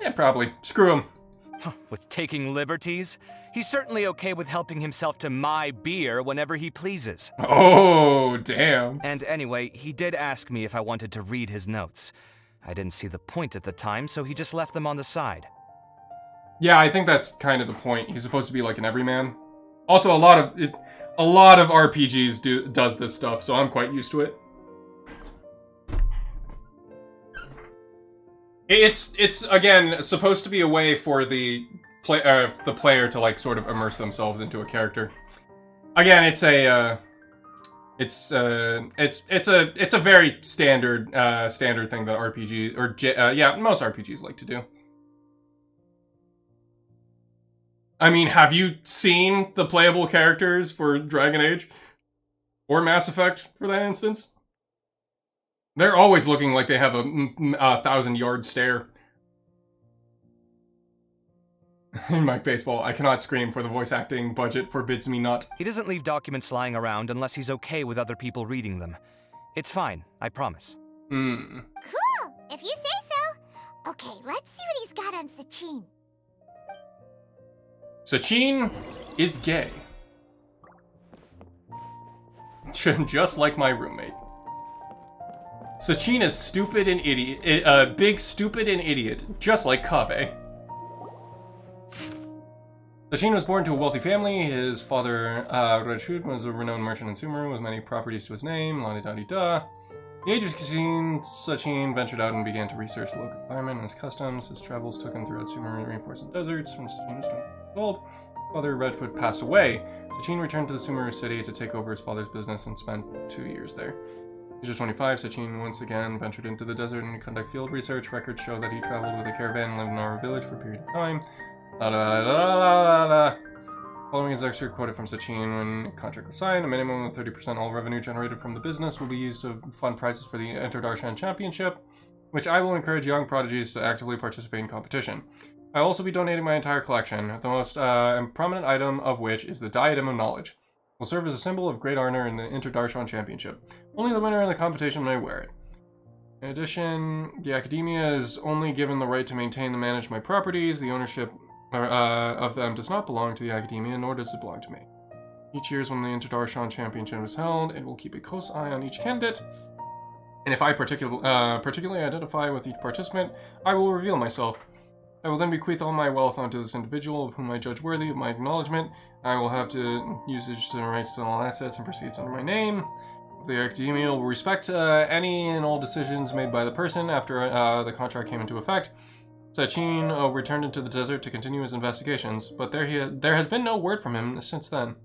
Yeah, probably. Screw him.
With taking liberties? He's certainly okay with helping himself to my beer whenever he pleases.
Oh, damn.
And anyway, he did ask me if I wanted to read his notes. I didn't see the point at the time, so he just left them on the side.
Yeah, I think that's kind of the point. He's supposed to be like an everyman. Also, a lot of RPGs does this stuff, so I'm quite used to it. It's again supposed to be a way for the player to like sort of immerse themselves into a character. Again, it's a very standard thing that RPG or most RPGs like to do. I mean, have you seen the playable characters for Dragon Age or Mass Effect for that instance? They're always looking like they have a 1,000-yard stare. In Mike Baseball, I cannot scream for the voice acting budget forbids me not.
He doesn't leave documents lying around unless he's okay with other people reading them. It's fine, I promise.
Cool, if you say so. Okay, let's see what he's got on Sachin.
Sachin is gay. Just like my roommate. Sachin is stupid and idiot, big stupid and idiot, just like Kaveh. Sachin was born to a wealthy family. His father, Rajhut, was a renowned merchant in Sumeru with many properties to his name, la-di-da-di-da. At the age of 16, Sachin ventured out and began to research the local environment and his customs. His travels took him throughout Sumeru rainforests and deserts. When Sachin was 20 years old, father Rajput passed away. Sachin returned to the Sumeru city to take over his father's business and spent 2 years there. At the age of 25, Sachin once again ventured into the desert and to conduct field research. Records show that he traveled with a caravan and lived in our village for a period of time. Following his excerpt quoted from Sachin, when a contract was signed, a minimum of 30% all revenue generated from the business will be used to fund prizes for the Enter Darshan Championship, which I will encourage young prodigies to actively participate in competition. I will also be donating my entire collection, the most prominent item of which is the Diadem of Knowledge. It will serve as a symbol of great honor in the Enter Darshan Championship. Only the winner in the competition may wear it. In addition, the Academia is only given the right to maintain and manage my properties. The ownership of them does not belong to the Academia, nor does it belong to me. Each year when the Enter Darshan Championship is held, it will keep a close eye on each candidate, and if I particularly identify with each participant, I will reveal myself. I will then bequeath all my wealth onto this individual of whom I judge worthy of my acknowledgement. I will have to usage the rights to all assets and proceeds under my name. The Academia will respect any and all decisions made by the person after the contract came into effect. Sachin returned into the desert to continue his investigations, but there has been no word from him since then.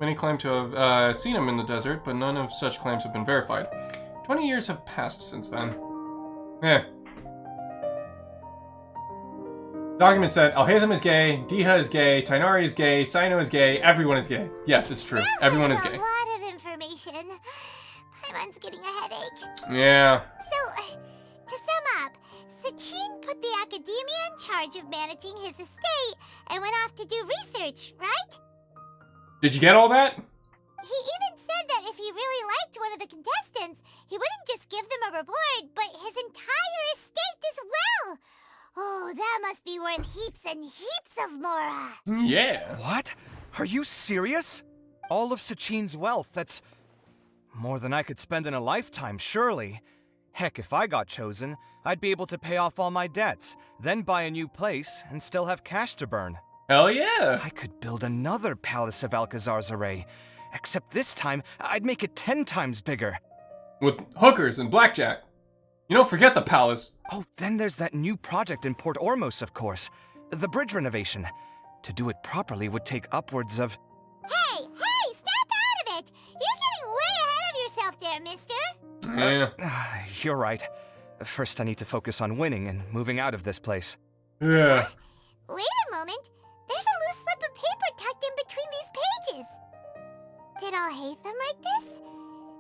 Many claim to have seen him in the desert, but none of such claims have been verified. 20 years have passed since then. Document said, Alhaitham is gay, Diha is gay, Tainari is gay, Sino is gay, everyone is gay. Yes, it's true. Everyone is gay.
A lot of information. Paimon's getting a headache.
Yeah.
So, to sum up, Sachin put the academia in charge of managing his estate and went off to do research, right?
Did you get all that?
He even said that if he really liked one of the contestants, he wouldn't just give them a reward, but his entire estate as well. Oh, that must be worth heaps and heaps of mora.
Yeah.
What? Are you serious? All of Sachin's wealth, that's more than I could spend in a lifetime, surely. Heck, if I got chosen, I'd be able to pay off all my debts, then buy a new place, and still have cash to burn.
Hell yeah.
I could build another Palace of Alcazar's array, except this time, I'd make it 10 times bigger.
With hookers and blackjack. You don't forget the palace.
Oh, then there's that new project in Port Ormos, of course. The bridge renovation. To do it properly would take upwards of...
Hey, snap out of it! You're getting way ahead of yourself there, mister.
Yeah.
You're right. First I need to focus on winning and moving out of this place.
Yeah.
Wait a moment. There's a loose slip of paper tucked in between these pages. Did Alhaitham write this?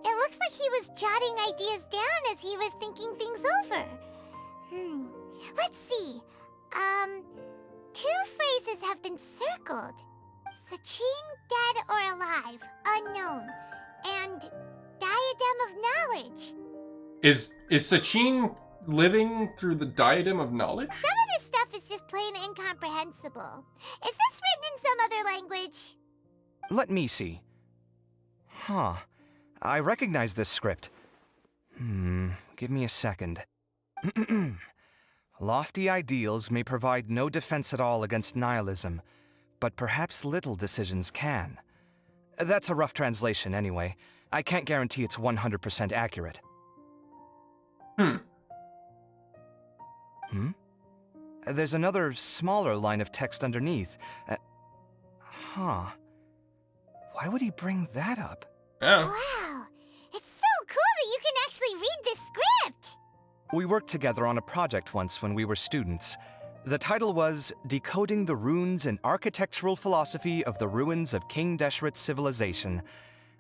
It looks like he was jotting ideas down as he was thinking things over. Let's see. Two phrases have been circled. Sachin, dead or alive, unknown. And diadem of knowledge.
Is Sachin living through the diadem of knowledge?
Some of this stuff is just plain incomprehensible. Is this written in some other language?
Let me see. Huh. I recognize this script. Give me a second. Lofty ideals may provide no defense at all against nihilism, but perhaps little decisions can. That's a rough translation anyway. I can't guarantee it's 100% accurate. There's another smaller line of text underneath. Why would he bring that up?
Oh.
Wow, it's so cool that you can actually read this script!
We worked together on a project once when we were students. The title was Decoding the Runes and Architectural Philosophy of the Ruins of King Deshret's Civilization.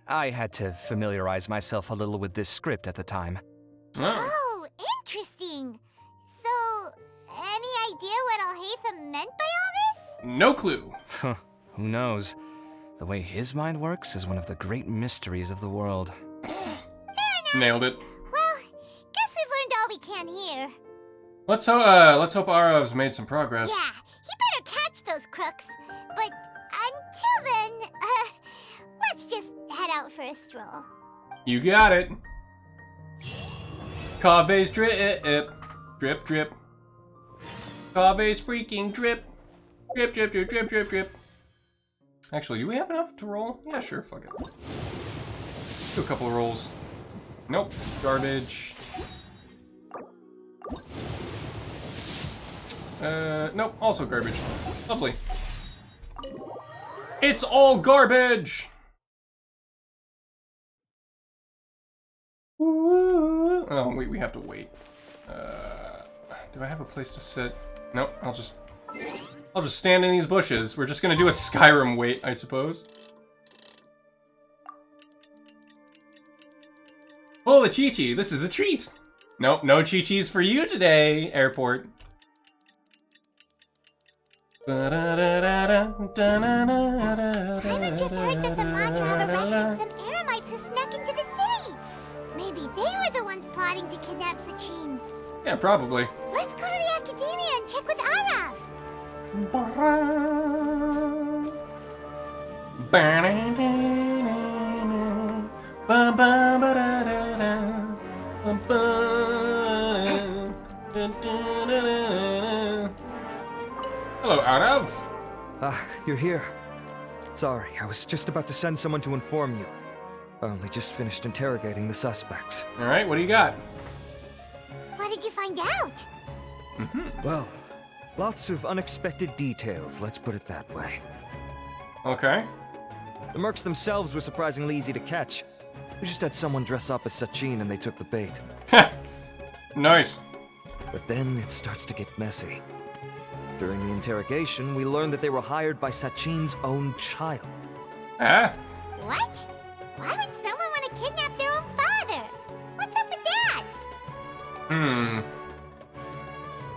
I had to familiarize myself a little with this script at the time.
Oh, interesting. So, any idea what Alhaitham meant by all this?
No clue.
Who knows? The way his mind works is one of the great mysteries of the world.
Fair enough.
Nailed it.
Well, guess we've learned all we can here.
Let's hope Arav's made some progress.
Yeah, he better catch those crooks. But until then, let's just head out for a stroll.
You got it. Kave's drip, drip, drip. Kave's freaking drip, drip, drip, drip, drip, drip, drip. Actually, do we have enough to roll? Yeah, sure, fuck it. Do a couple of rolls. Nope, garbage. Nope, also garbage. Lovely. It's all garbage! Oh, wait, we have to wait. Do I have a place to sit? Nope, I'll just stand in these bushes. We're just gonna do a Skyrim wait, I suppose. Hola, Chi-Chi, this is a treat! Nope, no Chi-Chis for you today, airport.
I just heard that the Matra have arrested some Eremites who snuck into the city. Maybe they were the ones plotting to kidnap Sachin.
Yeah, probably.
Let's go to the Academia and check with Arav.
Hello, Arav.
You're here. Sorry, I was just about to send someone to inform you. I only just finished interrogating the suspects.
Alright, what do you got?
What did you find out?
Well, lots of unexpected details, let's put it that way.
Okay.
The mercs themselves were surprisingly easy to catch. We just had someone dress up as Sachin and they took the bait.
Nice.
But then it starts to get messy. During the interrogation, we learned that they were hired by Sachin's own child.
Ah.
What? Why would someone want to kidnap their own father? What's up with that?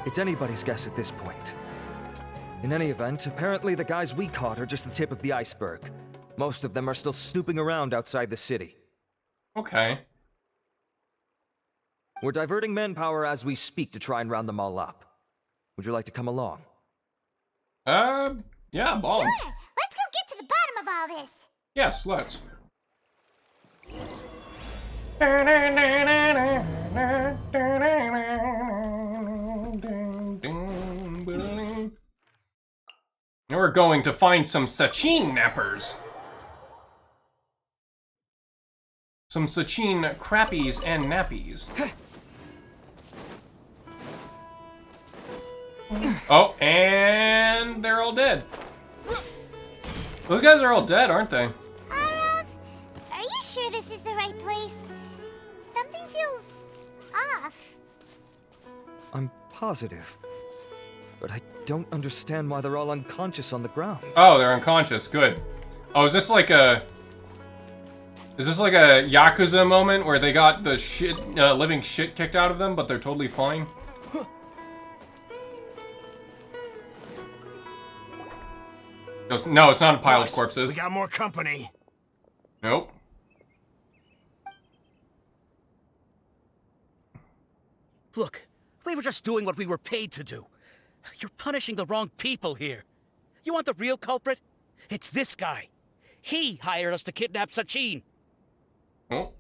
It's anybody's guess at this point. In any event, apparently the guys we caught are just the tip of the iceberg. Most of them are still snooping around outside the city.
Okay.
We're diverting manpower as we speak to try and round them all up. Would you like to come along?
Yeah, ball.
Sure! Let's go get to the bottom of all this!
Yes, let's. Now we're going to find some Sachin nappers. Some Sachin crappies and nappies. Oh, and they're all dead. Those guys are all dead, aren't they?
Are you sure this is the right place? Something feels off.
I'm positive. But I don't understand why they're all unconscious on the ground.
Oh, they're unconscious. Good. Oh, is this like a Yakuza moment where they got the living shit kicked out of them, but they're totally fine? No, it's not a pile of corpses.
We got more company.
Nope.
Look, we were just doing what we were paid to do. You're punishing the wrong people here. You want the real culprit? It's this guy. He hired us to kidnap Sachin.
Oh.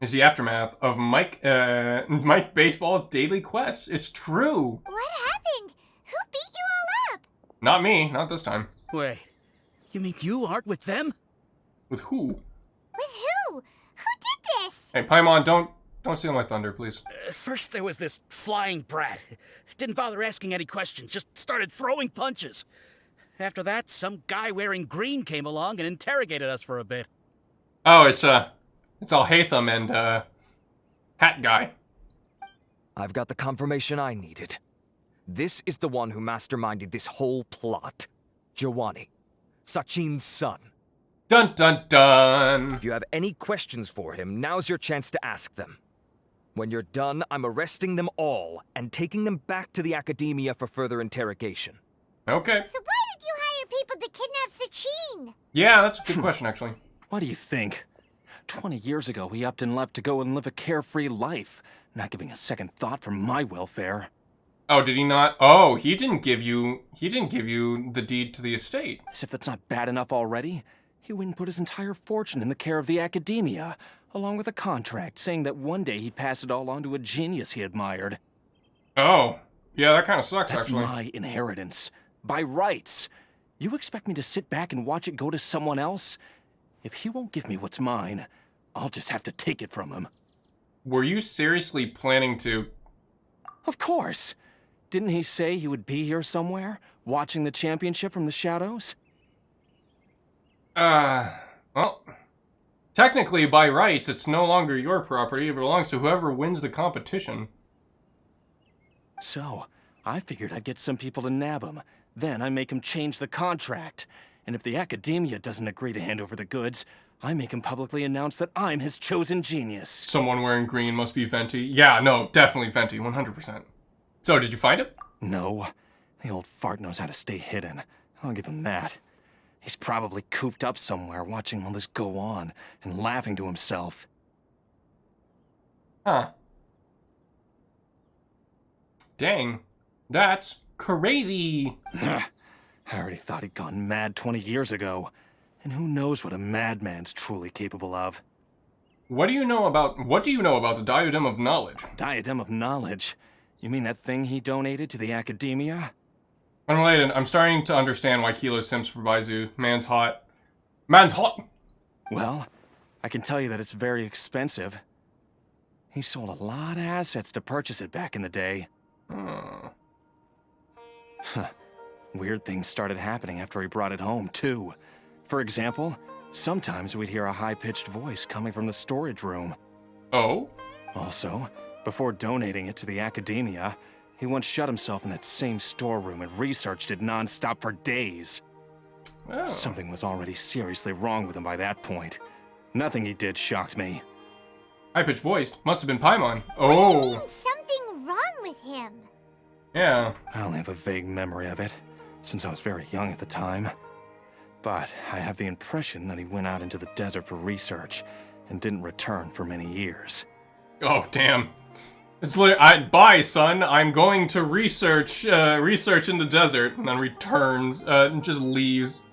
Is the aftermath of Mike Baseball's daily quest. It's true.
What happened? Who beat you all up?
Not me, not this time.
Wait, you mean you aren't with them?
With who?
With who? Who did this?
Hey, Paimon, don't steal my thunder, please.
First there was this flying brat. Didn't bother asking any questions, just started throwing punches. After that, some guy wearing green came along and interrogated us for a bit.
Oh, it's Al-Hatham and, Hat Guy.
I've got the confirmation I needed. This is the one who masterminded this whole plot. Jawani, Sachin's son.
Dun dun dun!
If you have any questions for him, now's your chance to ask them. When you're done, I'm arresting them all and taking them back to the academia for further interrogation.
Okay.
So why did you hire people to kidnap Sachin?
Yeah, that's a good question, actually.
What do you think? 20 years ago, he upped and left to go and live a carefree life, not giving a second thought for my welfare.
Oh, did he not? Oh, he didn't give you the deed to the estate.
As if that's not bad enough already, he went and put his entire fortune in the care of the academia, along with a contract saying that one day he'd pass it all on to a genius he admired.
Oh, yeah, that kind of sucks,
That's
actually.
my inheritance. By rights. You expect me to sit back and watch it go to someone else? If he won't give me what's mine, I'll just have to take it from him.
Were you seriously planning to...
Of course. Didn't he say he would be here somewhere, watching the championship from the shadows?
Well, technically, by rights, it's no longer your property. It belongs to whoever wins the competition.
So, I figured I'd get some people to nab him. Then I make him change the contract. And if the academia doesn't agree to hand over the goods, I make him publicly announce that I'm his chosen genius.
Someone wearing green must be Venti. Yeah, no, definitely Venti, 100%. So, did you find him?
No. The old fart knows how to stay hidden. I'll give him that. He's probably cooped up somewhere watching all this go on and laughing to himself.
Huh. Dang. That's crazy.
I already thought he'd gone mad 20 years ago. And who knows what a madman's truly capable of.
What do you know about the Diadem of Knowledge?
Diadem of Knowledge? You mean that thing he donated to the academia?
Unrelated, I'm starting to understand why Kilo Sims provides you. Man's hot. Man's hot!
Well, I can tell you that it's very expensive. He sold a lot of assets to purchase it back in the day. Huh. Weird things started happening after he brought it home, too. For example, sometimes we'd hear a high-pitched voice coming from the storage room.
Oh?
Also, before donating it to the academia, he once shut himself in that same storeroom and researched it non-stop for days.
Oh.
Something was already seriously wrong with him by that point. Nothing he did shocked me.
High-pitched voiced. Must have been Paimon. Oh.
What do you mean, something wrong with him?
Yeah.
I only have a vague memory of it, since I was very young at the time. But I have the impression that he went out into the desert for research and didn't return for many years.
Oh, damn. It's like, bye, son. I'm going to research in the desert, and then returns, and just leaves.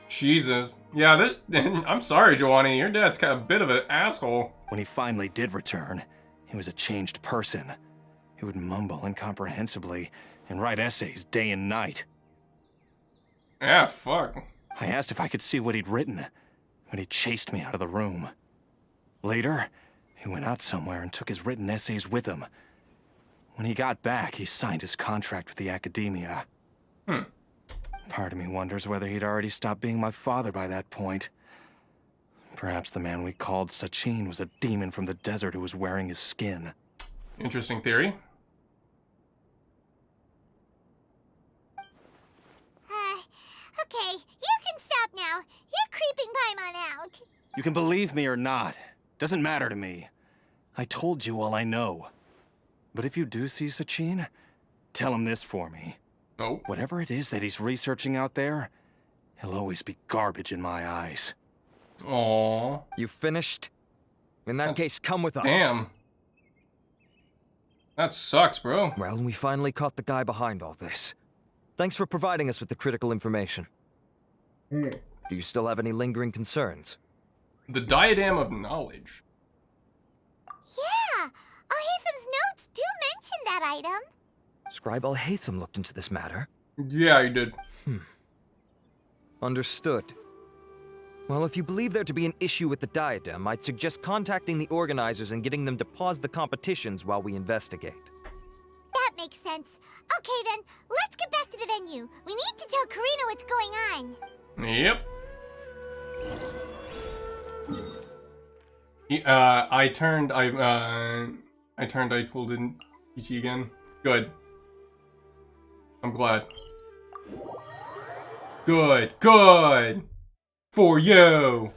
Jesus. Yeah, this. I'm sorry, Giovanni. Your dad's kind of a bit of an asshole.
When he finally did return, he was a changed person. He would mumble incomprehensibly and write essays day and night.
Yeah, fuck.
I asked if I could see what he'd written, but he chased me out of the room. Later, he went out somewhere and took his written essays with him. When he got back, he signed his contract with the academia. Part of me wonders whether he'd already stopped being my father by that point. Perhaps the man we called Sachin was a demon from the desert who was wearing his skin.
Interesting theory.
Okay, you can stop now. You're creeping Paimon out.
You can believe me or not. Doesn't matter to me. I told you all I know. But if you do see Sachin, tell him this for me.
Oh.
Whatever it is that he's researching out there, he'll always be garbage in my eyes.
Aww.
You finished? In that case, come with us.
Damn. That sucks, bro.
Well, we finally caught the guy behind all this. Thanks for providing us with the critical information. Do you still have any lingering concerns?
The Diadem of Knowledge.
Yeah! Al-Haytham's notes do mention that item.
Scribe Al-Haytham looked into this matter.
Yeah, he did.
Understood. Well, if you believe there to be an issue with the diadem, I'd suggest contacting the organizers and getting them to pause the competitions while we investigate.
That makes sense. Okay then, let's get back to the venue. We need to tell Karina what's going on.
Yep. I pulled in Ichi again. Good. I'm glad. Good. For you!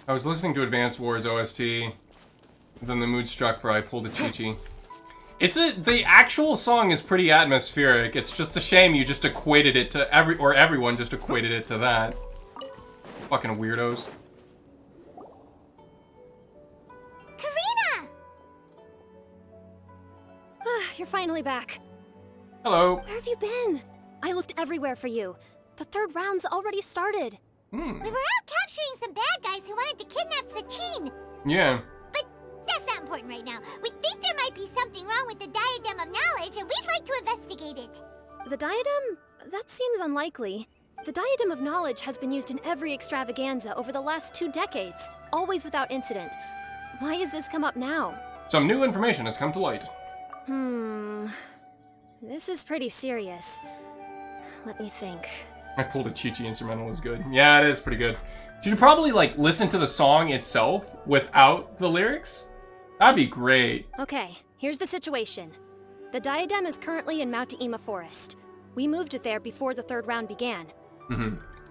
I was listening to Advance Wars OST, then the mood struck where I pulled a Chi-Chi. The actual song is pretty atmospheric. It's just a shame you just equated it to everyone just equated it to that. Fucking weirdos.
Karina!
You're finally back.
Hello.
Where have you been? I looked everywhere for you. The third round's already started.
We were out capturing some bad guys who wanted to kidnap Sachin.
Yeah.
But that's not important right now. We think there might be something wrong with the Diadem of Knowledge, and we'd like to investigate it.
The diadem? That seems unlikely. The Diadem of Knowledge has been used in every extravaganza over the last 2 decades, always without incident. Why has this come up now?
Some new information has come to light.
This is pretty serious. Let me think.
I pulled a Chi-Chi instrumental is good. Yeah, it is pretty good. You should probably, like, listen to the song itself without the lyrics. That'd be great.
Okay, here's the situation. The diadem is currently in Mount Ima Forest. We moved it there before the third round began.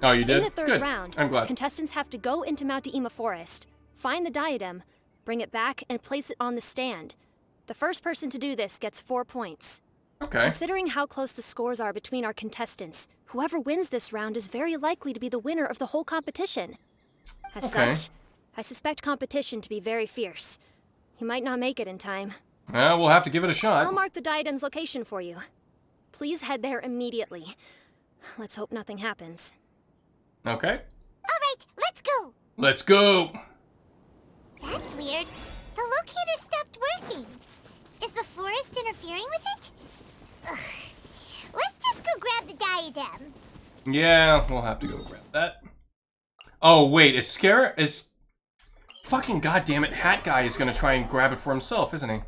Oh, you did?
In the third
Good.
round,
I'm glad.
contestants have to go into Mount Ima Forest, find the diadem, bring it back, and place it on the stand. The first person to do this gets 4 points.
Okay.
Considering how close the scores are between our contestants, whoever wins this round is very likely to be the winner of the whole competition. As such, I suspect competition to be very fierce. You might not make it in time.
We'll have to give it a shot.
I'll mark the diadem's location for you. Please head there immediately. Let's hope nothing happens.
Okay.
All right, let's go.
Let's go.
That's weird. The locator stopped working. Is the forest interfering with it? Ugh. Let's just go grab the diadem.
Yeah, we'll have to go grab that. Oh, wait, fucking goddammit, Hat Guy is gonna try and grab it for himself, isn't he?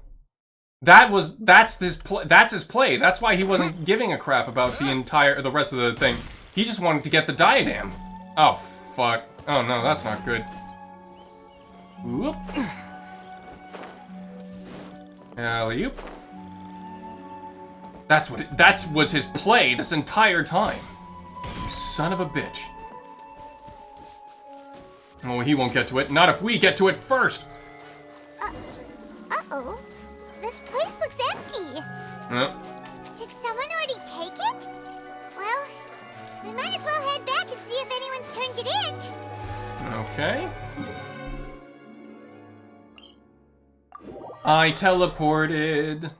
That's his play. That's why he wasn't giving a crap about the rest of the thing. He just wanted to get the diadem. Oh fuck. Oh no, that's not good. Whoop. Alley-oop. That was his play this entire time. You son of a bitch. Oh, he won't get to it. Not if we get to it first.
Uh-oh. This place looks empty. Did someone already take it? Well, we might as well head back and see if anyone's turned it in.
Okay. I teleported.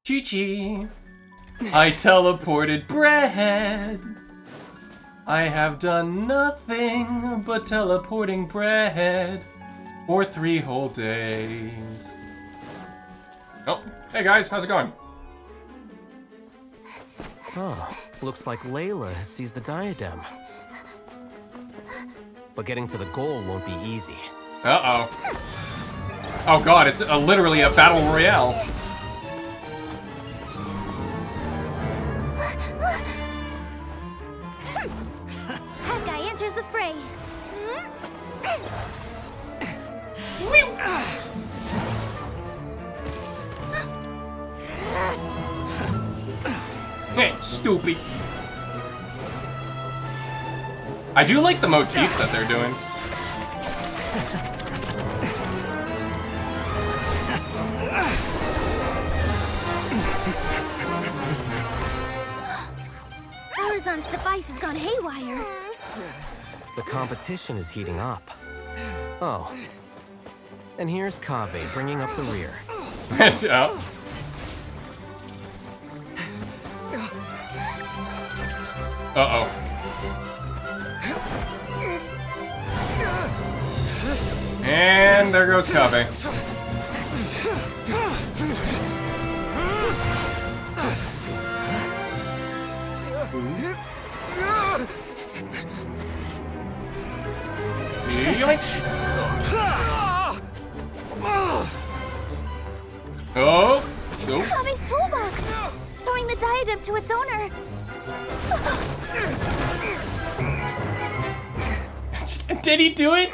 Chi-chi. I teleported bread. I have done nothing but teleporting bread for 3 whole days. Oh, hey guys, how's it going?
Oh, looks like Layla has seized the diadem. But getting to the goal won't be easy.
Uh-oh. Oh god, it's literally a battle royale.
That guy enters the fray.
Hey, stupid. I do like the motifs that they're doing.
Arizon's device has gone haywire.
The competition is heating up. Oh. And here's Kaveh bringing up the rear.
Oh. Uh-oh. And there goes Kaveh. Oh!
It's Kaveh's toolbox! Throwing the diadem to its owner!
Did he do it?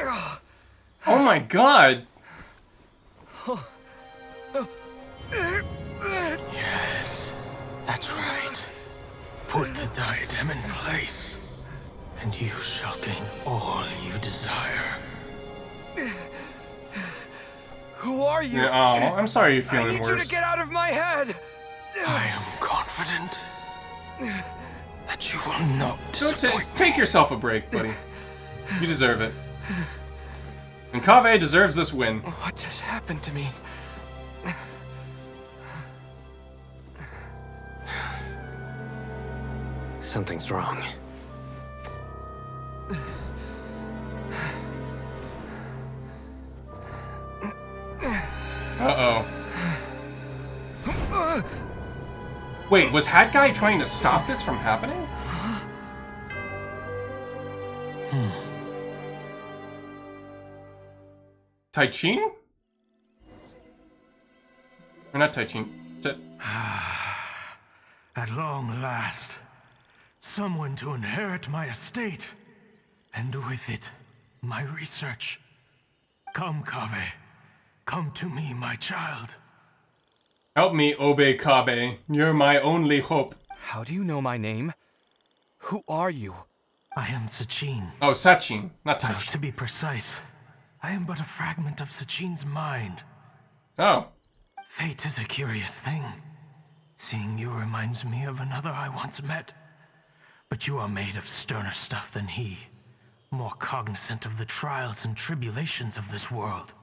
Oh my god!
Yes, that's right. Put the diadem in place, and you shall gain all you desire.
Who are you?
Yeah, oh, I'm sorry you're feeling
I need
worse.
you to get out of my head!
I am confident that you will not disappoint.
Take yourself a break, buddy. You deserve it. And Kaveh deserves this win.
What just happened to me?
Something's wrong.
Uh-oh. Wait, was Hat Guy trying to stop this from happening? Tai-Chin? Or not Tai-Chin.
At long last, someone to inherit my estate, and with it, my research. Come, Kaveh. Come to me, my child.
Help me, Obe Kaveh. You're my only hope.
How do you know my name? Who are you?
I am Sachin.
Oh, Sachin, not Tai-Chin.
To be precise, I am but a fragment of Sachin's mind.
Oh.
Fate is a curious thing. Seeing you reminds me of another I once met. But you are made of sterner stuff than he. More cognizant of the trials and tribulations of this world.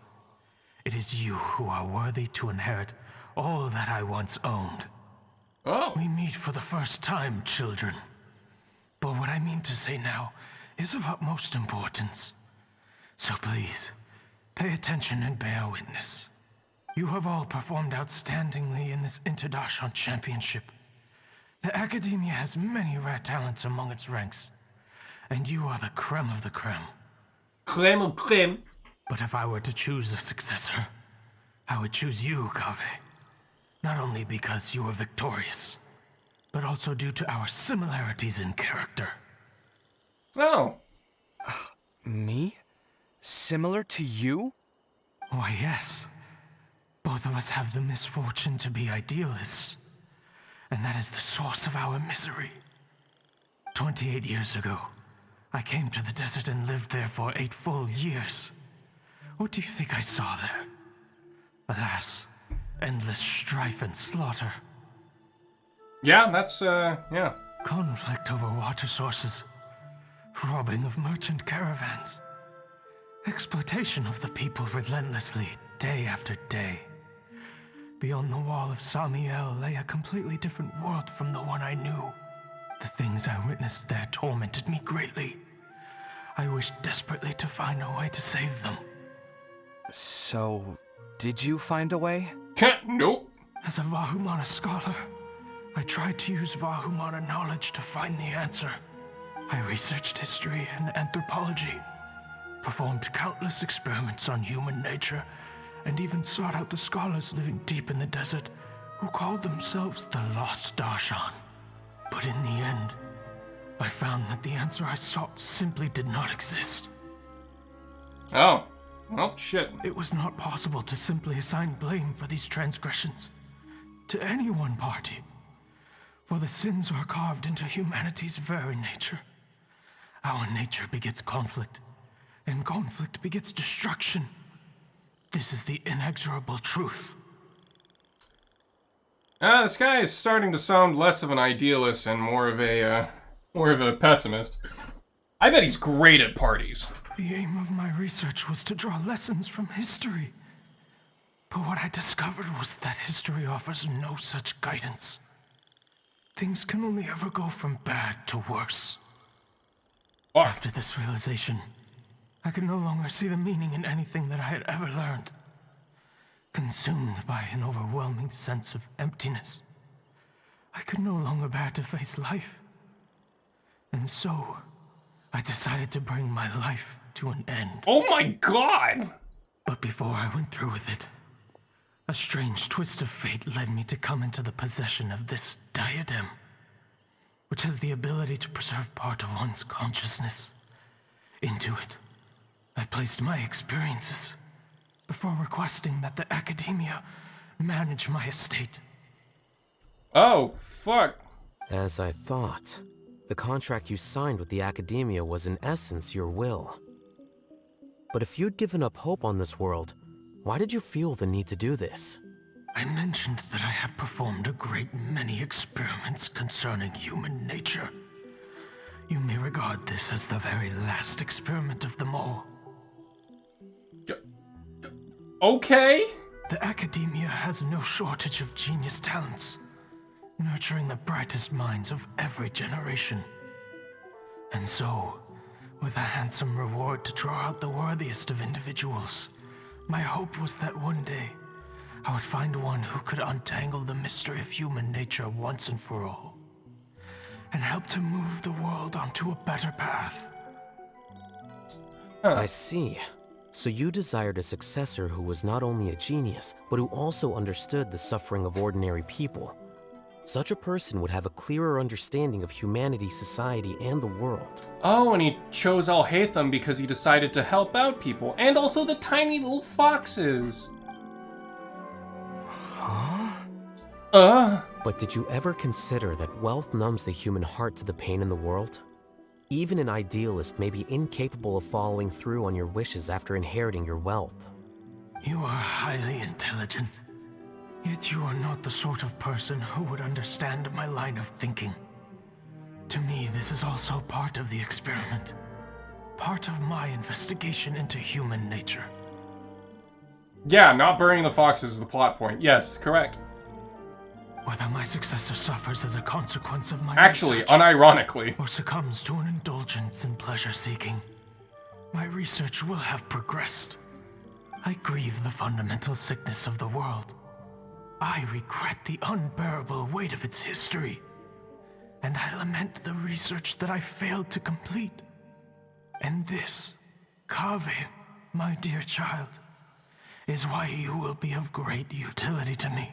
It is you who are worthy to inherit all that I once owned.
Oh.
We meet for the first time, children. But what I mean to say now is of utmost importance. So please, pay attention and bear witness. You have all performed outstandingly in this Darshan championship. The Academia has many rare talents among its ranks, and you are the creme of the creme.
Creme of creme.
But if I were to choose a successor, I would choose you, Kaveh. Not only because you were victorious, but also due to our similarities in character.
Oh.
Me? Similar to you?
Why, yes. Both of us have the misfortune to be idealists, and that is the source of our misery. 28 years ago, I came to the desert and lived there for 8 full years. What do you think I saw there? Alas, endless strife and slaughter.
Yeah, that's, yeah.
Conflict over water sources. Robbing of merchant caravans. Exploitation of the people relentlessly, day after day. Beyond the wall of Samiel lay a completely different world from the one I knew. The things I witnessed there tormented me greatly. I wished desperately to find a way to save them.
So, did you find a way?
Nope.
As a Vahumana scholar, I tried to use Vahumana knowledge to find the answer. I researched history and anthropology, performed countless experiments on human nature, and even sought out the scholars living deep in the desert who called themselves the Lost Darshan. But in the end, I found that the answer I sought simply did not exist.
Oh. Well, shit.
It was not possible to simply assign blame for these transgressions to any one party, for the sins are carved into humanity's very nature. Our nature begets conflict, and conflict begets destruction. This is the inexorable truth.
This guy is starting to sound less of an idealist and more of a pessimist. I bet he's great at parties.
The aim of my research was to draw lessons from history. But what I discovered was that history offers no such guidance. Things can only ever go from bad to worse. After this realization, I could no longer see the meaning in anything that I had ever learned. Consumed by an overwhelming sense of emptiness, I could no longer bear to face life. And so, I decided to bring my life to an end.
Oh my god!
But before I went through with it, a strange twist of fate led me to come into the possession of this diadem, which has the ability to preserve part of one's consciousness. Into it, I placed my experiences before requesting that the academia manage my estate.
Oh, fuck.
As I thought, the contract you signed with the academia was in essence your will. But if you'd given up hope on this world, why did you feel the need to do this?
I mentioned that I had performed a great many experiments concerning human nature. You may regard this as the very last experiment of them all.
Okay.
The academia has no shortage of genius talents, nurturing the brightest minds of every generation. And so, with a handsome reward to draw out the worthiest of individuals, my hope was that one day, I would find one who could untangle the mystery of human nature once and for all, and help to move the world onto a better path.
I see. So you desired a successor who was not only a genius, but who also understood the suffering of ordinary people. Such a person would have a clearer understanding of humanity, society, and the world.
Oh, and he chose Al-Haytham because he decided to help out people, and also the tiny little foxes.
But did you ever consider that wealth numbs the human heart to the pain in the world? Even an idealist may be incapable of following through on your wishes after inheriting your wealth.
You are highly intelligent, yet you are not the sort of person who would understand my line of thinking. To me, this is also part of the experiment, part of my investigation into human nature.
Yeah, not burning the foxes is the plot point. Yes, correct.
Whether my successor suffers as a consequence of my
Actually,
research,
unironically.
or succumbs to an indulgence in pleasure-seeking, my research will have progressed. I grieve the fundamental sickness of the world. I regret the unbearable weight of its history. And I lament the research that I failed to complete. And this, Kaveh, my dear child, is why you will be of great utility to me.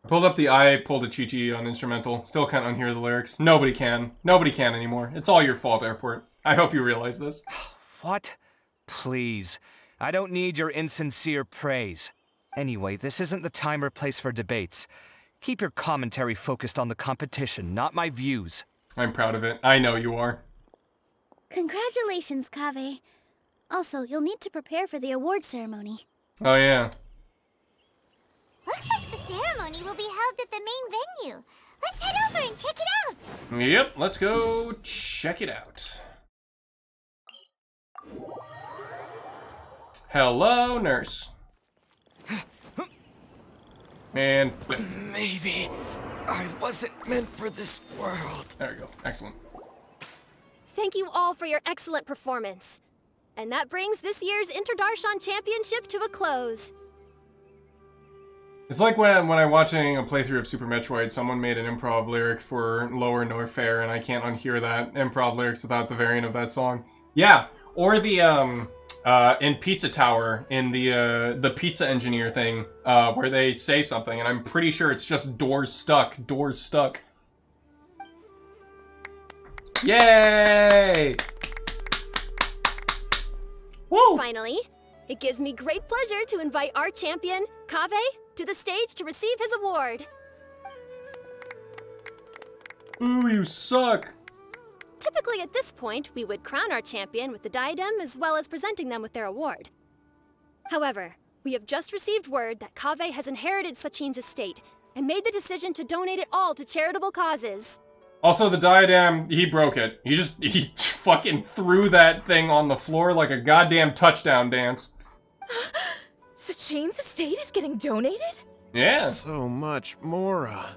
Pulled up the I pulled a Chi-Chi on instrumental. Still can't unhear the lyrics. Nobody can. Nobody can anymore. It's all your fault, Airport. I hope you realize this.
What? Please. I don't need your insincere praise. Anyway, this isn't the time or place for debates. Keep your commentary focused on the competition, not my views.
I'm proud of it. I know you are.
Congratulations, Kaveh. Also, you'll need to prepare for the award ceremony.
Oh, yeah.
Looks like the ceremony will be held at the main venue. Let's head over and check it out.
Yep, let's go check it out. Hello, nurse. And
maybe I wasn't meant for this world.
There we go. Excellent.
Thank you all for your excellent performance. And that brings this year's Darshan Championship to a close.
It's like when I'm watching a playthrough of Super Metroid, someone made an improv lyric for Lower North Fair, and I can't unhear that improv lyrics without the variant of that song. Yeah, or the in Pizza Tower, in the pizza engineer thing, where they say something, and I'm pretty sure it's just doors stuck, doors stuck. Yay! Woo!
Finally, it gives me great pleasure to invite our champion, Kaveh, to the stage to receive his award.
Ooh, you suck!
Typically at this point, we would crown our champion with the diadem as well as presenting them with their award. However, we have just received word that Kaveh has inherited Sachin's estate and made the decision to donate it all to charitable causes.
Also, the diadem, he broke it. He fucking threw that thing on the floor like a goddamn touchdown dance.
Sachin's estate is getting donated?
Yeah.
So much Mora.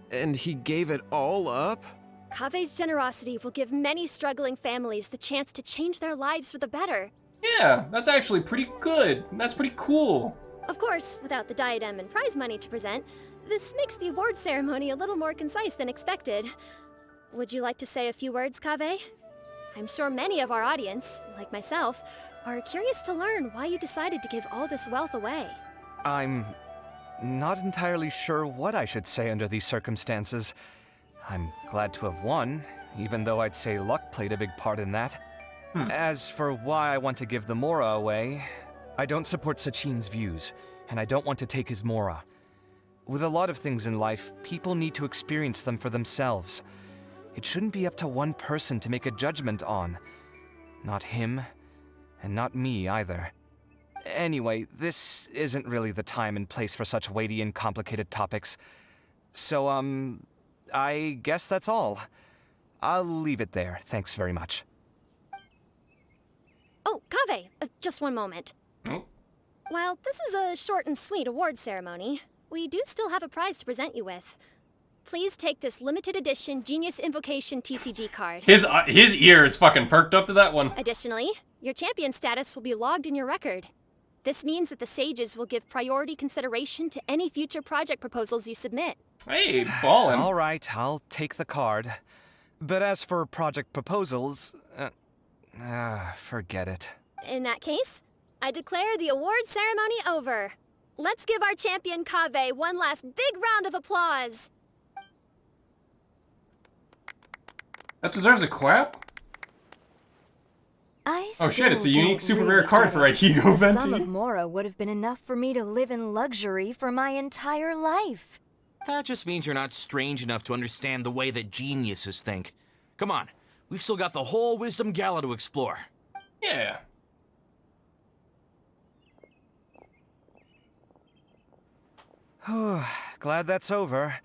And he gave it all up?
Kaveh's generosity will give many struggling families the chance to change their lives for the better.
Yeah, that's actually pretty good. That's pretty cool.
Of course, without the diadem and prize money to present, this makes the award ceremony a little more concise than expected. Would you like to say a few words, Kaveh? I'm sure many of our audience, like myself, are curious to learn why you decided to give all this wealth away.
I'm not entirely sure what I should say under these circumstances. I'm glad to have won, even though I'd say luck played a big part in that. As for why I want to give the Mora away, I don't support Sachin's views, and I don't want to take his Mora. With a lot of things in life, people need to experience them for themselves. It shouldn't be up to one person to make a judgment on. Not him, and not me either. Anyway, this isn't really the time and place for such weighty and complicated topics. So, I guess that's all. I'll leave it there. Thanks very much.
Oh, Kaveh, just one moment. While this is a short and sweet award ceremony, we do still have a prize to present you with. Please take this limited edition Genius Invocation TCG card.
His ear is fucking perked up to that one.
Additionally, your champion status will be logged in your record. This means that the sages will give priority consideration to any future project proposals you submit.
Hey, ballin'.
All right, I'll take the card. But as for project proposals, forget it.
In that case, I declare the award ceremony over. Let's give our champion Kaveh one last big round of applause.
That deserves a clap? Oh shit, it's a unique super rare card for Aikido
The sum
Venti.
of Mora would have been enough for me to live in luxury for my entire life.
That just means you're not strange enough to understand the way that geniuses think. Come on, we've still got the whole Wisdom Gala to explore.
Yeah.
Glad that's over.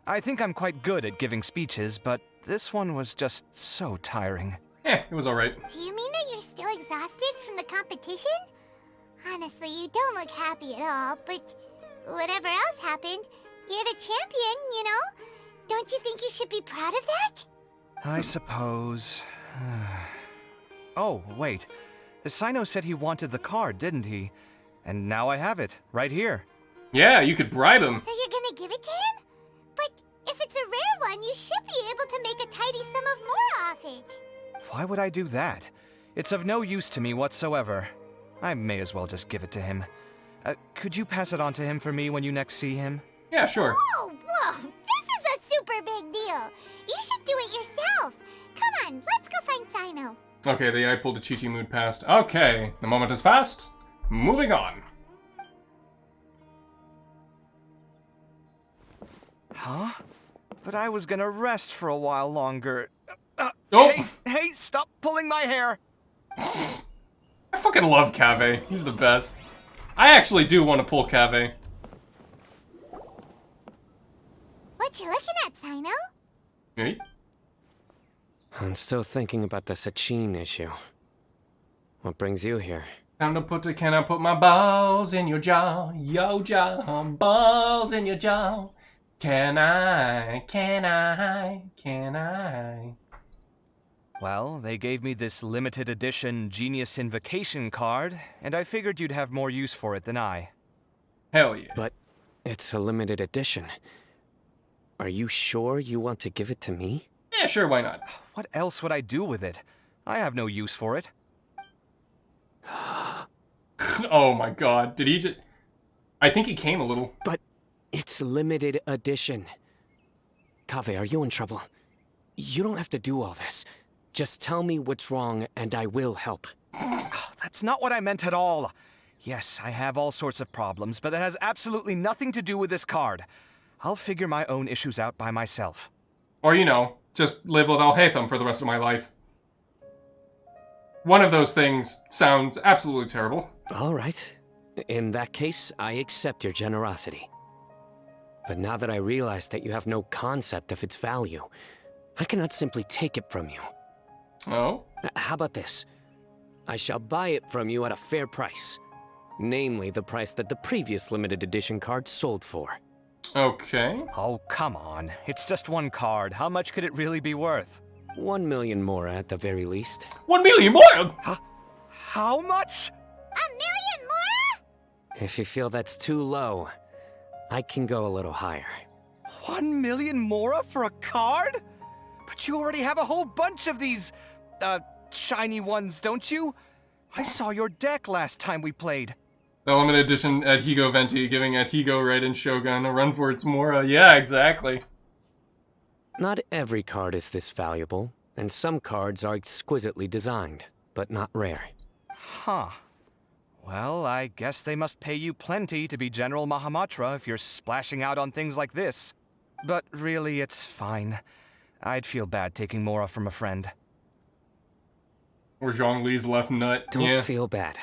I think I'm quite good at giving speeches, but this one was just so tiring.
It was alright.
Do you mean that you're still exhausted from the competition? Honestly, you don't look happy at all, but whatever else happened, you're the champion, you know? Don't you think you should be proud of that?
I suppose. Oh, wait. Sino said he wanted the card, didn't he? And now I have it, right here.
Yeah, you could bribe him.
So you're gonna give it to him? But if it's a rare one, you should be able to make a tidy sum of more off it.
Why would I do that? It's of no use to me whatsoever. I may as well just give it to him. Could you pass it on to him for me when you next see him?
Yeah, sure.
Whoa! This is a super big deal. You should do it yourself. Come on, let's go find Sino.
Okay, the I pulled a Chi-Chi mood past. Okay, the moment has passed. Moving on.
Huh? But I was gonna rest for a while longer.
Oh!
Hey, stop pulling my hair!
I fucking love Cave. He's the best. I actually do want to pull Cave.
What you looking at, Sino?
Hey?
I'm still thinking about the Sachin issue. What brings you here?
Time to can I put my balls in your jaw? Yo, jaw. Balls in your jaw. Can I?
Well, they gave me this limited edition Genius Invocation card, and I figured you'd have more use for it than I.
Hell yeah.
But it's a limited edition. Are you sure you want to give it to me?
Yeah, sure, why not?
What else would I do with it? I have no use for it.
Oh my god, did he just... I think he came a little.
But it's limited edition. Cave, are you in trouble? You don't have to do all this. Just tell me what's wrong and I will help.
Oh, that's not what I meant at all. Yes, I have all sorts of problems, but that has absolutely nothing to do with this card. I'll figure my own issues out by myself.
Or, you know, just live with Al-Haytham for the rest of my life. One of those things sounds absolutely terrible.
All right. In that case, I accept your generosity. But now that I realize that you have no concept of its value, I cannot simply take it from you.
Oh?
How about this? I shall buy it from you at a fair price. Namely, the price that the previous limited edition card sold for.
Okay.
Oh, come on. It's just one card. How much could it really be worth?
1 million more at the very least.
1 million more?
How much?
1 million more?
If you feel that's too low, I can go a little higher.
1 million more for a card? But you already have a whole bunch of these, shiny ones, don't you? I saw your deck last time we played.
The limited edition Adhigo Venti giving Adhigo Raiden Shogun a run for its Mora. Yeah, exactly.
Not every card is this valuable, and some cards are exquisitely designed, but not rare.
Huh. Well, I guess they must pay you plenty to be General Mahamatra if you're splashing out on things like this. But really, it's fine. I'd feel bad taking Mora from a friend.
Or Zhongli's left nut.
Don't feel bad.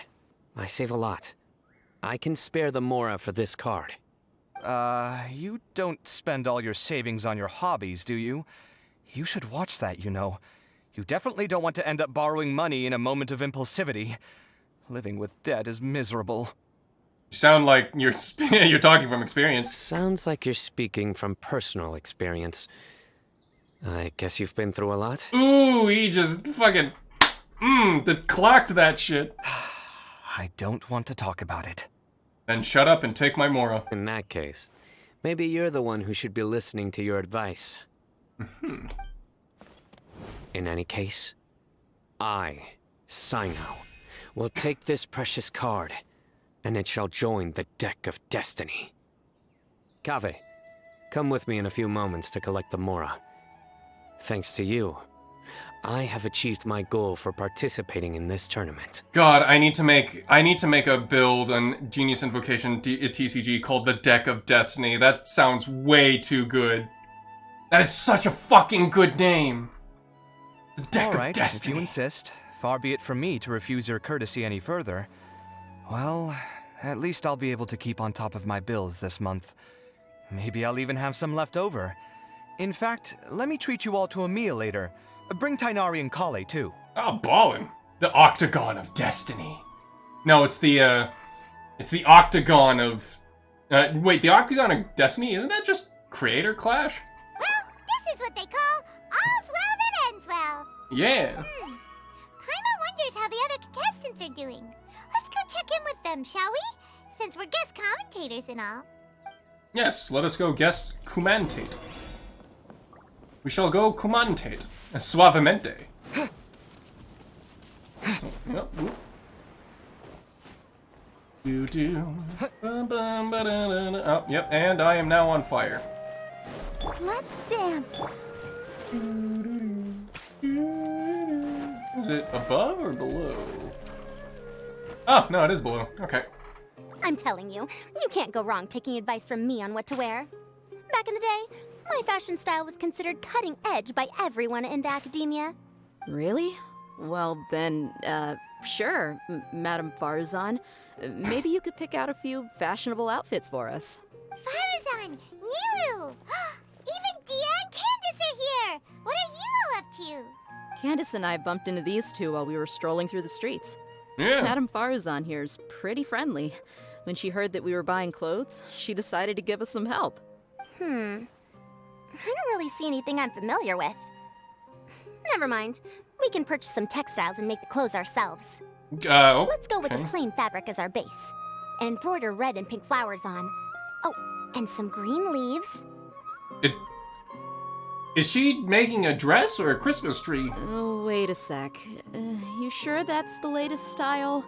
I save a lot. I can spare the Mora for this card.
You don't spend all your savings on your hobbies, do you? You should watch that, you know. You definitely don't want to end up borrowing money in a moment of impulsivity. Living with debt is miserable.
You sound like you're talking from experience.
Sounds like you're speaking from personal experience. I guess you've been through a lot?
Ooh, he just fucking... clocked that shit.
I don't want to talk about it.
Then shut up and take my Mora.
In that case, maybe you're the one who should be listening to your advice. In any case, I, Sino, will take this precious card, and it shall join the deck of destiny. Cave, come with me in a few moments to collect the Mora. Thanks to you, I have achieved my goal for participating in this tournament.
God, I need to make a build on Genius Invocation TCG called the Deck of Destiny. That sounds way too good. That is such a fucking good name. The Deck of Destiny.
If you insist, far be it from me to refuse your courtesy any further. Well, at least I'll be able to keep on top of my bills this month. Maybe I'll even have some left over. In fact, let me treat you all to a meal later. Bring Tainari and Kale, too.
Oh, ballin'. The Octagon of Destiny. No, it's the Octagon of... wait, the Octagon of Destiny? Isn't that just Creator Clash?
Well, this is what they call all's well that ends well.
Yeah.
Paimon wonders how the other contestants are doing. Let's go check in with them, shall we? Since we're guest commentators and all.
Yes, let us go guest commentate. We shall go commentate. Suavemente. Yep. Oh, yep, and I am now on fire.
Let's dance.
Is it above or below? Oh, no, it is below. Okay.
I'm telling you, you can't go wrong taking advice from me on what to wear. Back in the day, my fashion style was considered cutting edge by everyone in the academia.
Really? Well, then, sure, Madame Farazan. Maybe you could pick out a few fashionable outfits for us.
Farazan, Nilu! Even Dia and Candace are here! What are you all up to?
Candace and I bumped into these two while we were strolling through the streets.
Yeah.
Madame Farazan here is pretty friendly. When she heard that we were buying clothes, she decided to give us some help.
I don't really see anything I'm familiar with. Never mind. We can purchase some textiles and make the clothes ourselves. Let's go with the plain fabric as our base. And embroider red and pink flowers on. Oh, and some green leaves.
Is she making a dress or a Christmas tree?
Oh, wait a sec. You sure that's the latest style?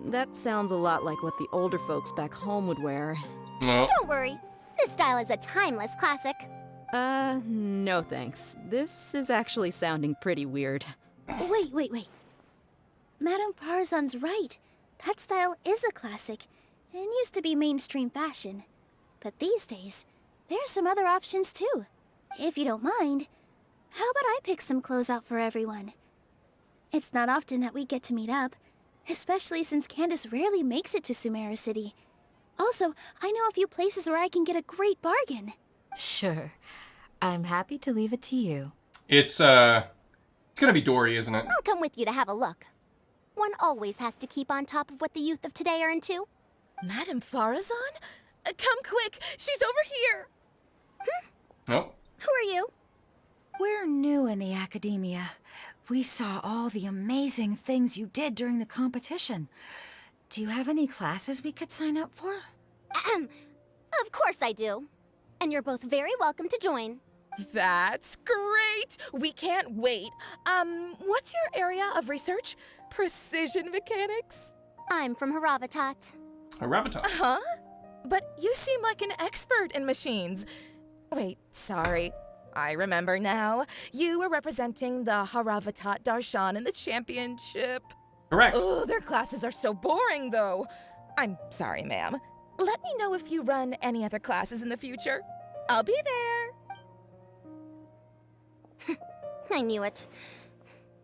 That sounds a lot like what the older folks back home would wear.
No.
Don't worry. This style is a timeless classic.
No thanks. This is actually sounding pretty weird.
Wait. Madame Farazan's right. That style is a classic, and used to be mainstream fashion. But these days, there are some other options too. If you don't mind, how about I pick some clothes out for everyone? It's not often that we get to meet up, especially since Candace rarely makes it to Sumeru City. Also, I know a few places where I can get a great bargain.
Sure. I'm happy to leave it to you.
It's gonna be Dory, isn't it?
I'll come with you to have a look. One always has to keep on top of what the youth of today are into.
Madame Farazan? Come quick! She's over here!
Nope.
Who are you?
We're new in the academia. We saw all the amazing things you did during the competition. Do you have any classes we could sign up for?
Of course I do. And you're both very welcome to join.
That's great! We can't wait. What's your area of research? Precision mechanics?
I'm from Haravatat.
Haravatat?
Huh? But you seem like an expert in machines. Wait, sorry. I remember now. You were representing the Haravatat Darshan in the championship.
Correct.
Oh, their classes are so boring, though. I'm sorry, ma'am. Let me know if you run any other classes in the future. I'll be there.
I knew it.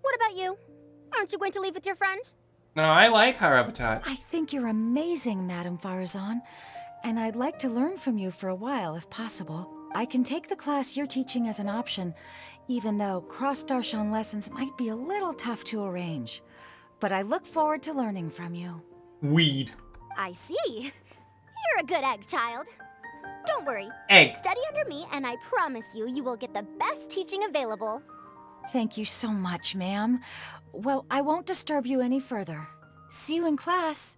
What about you? Aren't you going to leave with your friend?
No, I like Haravatat.
I think you're amazing, Madame Farazan. And I'd like to learn from you for a while, if possible. I can take the class you're teaching as an option, even though cross-Darshan lessons might be a little tough to arrange. But I look forward to learning from you.
Weed.
I see. You're a good egg, child. Don't worry.
Egg.
Study under me, and I promise you, you will get the best teaching available.
Thank you so much, ma'am. Well, I won't disturb you any further. See you in class.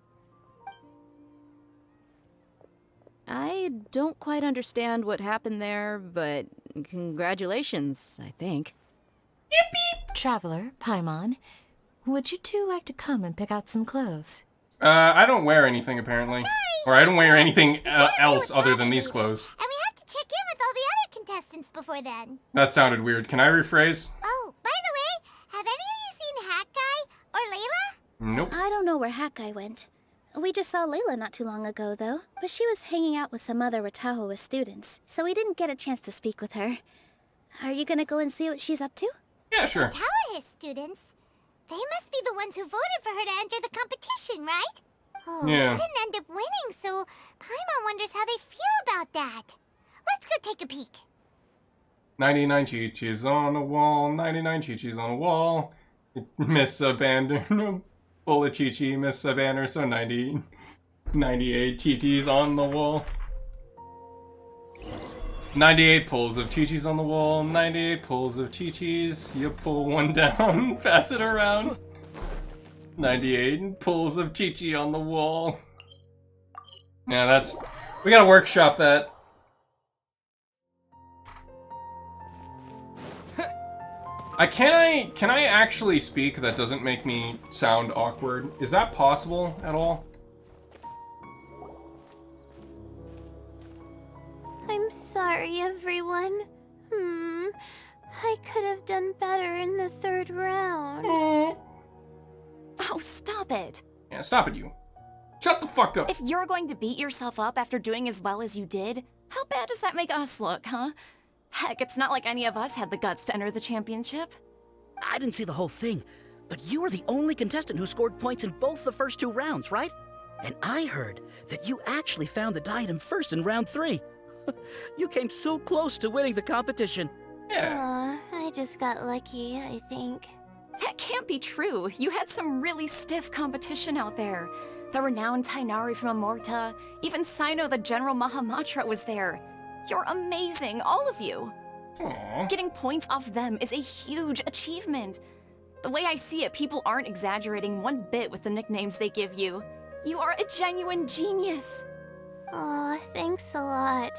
I don't quite understand what happened there, but congratulations, I think.
Traveler, Paimon, would you two like to come and pick out some clothes?
I don't wear anything, apparently. Or I don't wear anything else other than these clothes.
And we have to check in with all the other contestants before then.
That sounded weird. Can I rephrase?
Oh, by the way, have any of you seen Hat Guy or Layla?
Nope.
I don't know where Hat Guy went. We just saw Layla not too long ago, though. But she was hanging out with some other Ratahoa students, so we didn't get a chance to speak with her. Are you gonna go and see what she's up to?
Yeah, sure.
Ratahoa students? They must be the ones who voted for her to enter the competition, right? Oh,
Yeah.
she didn't end up winning, so Paimon wonders how they feel about that. Let's go take a peek.
99 Chi-Chis on the wall, 99 Chi-Chis on the wall. Miss a banner, full of Chi-Chi, miss a banner, so 90, 98 Chi-Chis on the wall. 98 pulls of Chi-Chis on the wall, 98 pulls of Chi-Chis. You pull one down, pass it around. 98 pulls of Chi-Chi on the wall. Yeah, that's... We gotta workshop that. Can I actually speak that doesn't make me sound awkward? Is that possible at all?
sorry, everyone. I could have done better in the 3rd round.
Oh, stop it.
Yeah, stop it, you. Shut the fuck up.
If you're going to beat yourself up after doing as well as you did, how bad does that make us look, huh? Heck, it's not like any of us had the guts to enter the championship.
I didn't see the whole thing, but you were the only contestant who scored points in both the first 2 rounds, right? And I heard that you actually found the diadem first in round 3. You came so close to winning the competition.
Yeah.
I just got lucky, I think.
That can't be true. You had some really stiff competition out there. The renowned Tainari from Amorta, even Sino the General Mahamatra was there. You're amazing, all of you.
Aww.
Getting points off them is a huge achievement. The way I see it, people aren't exaggerating one bit with the nicknames they give you. You are a genuine genius.
Aw, thanks a lot.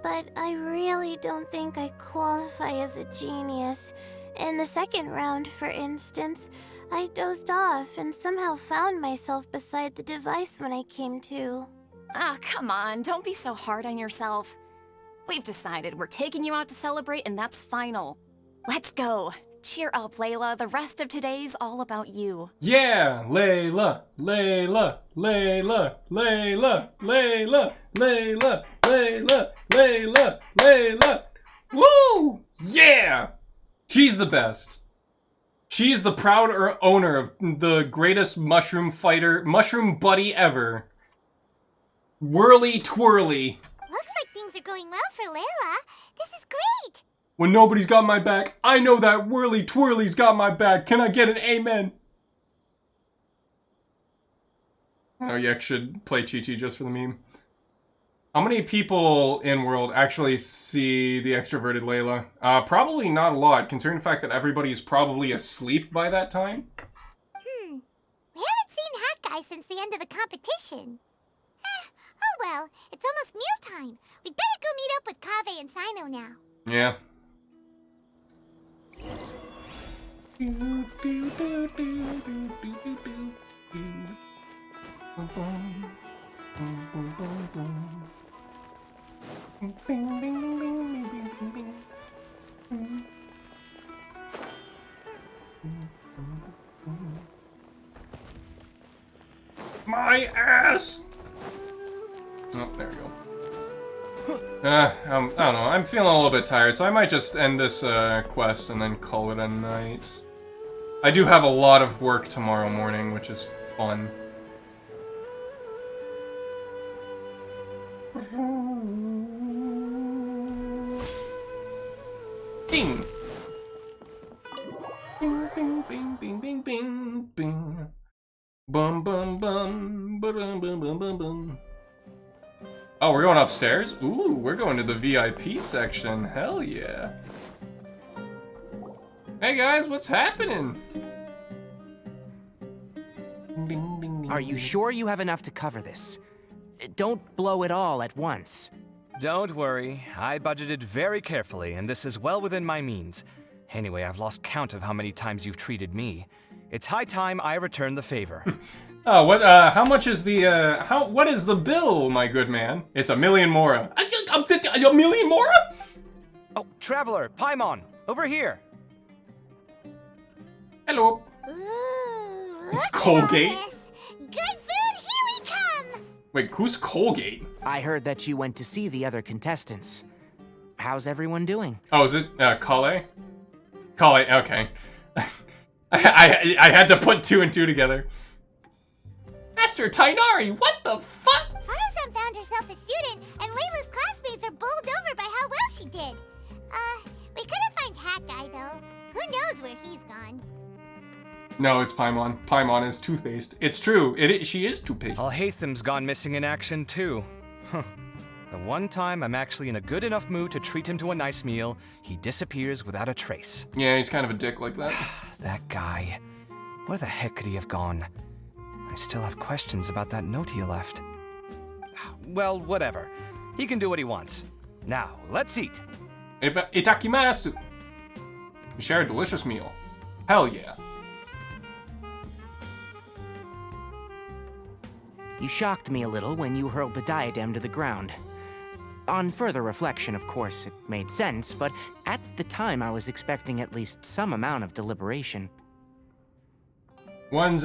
But I really don't think I qualify as a genius. In the 2nd round, for instance, I dozed off and somehow found myself beside the device when I came to.
Ah, come on, don't be so hard on yourself. We've decided we're taking you out to celebrate, and that's final. Let's go. Cheer up, Layla. The rest of today's all about you.
Yeah, Layla, Layla, Layla, Layla, Layla, Layla, Layla, Layla, Layla. Woo! Yeah! She's the best. She is the proud owner of the greatest mushroom buddy ever. Whirly twirly.
Looks like things are going well for Layla. This is great.
When nobody's got my back, I know that whirly twirly's got my back. Can I get an amen? Oh, you should play Chi-Chi just for the meme. How many people in world actually see the extroverted Layla? Probably not a lot, considering the fact that everybody's probably asleep by that time.
We haven't seen Hat Guy since the end of the competition. Oh well, it's almost mealtime. We'd better go meet up with Kaveh and Sino now.
Yeah. My ass! Oh, there we go. I don't know, I'm feeling a little bit tired, so I might just end this quest and then call it a night. I do have a lot of work tomorrow morning, which is fun. Bing! Bing, bing, bing, bing, bing, bing, bing. Bum, bum, bum, ba-dum, bum, bum, bum, bum. Oh, we're going upstairs? Ooh, we're going to the VIP section. Hell yeah. Hey guys, what's happening?
Are you sure you have enough to cover this? Don't blow it all at once.
Don't worry, I budgeted very carefully, and this is well within my means. Anyway, I've lost count of how many times you've treated me. It's high time I return the favor.
Oh, how much is the, what is the bill, my good man? It's 1,000,000 mora. A million mora?
Oh, Traveler, Paimon, over here.
Hello.
Ooh,
It's Colgate.
Good food, here we come!
Wait, who's Colgate?
I heard that you went to see the other contestants. How's everyone doing?
Oh, is it, Kale? Kale, okay. I had to put 2 and 2 together. Master Tainari, what the fuck?
Faruzan found herself a student, and Layla's classmates are bowled over by how well she did. We couldn't find Hat Guy, though. Who knows where he's gone?
No, it's Paimon. Paimon is toothpaste. It's true. She is toothpaste.
Alhaitham's gone missing in action, too. The one time I'm actually in a good enough mood to treat him to a nice meal, he disappears without a trace.
Yeah, he's kind of a dick like that.
That guy. Where the heck could he have gone? I still have questions about that note he left. Well, whatever. He can do what he wants. Now, let's eat.
Itakimasu. You share a delicious meal. Hell yeah.
You shocked me a little when you hurled the diadem to the ground. On further reflection, of course, it made sense, but at the time I was expecting at least some amount of deliberation.
One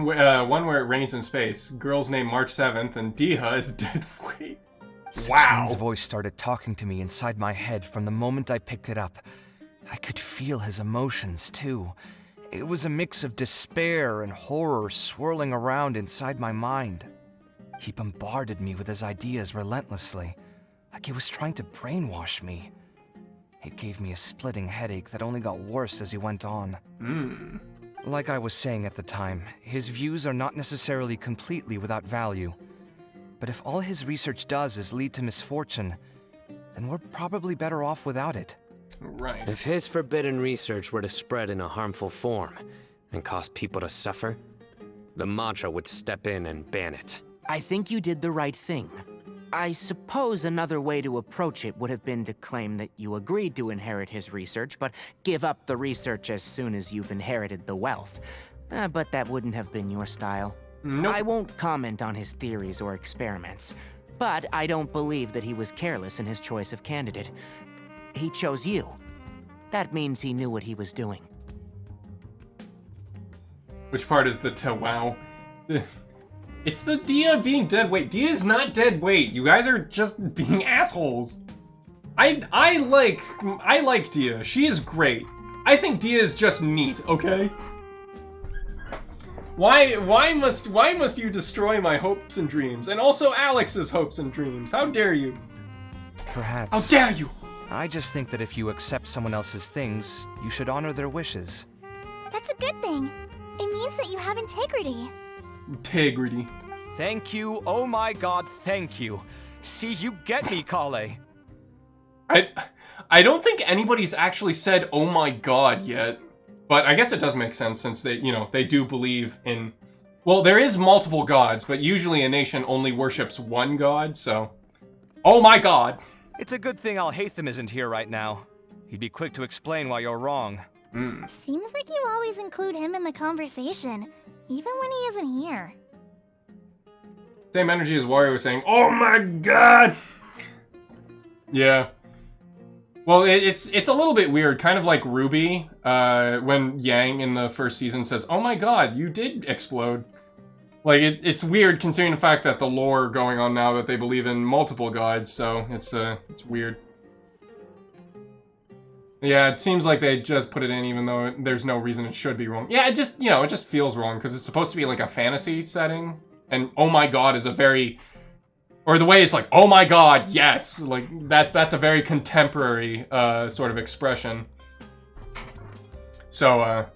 where it rains in space. Girl's name March 7th, and Diha is dead weight. Wow.
Sachine's voice started talking to me inside my head from the moment I picked it up. I could feel his emotions, too. It was a mix of despair and horror swirling around inside my mind. He bombarded me with his ideas relentlessly, like he was trying to brainwash me. It gave me a splitting headache that only got worse as he went on. Like I was saying at the time, his views are not necessarily completely without value. But if all his research does is lead to misfortune, then we're probably better off without it.
Right.
If his forbidden research were to spread in a harmful form and cause people to suffer, the Madra would step in and ban it.
I think you did the right thing. I suppose another way to approach it would have been to claim that you agreed to inherit his research, but give up the research as soon as you've inherited the wealth. But that wouldn't have been your style.
Nope.
I won't comment on his theories or experiments, but I don't believe that he was careless in his choice of candidate. He chose you. That means he knew what he was doing.
Which part is the wow? It's the Dia being dead weight. Dia is not dead weight. You guys are just being assholes. I like Dia. She is great. I think Dia is just neat, okay? Why must you destroy my hopes and dreams? And also Alex's hopes and dreams. How dare you?
Perhaps.
How dare you?
I just think that if you accept someone else's things, you should honor their wishes.
That's a good thing. It means that you have integrity.
Integrity.
Thank you, oh my god, thank you. See, you get me, Kale.
I don't think anybody's actually said oh my god yet. But I guess it does make sense since they, they do believe in... Well, there is multiple gods, but usually a nation only worships one god, so... Oh my god!
It's a good thing Alhaitham isn't here right now. He'd be quick to explain why you're wrong.
Seems like you always include him in the conversation, even when he isn't here.
Same energy as Wario was saying, oh my god! Yeah. Well, it's a little bit weird, kind of like Ruby, when Yang in the first season says, oh my god, you did explode. Like, it's weird considering the fact that the lore going on now that they believe in multiple gods, so it's weird. Yeah, it seems like they just put it in even though there's no reason it should be wrong. Yeah, it just, it just feels wrong because it's supposed to be like a fantasy setting, and oh my god is a very... Or the way it's like, oh my god, yes! Like, that's a very contemporary, sort of expression. So,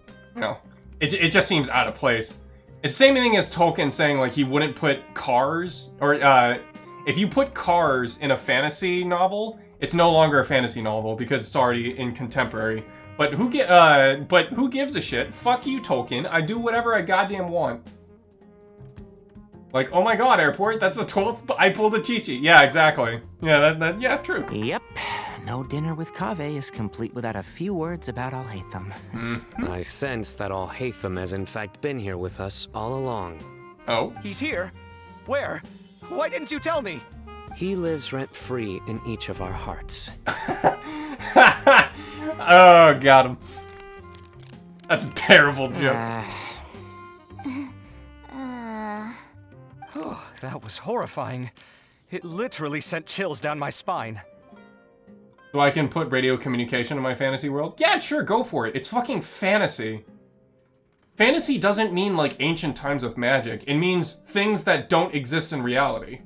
it just seems out of place. It's the same thing as Tolkien saying, like, he wouldn't put cars, or, if you put cars in a fantasy novel, it's no longer a fantasy novel because it's already in contemporary. But who gives a shit? Fuck you, Tolkien. I do whatever I goddamn want. Like, oh my god, airport, that's the 12th, I pulled a Chi-Chi. Yeah, exactly. Yeah, yeah, true.
Yep. No dinner with Kaveh is complete without a few words about Alhaitham.
I sense that Alhaitham has in fact been here with us all along.
Oh?
He's here? Where? Why didn't you tell me?
He lives rent-free in each of our hearts.
Oh, got him. That's a terrible joke.
That was horrifying. It literally sent chills down my spine.
So I can put radio communication in my fantasy world? Yeah, sure, go for it. It's fucking fantasy. Fantasy doesn't mean like ancient times with magic. It means things that don't exist in reality.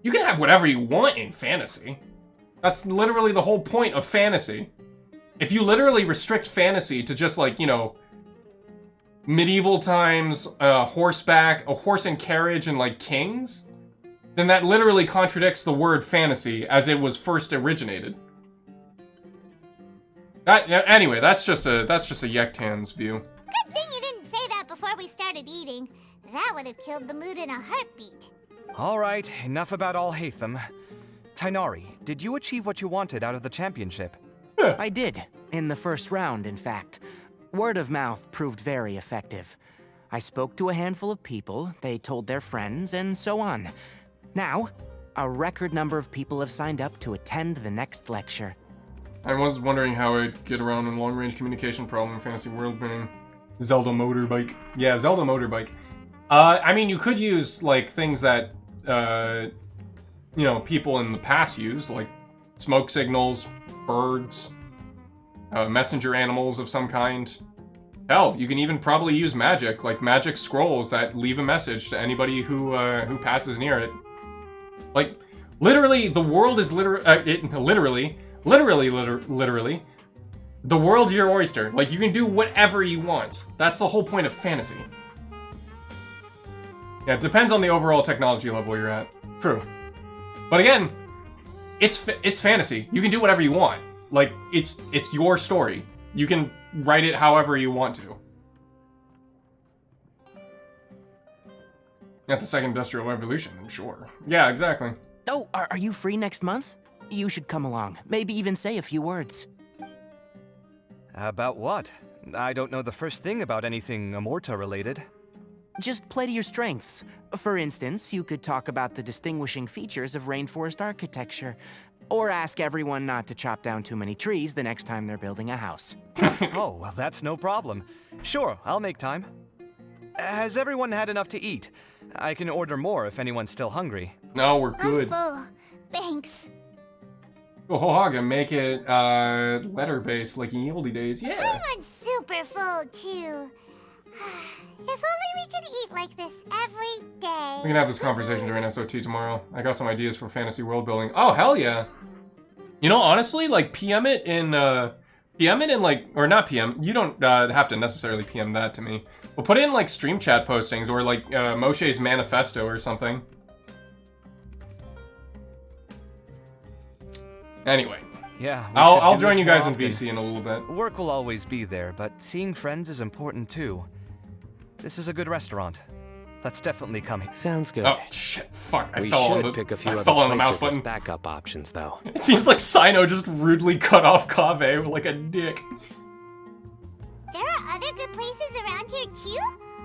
You can have whatever you want in fantasy. That's literally the whole point of fantasy. If you literally restrict fantasy to just like, medieval times, horseback, a horse and carriage, and like kings, then that literally contradicts the word fantasy as it was first originated. Anyway, that's just a Yektan's view.
Good thing you didn't say that before we started eating. That would have killed the mood in a heartbeat.
All right, enough about Alhaitham. Tainari, did you achieve what you wanted out of the championship?
I did, in the first round, in fact. Word of mouth proved very effective. I spoke to a handful of people, they told their friends, and so on. Now, A record number of people have signed up to attend the next lecture.
I was wondering how I'd get around a long-range communication problem in Fantasy World being Zelda motorbike. Yeah, Zelda motorbike. I mean, you could use, like, things that, you know, people in the past used, like smoke signals, birds, messenger animals of some kind. Hell, you can even probably use magic, like magic scrolls that leave a message to anybody who passes near it. Like, literally, the world is literally, the world's your oyster. Like, you can do whatever you want. That's the whole point of fantasy. Yeah, it depends on the overall technology level you're at. True. But again, it's fantasy. You can do whatever you want. Like, it's your story. You can write it however you want to. At the second industrial revolution, sure. Yeah, exactly.
Oh, are you free next month? You should come along. Maybe even say a few words.
About what? I don't know the first thing about anything Amorta related.
Just play to your strengths. For instance, you could talk about the distinguishing features of rainforest architecture, or ask everyone not to chop down too many trees the next time they're building a house.
Oh, well, that's no problem. Sure, I'll make time. Has everyone had enough to eat? I can order more if anyone's still hungry.
No, we're good.
I'm full. Thanks.
Go hog and make it letter-based like in the oldie days. Yeah.
I'm super full too. If only we could eat like this every day.
We can have this conversation during SOT tomorrow. I got some ideas for fantasy world building. Oh, hell yeah. You know, honestly, like, PM it in like, or not PM, you don't have to necessarily PM that to me. But put in, like, stream chat postings or, like, Moshe's manifesto or something. Anyway.
Yeah,
I'll join you guys in VC in a little bit.
Work will always be there, but seeing friends is important too. This is a good restaurant. Let's definitely come here.
Sounds good.
Oh shit! Fuck! I
we
fell
should
on the.
pick a few
I
other
fell on the mouse
places
button.
as backup options, though.
It seems like Sino just rudely cut off Kaveh like a dick.
There are other good places around here too.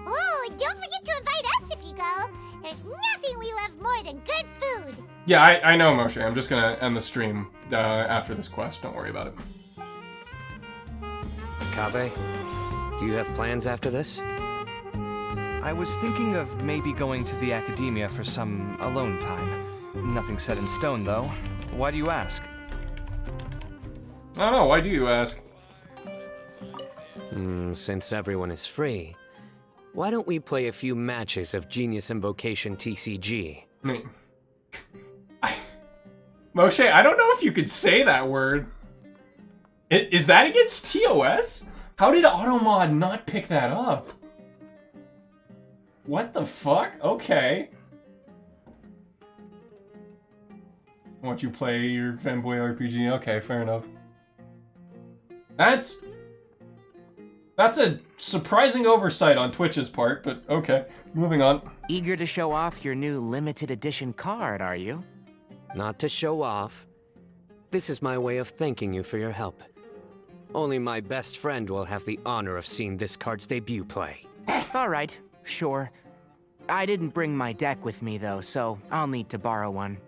Oh, and don't forget to invite us if you go. There's nothing we love more than good food.
Yeah, I know, Moshe. I'm just gonna end the stream after this quest. Don't worry about it.
Kaveh, do you have plans after this?
I was thinking of maybe going to the academia for some alone time. Nothing set in stone, though. Why do you ask?
I don't know. Why do you ask?
Since everyone is free, why don't we play a few matches of Genius Invocation TCG?
Moshe, I don't know if you could say that word. Is that against TOS? How did Automod not pick that up? What the fuck? Okay. Want you play your fanboy RPG? Okay, fair enough. That's a surprising oversight on Twitch's part, but okay. Moving on.
Eager to show off your new limited edition card, are you?
Not to show off. This is my way of thanking you for your help. Only my best friend will have the honor of seeing this card's debut play.
All right, sure. I didn't bring my deck with me, though, so I'll need to borrow one.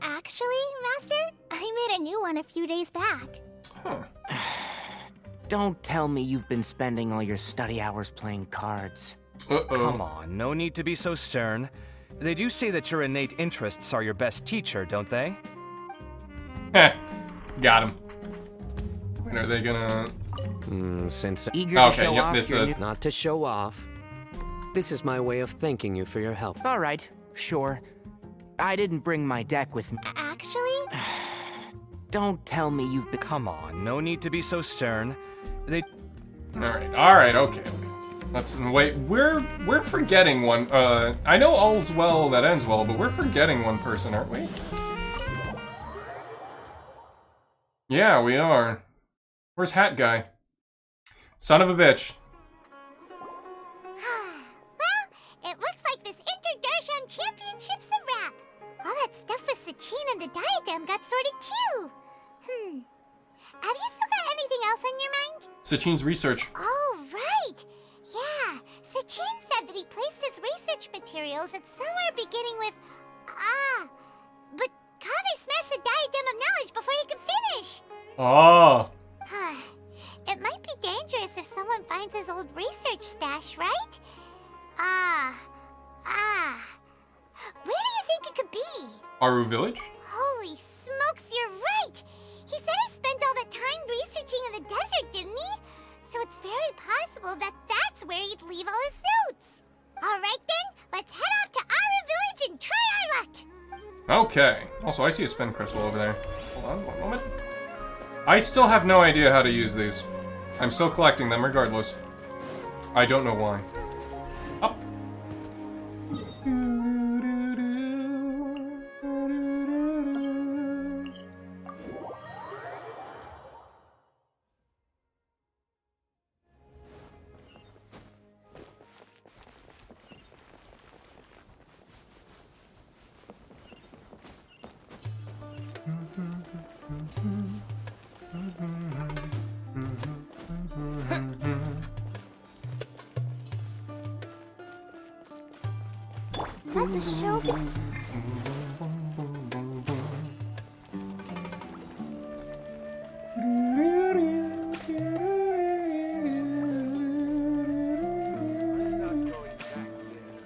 Actually, Master, I made a new one a few days back.
Huh.
Don't tell me you've been spending all your study hours playing cards.
Come on, no need to be so stern. They do say that your innate interests are your best teacher, don't they?
Heh. Got him. When are they gonna...
Since...
Eager to show off your new...
Not to show off. This is my way of thanking you for your help.
All right, sure. I didn't bring my deck with me.
Actually?
Don't tell me you've been...
Come on, no need to be so stern. They...
Alright, okay. Let's wait. We're forgetting one. I know all's well that ends well, but we're forgetting one person, aren't we? Yeah, we are. Where's Hat Guy? Son of a bitch.
Well, it looks like this Darshan Championship's a wrap. All that stuff with Sachin and the diadem got sorted too. Have you still got anything else on your mind?
Sachin's research.
Oh, right. Yeah, Sachin said that he placed his research materials at somewhere beginning with but
Oh.
It might be dangerous if someone finds his old research stash, right? Where do you think it could be?
Aru Village?
Holy smokes, you're right! He said he spent all that time researching in the desert, didn't he? So it's very possible that that's where he'd leave all his notes. Alright then, let's head off to Aru Village and try our luck!
Okay. Also, I see a spin crystal over there. Hold on one moment. I still have no idea how to use these. I'm still collecting them regardless. I don't know why. Up.
Let the show be.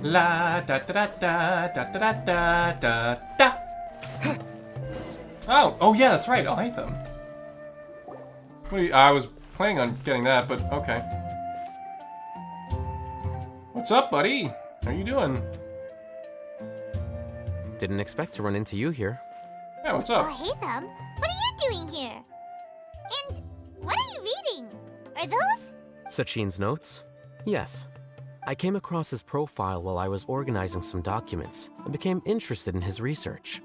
La da da da da da da da da da. Oh yeah, that's right. I'll hate them. What do you, I was planning on getting that, but okay. What's up, buddy? How you doing?
Didn't expect to run into you here.
Yeah, what's up?
Oh, hey, them. What are you doing here? And what are you reading? Are those?
Sachin's notes? Yes. I came across his profile while I was organizing some documents and became interested in his research.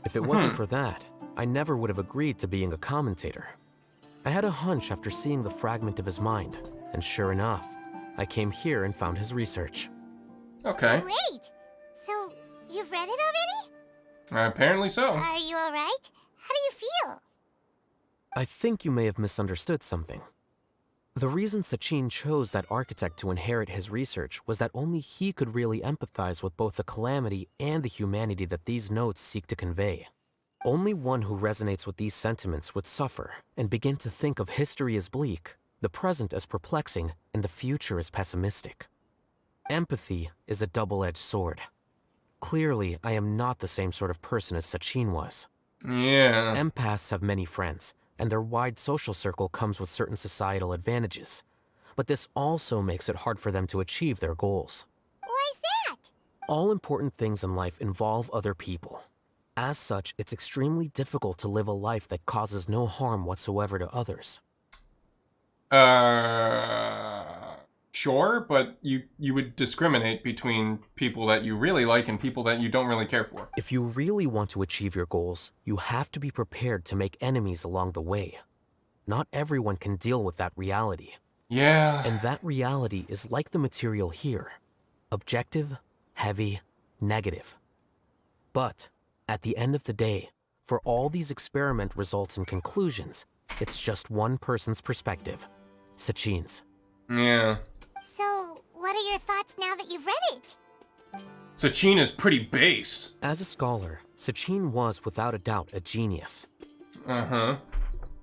If it wasn't for that, I never would have agreed to being a commentator. I had a hunch after seeing the fragment of his mind, and sure enough, I came here and found his research.
Okay.
Wait! So, you've read it already?
Apparently so.
Are you alright? How do you feel?
I think you may have misunderstood something. The reason Sachin chose that architect to inherit his research was that only he could really empathize with both the calamity and the humanity that these notes seek to convey. Only one who resonates with these sentiments would suffer and begin to think of history as bleak, the present as perplexing, and the future as pessimistic. Empathy is a double-edged sword. Clearly, I am not the same sort of person as Sachin was.
Yeah.
Empaths have many friends, and their wide social circle comes with certain societal advantages. But this also makes it hard for them to achieve their goals.
Why's that?
All important things in life involve other people. As such, it's extremely difficult to live a life that causes no harm whatsoever to others.
Sure, but you would discriminate between people that you really like and people that you don't really care for.
If you really want to achieve your goals, you have to be prepared to make enemies along the way. Not everyone can deal with that reality.
Yeah.
And that reality is like the material here. Objective, heavy, negative. But, at the end of the day, for all these experiment results and conclusions, it's just one person's perspective. Sachin's.
Yeah.
So, what are your thoughts now that you've read it?
Sachin is pretty based.
As a scholar, Sachin was without a doubt a genius.
Uh-huh.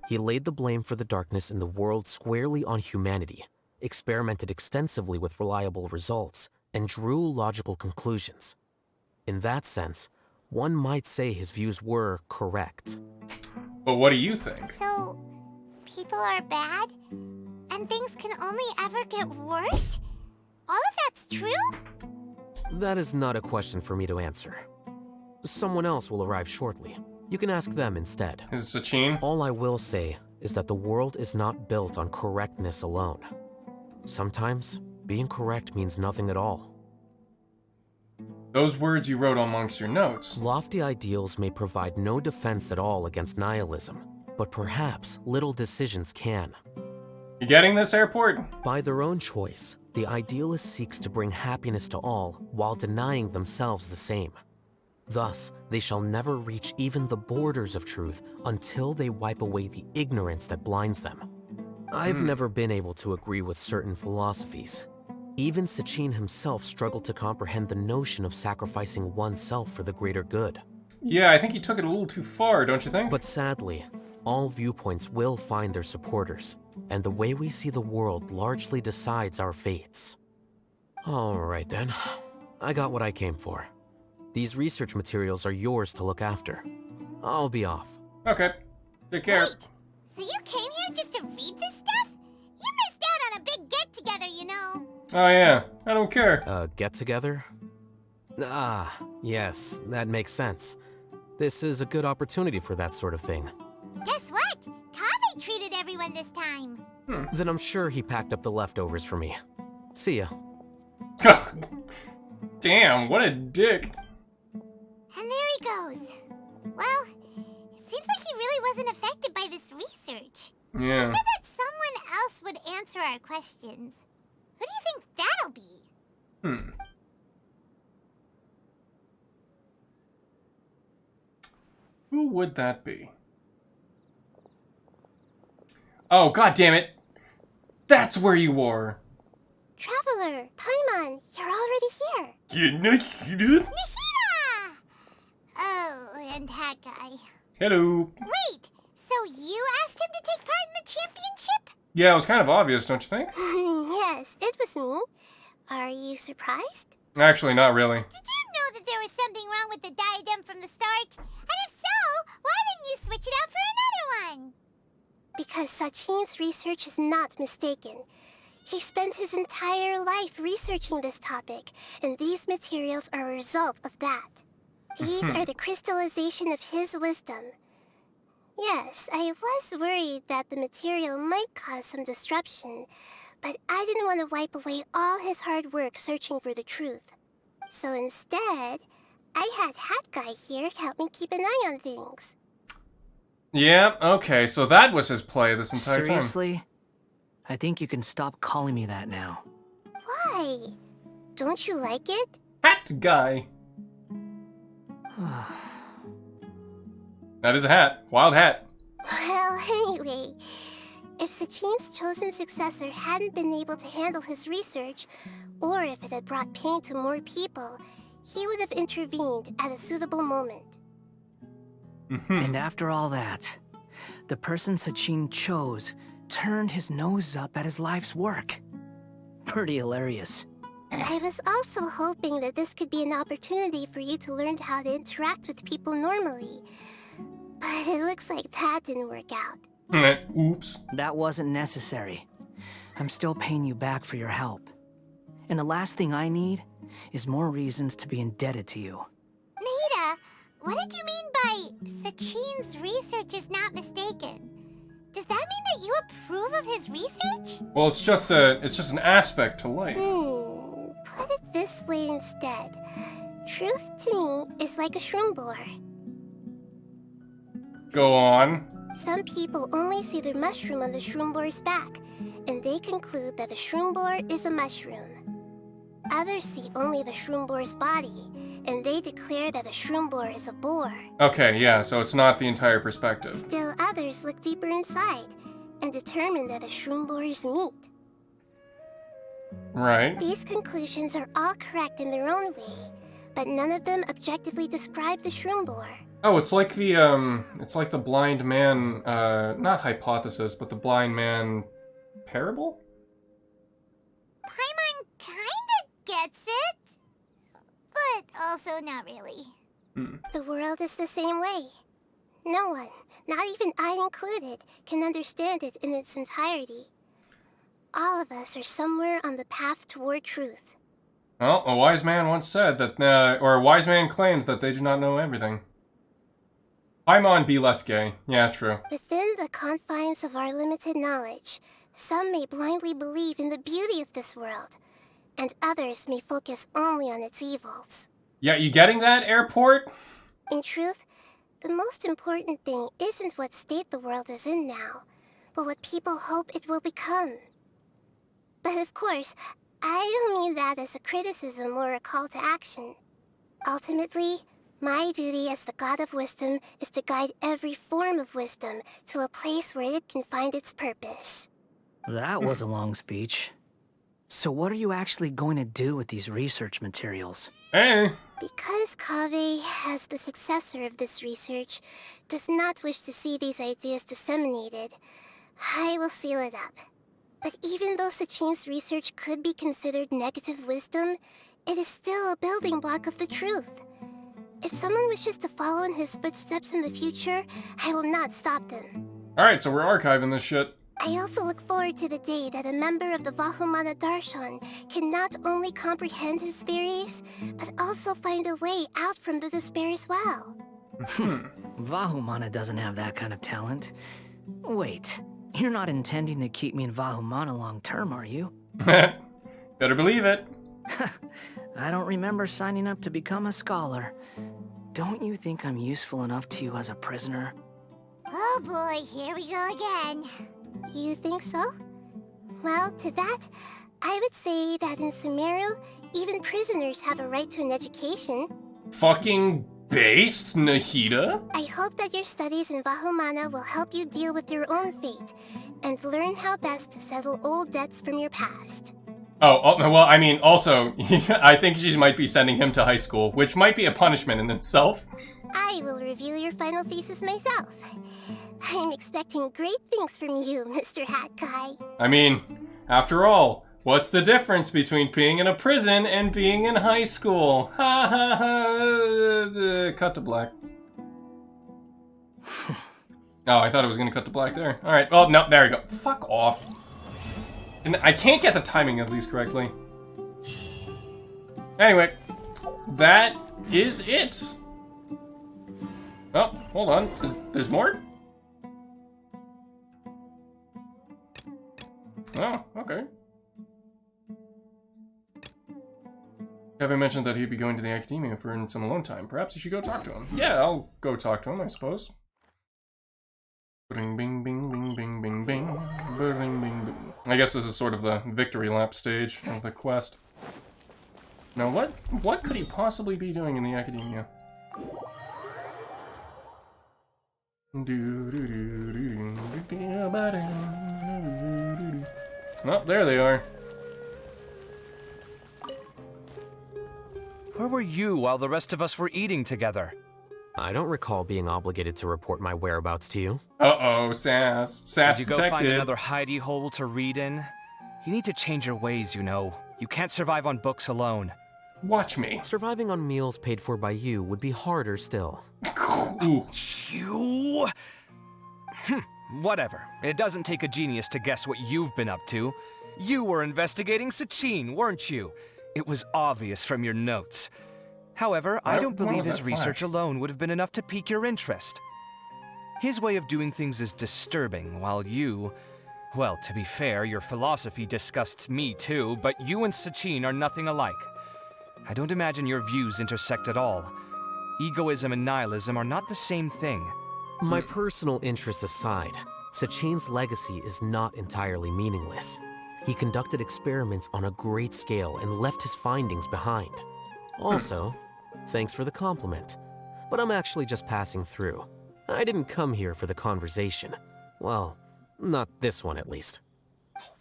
He laid the blame for the darkness in the world squarely on humanity, experimented extensively with reliable results, and drew logical conclusions. In that sense, one might say his views were correct.
But what do you think?
So, people are bad? And things can only ever get worse? All of that's true?
That is not a question for me to answer. Someone else will arrive shortly. You can ask them instead.
Is it Sachin?
All I will say is that the world is not built on correctness alone. Sometimes, being correct means nothing at all.
Those words you wrote amongst your notes.
Lofty ideals may provide no defense at all against nihilism, but perhaps little decisions can.
You getting this, Airport?
By their own choice, the idealist seeks to bring happiness to all while denying themselves the same. Thus, they shall never reach even the borders of truth until they wipe away the ignorance that blinds them. I've never been able to agree with certain philosophies. Even Sachin himself struggled to comprehend the notion of sacrificing oneself for the greater good.
Yeah, I think he took it a little too far, don't you think?
But sadly, all viewpoints will find their supporters, and the way we see the world largely decides our fates. Alright then, I got what I came for. These research materials are yours to look after. I'll be off.
Okay, take care.
Wait, so you came here just to read this stuff? You missed out on a big get-together, you know.
Oh yeah, I don't care.
Get-together? Ah, yes, that makes sense. This is a good opportunity for that sort of thing.
Guess what? Kaveh treated everyone this time.
Then I'm sure he packed up the leftovers for me. See ya.
Damn, what a dick.
And there he goes. Well, it seems like he really wasn't affected by this research.
Yeah.
He said that someone else would answer our questions. Who do you think that'll be?
Who would that be? Oh, god damn it. That's where you were.
Traveler, Paimon, you're already here.
Nahida?
Oh, and that guy.
Hello.
Wait, so you asked him to take part in the championship?
Yeah, it was kind of obvious, don't you think?
Yes, it was me. Are you surprised?
Actually, not really.
Did you know that there was something wrong with the diadem from the start? And if so, why didn't you switch it out for another one? Because Sachin's research is not mistaken. He spent his entire life researching this topic, and these materials are a result of that. These are the crystallization of his wisdom. Yes, I was worried that the material might cause some disruption, but I didn't want to wipe away all his hard work searching for the truth. So instead, I had Hat Guy here help me keep an eye on things.
Yeah, okay, so that was his play this entire time.
Seriously? I think you can stop calling me that now.
Why? Don't you like it?
Hat Guy. That is a hat. Wild hat.
Well, anyway, if Sachin's chosen successor hadn't been able to handle his research, or if it had brought pain to more people, he would have intervened at a suitable moment.
And after all that, the person Sachin chose turned his nose up at his life's work. Pretty hilarious.
I was also hoping that this could be an opportunity for you to learn how to interact with people normally. But it looks like that didn't work out.
Oops.
That wasn't necessary. I'm still paying you back for your help. And the last thing I need is more reasons to be indebted to you.
Nahida, what did you mean by Sachin's research is not mistaken? Does that mean that you approve of his research?
Well, it's just an aspect to life.
Put it this way instead. Truth to me is like a shroom boar.
Go on.
Some people only see the mushroom on the shroom boar's back, and they conclude that the shroom boar is a mushroom. Others see only the shroom boar's body, and they declare that the shroom boar is a boar.
Okay, yeah, so it's not the entire perspective.
Still others look deeper inside, and determine that the shroom boar is meat.
Right.
These conclusions are all correct in their own way, but none of them objectively describe the shroom boar.
Oh, it's like the blind man, not hypothesis, but the blind man parable?
Paimon kinda gets it, but also not really. The world is the same way. No one, not even I included, can understand it in its entirety. All of us are somewhere on the path toward truth.
Well, a wise man once said that, or a wise man claims that they do not know everything. Paimon be less gay. Yeah, true.
Within the confines of our limited knowledge, some may blindly believe in the beauty of this world, and others may focus only on its evils.
Yeah, you getting that, airport?
In truth, the most important thing isn't what state the world is in now, but what people hope it will become. But of course, I don't mean that as a criticism or a call to action. Ultimately, my duty as the God of Wisdom is to guide every form of wisdom to a place where it can find its purpose.
That was a long speech. So what are you actually going to do with these research materials?
Hey.
Because Kaveh, as the successor of this research, does not wish to see these ideas disseminated, I will seal it up. But even though Sachin's research could be considered negative wisdom, it is still a building block of the truth. If someone wishes to follow in his footsteps in the future, I will not stop them.
Alright, so we're archiving this shit.
I also look forward to the day that a member of the Vahumana Darshan can not only comprehend his theories, but also find a way out from the despair as well.
Vahumana doesn't have that kind of talent. Wait, you're not intending to keep me in Vahumana long term, are you?
Better believe it.
I don't remember signing up to become a scholar. Don't you think I'm useful enough to you as a prisoner?
Oh boy, here we go again. You think so? Well, to that, I would say that in Sumeru, even prisoners have a right to an education.
Fucking based, Nahida?
I hope that your studies in Vahumana will help you deal with your own fate, and learn how best to settle old debts from your past.
Oh, well, I mean, also, I think she might be sending him to high school, which might be a punishment in itself.
I will review your final thesis myself. I'm expecting great things from you, Mr. Hat Guy.
I mean, after all, what's the difference between being in a prison and being in high school? Ha ha ha. Cut to black. Oh, I thought it was gonna cut to black there. Alright, oh, no, there we go. Fuck off. And I can't get the timing of these correctly. Anyway, that is it. Oh, hold on. There's more? Oh, okay. Kevin mentioned that he'd be going to the academia for some alone time. Perhaps you should go talk to him. Yeah, I'll go talk to him, I suppose. Bing, bing, bing, bing, bing, bing, bing, bing, bing, bing. I guess this is sort of the victory lap stage of the quest. Now, what could he possibly be doing in the academia? Oh, there they are.
Where were you while the rest of us were eating together?
I don't recall being obligated to report my whereabouts to you.
Uh-oh, sass. Sass
Did you go find another hidey hole to read in? You need to change your ways, you know. You can't survive on books alone.
Watch me.
Surviving on meals paid for by you would be harder still.
Ooh.
You? Whatever. It doesn't take a genius to guess what you've been up to. You were investigating Sachin, weren't you? It was obvious from your notes. However, I don't believe his research alone would have been enough to pique your interest. His way of doing things is disturbing, while you... Well, to be fair, your philosophy disgusts me too, but you and Sachin are nothing alike. I don't imagine your views intersect at all. Egoism and nihilism are not the same thing.
My personal interests aside, Sachin's legacy is not entirely meaningless. He conducted experiments on a great scale and left his findings behind. Also, thanks for the compliment, but I'm actually just passing through. I didn't come here for the conversation. Well, not this one at least.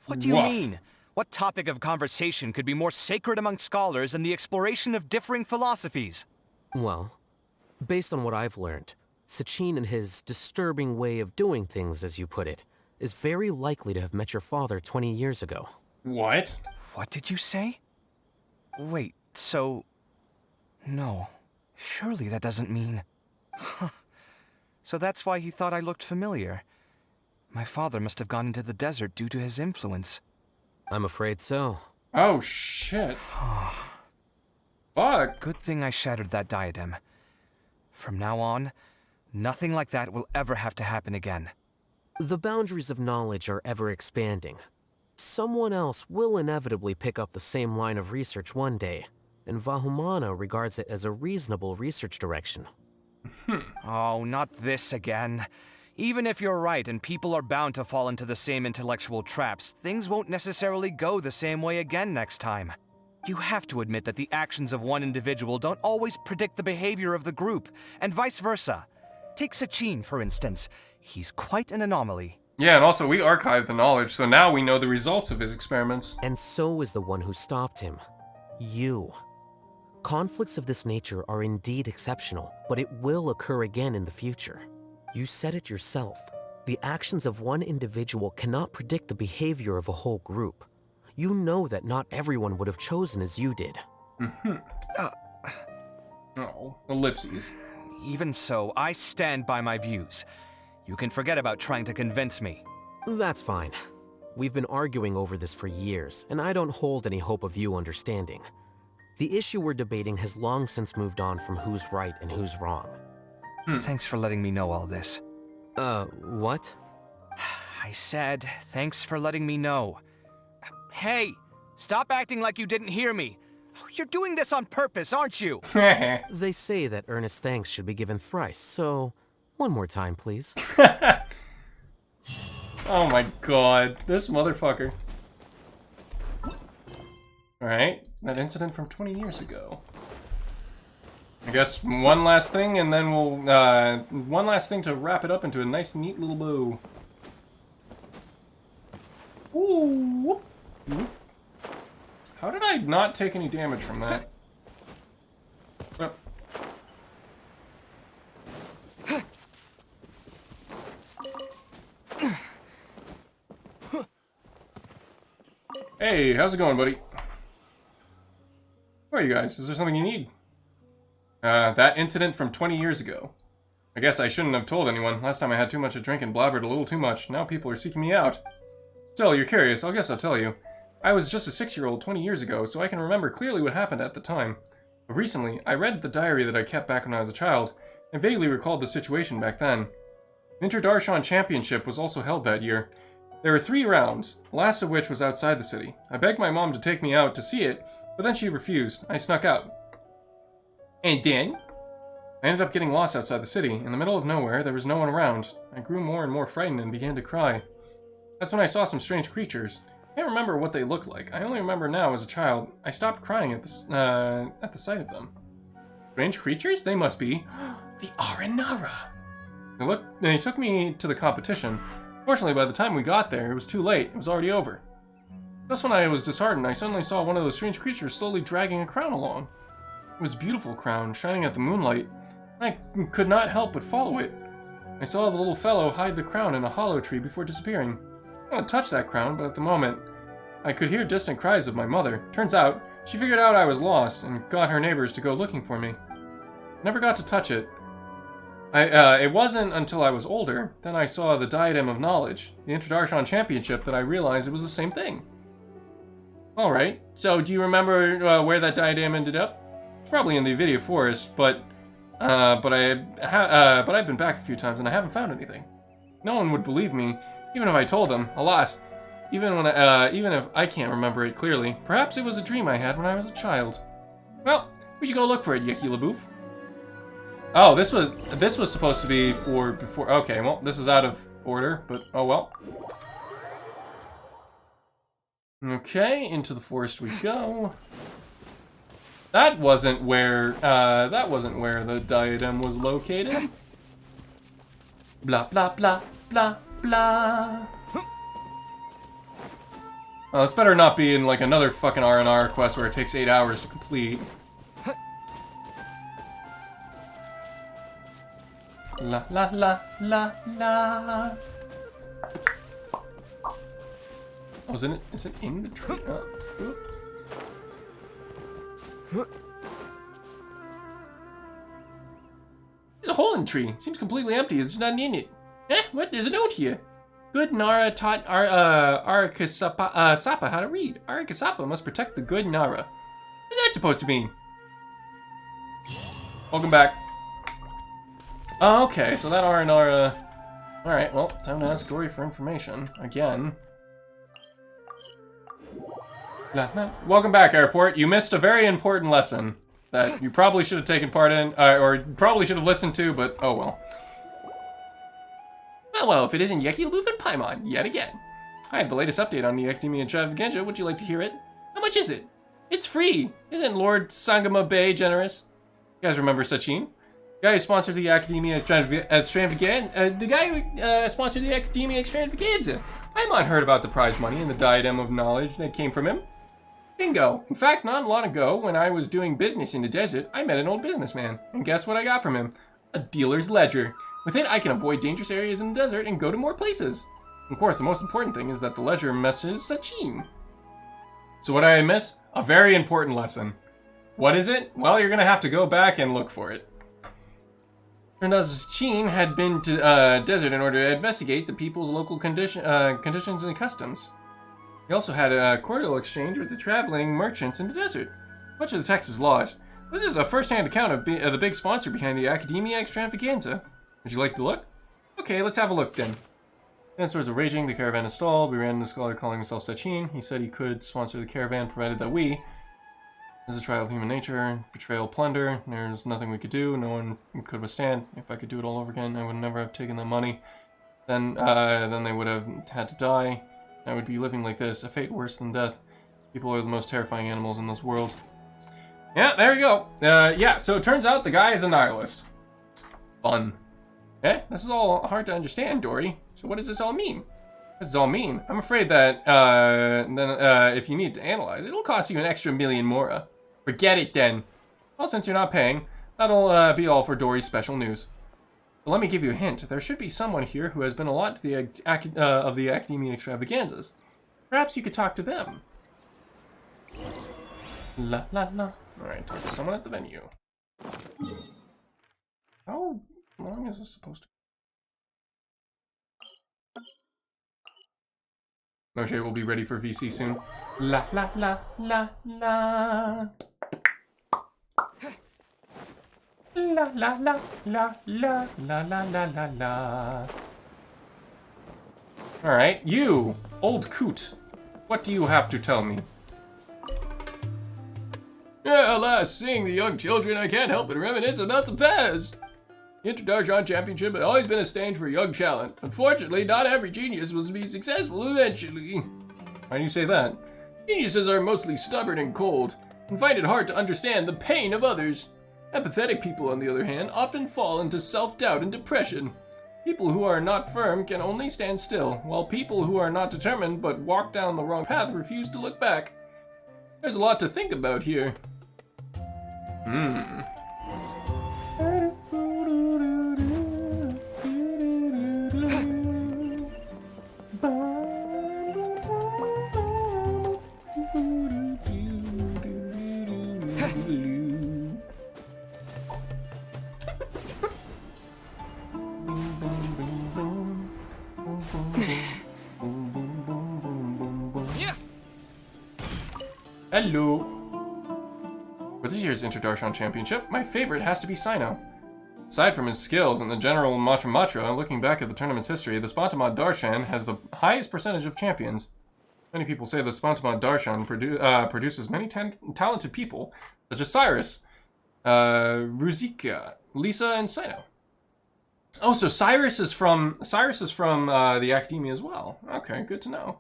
What do you mean? What topic of conversation could be more sacred among scholars than the exploration of differing philosophies?
Well, based on what I've learned, Sachin and his disturbing way of doing things, as you put it, is very likely to have met your father 20 years ago.
What?
What did you say? Wait, so... No. Surely that doesn't mean... Huh. So that's why he thought I looked familiar. My father must have gone into the desert due to his influence.
I'm afraid so.
Oh, shit. Fuck.
Good thing I shattered that diadem. From now on, nothing like that will ever have to happen again.
The boundaries of knowledge are ever expanding. Someone else will inevitably pick up the same line of research one day, and Vahumana regards it as a reasonable research direction.
Oh, not this again. Even if you're right and people are bound to fall into the same intellectual traps, things won't necessarily go the same way again next time. You have to admit that the actions of one individual don't always predict the behavior of the group, and vice versa. Take Sachin, for instance. He's quite an anomaly.
Yeah, and also we archived the knowledge, so now we know the results of his experiments.
And so is the one who stopped him. You. Conflicts of this nature are indeed exceptional, but it will occur again in the future. You said it yourself. The actions of one individual cannot predict the behavior of a whole group. You know that not everyone would have chosen as you did.
Oh, ellipses.
Even so, I stand by my views. You can forget about trying to convince me.
That's fine. We've been arguing over this for years, and I don't hold any hope of you understanding. The issue we're debating has long since moved on from who's right and who's wrong.
Thanks for letting me know all this.
What?
I said, thanks for letting me know. Hey, stop acting like you didn't hear me. You're doing this on purpose, aren't you?
They say that earnest thanks should be given thrice, so one more time, please.
Oh my god, this motherfucker. Alright, that incident from 20 years ago. I guess one last thing, and then we'll, one last thing to wrap it up into a nice, neat little bow. Ooh. How did I not take any damage from that? Hey, how's it going, buddy? Where are you guys? Is there something you need? That incident from 20 years ago. I guess I shouldn't have told anyone. Last time I had too much to drink and blabbered a little too much. Now people are seeking me out. Still, you're curious. I guess I'll tell you. I was just a 6-year-old 20 years ago, so I can remember clearly what happened at the time. But recently, I read the diary that I kept back when I was a child, and vaguely recalled the situation back then. An Darshan championship was also held that year. There were 3 rounds, the last of which was outside the city. I begged my mom to take me out to see it, but then she refused. I snuck out. And then? I ended up getting lost outside the city. In the middle of nowhere, there was no one around. I grew more and more frightened and began to cry. That's when I saw some strange creatures. I can't remember what they looked like. I only remember now as a child. I stopped crying at the sight of them. Strange creatures? They must be the Aranara. They took me to the competition. Fortunately, by the time we got there, it was too late. It was already over. Just when I was disheartened, I suddenly saw one of those strange creatures slowly dragging a crown along. It was a beautiful crown, shining at the moonlight. I could not help but follow it. I saw the little fellow hide the crown in a hollow tree before disappearing. I want to touch that crown, but at the moment, I could hear distant cries of my mother. Turns out, she figured out I was lost and got her neighbors to go looking for me. I never got to touch it. It wasn't until I was older, then I saw the Diadem of Knowledge, the Darshan Championship, that I realized it was the same thing. Alright, so do you remember where that diadem ended up? It's probably in the Avidia Forest, but I've been back a few times and I haven't found anything. No one would believe me, even if I told them. Alas, even if I can't remember it clearly, perhaps it was a dream I had when I was a child. Well, we should go look for it, Yaki LaBouffe. Oh, this was supposed to be for before. Okay, well, this is out of order, but oh well. Okay, into the forest we go. That wasn't where the diadem was located. Blah blah blah blah blah. Oh, this better not be in like another fucking R&R quest where it takes 8 hours to complete. La la la la la. Oh, is it in the tree? There's a hole in the tree. Seems completely empty. There's nothing in it. What? There's a note here. Good Nara taught Arakasapa how to read. Arakasapa must protect the good Nara. What's that supposed to mean? Welcome back. Oh, okay, so that Aranara... Alright, well, time to ask Dory for information. Again. Welcome back, Airport. You missed a very important lesson that you probably should have taken part in, or probably should have listened to, but oh well. Well, if it isn't Yaki LaBouffe and Paimon, yet again. I have the latest update on the Academia Extravaganza. Would you like to hear it? How much is it? It's free! Isn't Lord Sangama Bay generous? You guys remember Sachin? The guy who sponsored the Academia Extravaganza. The guy who sponsored the Academia Extravaganza. Paimon heard about the prize money and the Diadem of Knowledge that came from him. Bingo! In fact, not long ago, when I was doing business in the desert, I met an old businessman. And guess what I got from him? A dealer's ledger. With it, I can avoid dangerous areas in the desert and go to more places. Of course, the most important thing is that the ledger messes Sachin. So what did I miss? A very important lesson. What is it? Well, you're gonna have to go back and look for it. Turned out Sachin had been to desert in order to investigate the people's local conditions and customs. He also had a cordial exchange with the traveling merchants in the desert. Much of the text is lost. This is a first-hand account of the big sponsor behind the Academia Extravaganza. Would you like to look? Okay, let's have a look then. Sandstorms are raging, the caravan is stalled. We ran into the scholar calling himself Sachin. He said he could sponsor the caravan provided that we... There's a trial of human nature, betrayal, plunder. There's nothing we could do, no one could withstand. If I could do it all over again, I would never have taken the money. Then they would have had to die. I would be living like this, a fate worse than death. People are the most terrifying animals in this world. Yeah, there you go. Yeah, so it turns out the guy is a nihilist. Fun. Yeah, this is all hard to understand, Dory. So what does this all mean? What does this all mean? I'm afraid that if you need to analyze, it'll cost you an extra million mora. Forget it then. Well, since you're not paying, that'll be all for Dory's special news. But let me give you a hint. There should be someone here who has been a lot to the of the Academia Extravaganzas. Perhaps you could talk to them. La la la. Alright, talk to someone at the venue. How long is this supposed to be? Moshe will be ready for VC soon. La la la la la. La la la la la la la la la la. Alright, you, old coot. What do you have to tell me? Yeah, alas, seeing the young children, I can't help but reminisce about the past. The Inter-Darshan Championship had always been a stage for young talent. Unfortunately, not every genius will be successful eventually. Why do you say that? Geniuses are mostly stubborn and cold, and find it hard to understand the pain of others. Apathetic people, on the other hand, often fall into self-doubt and depression. People who are not firm can only stand still, while people who are not determined but walk down the wrong path refuse to look back. There's a lot to think about here. Hello. For this year's Inter-Darshan Championship, my favorite has to be Sino. Aside from his skills and the general Matra, looking back at the tournament's history, the Spantamod Darshan has the highest percentage of champions. Many people say that Spantamod Darshan produces many talented people, such as Cyrus, Ruzika, Lisa, and Sino. Oh, so Cyrus is from the Academia as well. Okay, good to know.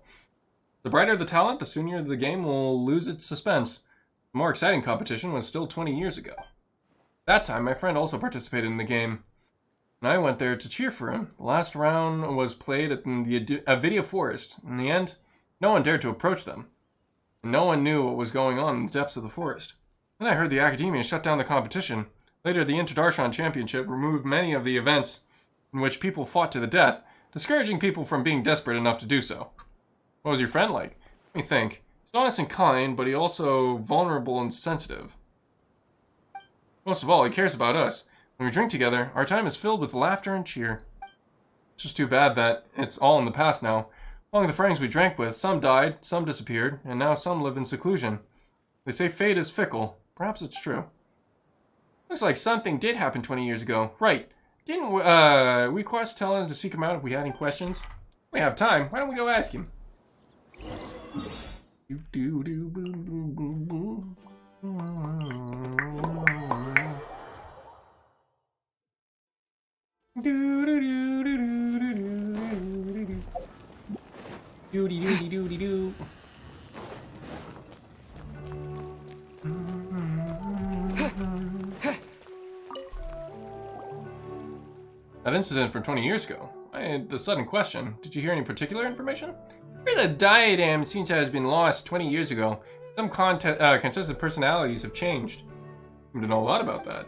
The brighter the talent, the sooner the game will lose its suspense. The more exciting competition was still 20 years ago. That time, my friend also participated in the game, and I went there to cheer for him. The last round was played at the Video Forest. In the end, no one dared to approach them, and no one knew what was going on in the depths of the forest. Then I heard the Academia shut down the competition. Later, the Inter-Darshan Championship removed many of the events in which people fought to the death, discouraging people from being desperate enough to do so. What was your friend like? Let me think. He's honest and kind, but he's also vulnerable and sensitive. Most of all, he cares about us. When we drink together, our time is filled with laughter and cheer. It's just too bad that it's all in the past now. Among the friends we drank with, some died, some disappeared, and now some live in seclusion. They say fate is fickle. Perhaps it's true. Looks like something did happen 20 years ago. Right. Didn't we quest tell him to seek him out if we had any questions? We have time. Why don't we go ask him? That incident from 20 years ago. I had the sudden question. Did you hear any particular information? The diadem seems to have been lost 20 years ago. Some consistent personalities have changed. You don't know a lot about that.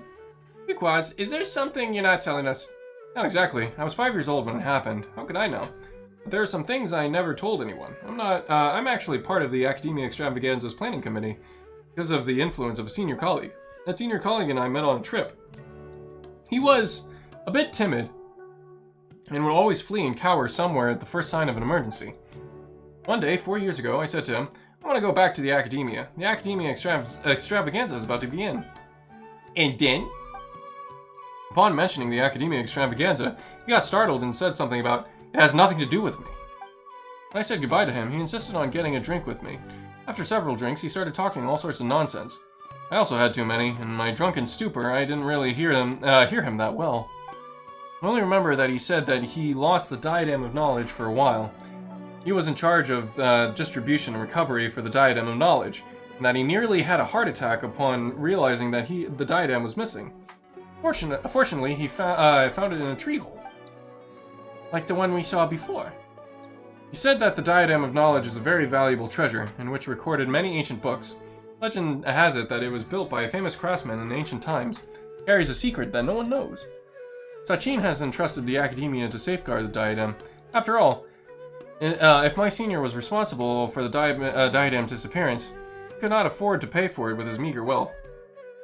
Quaz, is there something you're not telling us? Not exactly. I was 5 years old when it happened. How could I know? But there are some things I never told anyone. I'm actually part of the Academia Extravaganza's planning committee because of the influence of a senior colleague. That senior colleague and I met on a trip. He was a bit timid and would always flee and cower somewhere at the first sign of an emergency. One day, 4 years ago, I said to him, I want to go back to the Academia. The Academia Extravaganza is about to begin. And then? Upon mentioning the Academia Extravaganza, he got startled and said something about, it has nothing to do with me. When I said goodbye to him, he insisted on getting a drink with me. After several drinks, he started talking all sorts of nonsense. I also had too many. In my drunken stupor, I didn't really hear him that well. I only remember that he said that he lost the Diadem of Knowledge for a while. He was in charge of distribution and recovery for the Diadem of Knowledge, and that he nearly had a heart attack upon realizing that the diadem was missing. Fortunately, he found it in a tree hole, like the one we saw before. He said that the Diadem of Knowledge is a very valuable treasure, in which recorded many ancient books. Legend has it that it was built by a famous craftsman in ancient times. It carries a secret that no one knows. Sachin has entrusted the Academia to safeguard the diadem. After all, if my senior was responsible for the diadem's disappearance, he could not afford to pay for it with his meager wealth.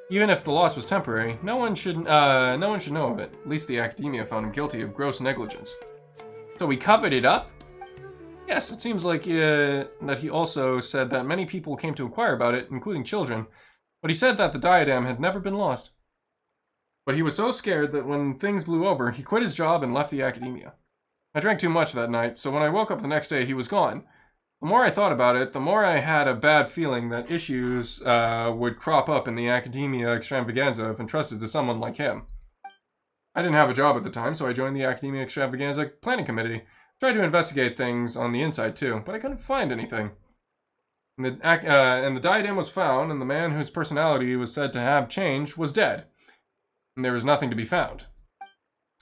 Even if the loss was temporary, no one should know of it. At least the Academia found him guilty of gross negligence. So we covered it up? Yes, it seems like that he also said that many people came to inquire about it, including children, but he said that the diadem had never been lost. But he was so scared that when things blew over, he quit his job and left the Academia. I drank too much that night, so when I woke up the next day, he was gone. The more I thought about it, the more I had a bad feeling that issues would crop up in the Academia Extravaganza if entrusted to someone like him. I didn't have a job at the time, so I joined the Academia Extravaganza planning committee. Tried to investigate things on the inside too, but I couldn't find anything. And the diadem was found, and the man whose personality was said to have changed was dead. And there was nothing to be found.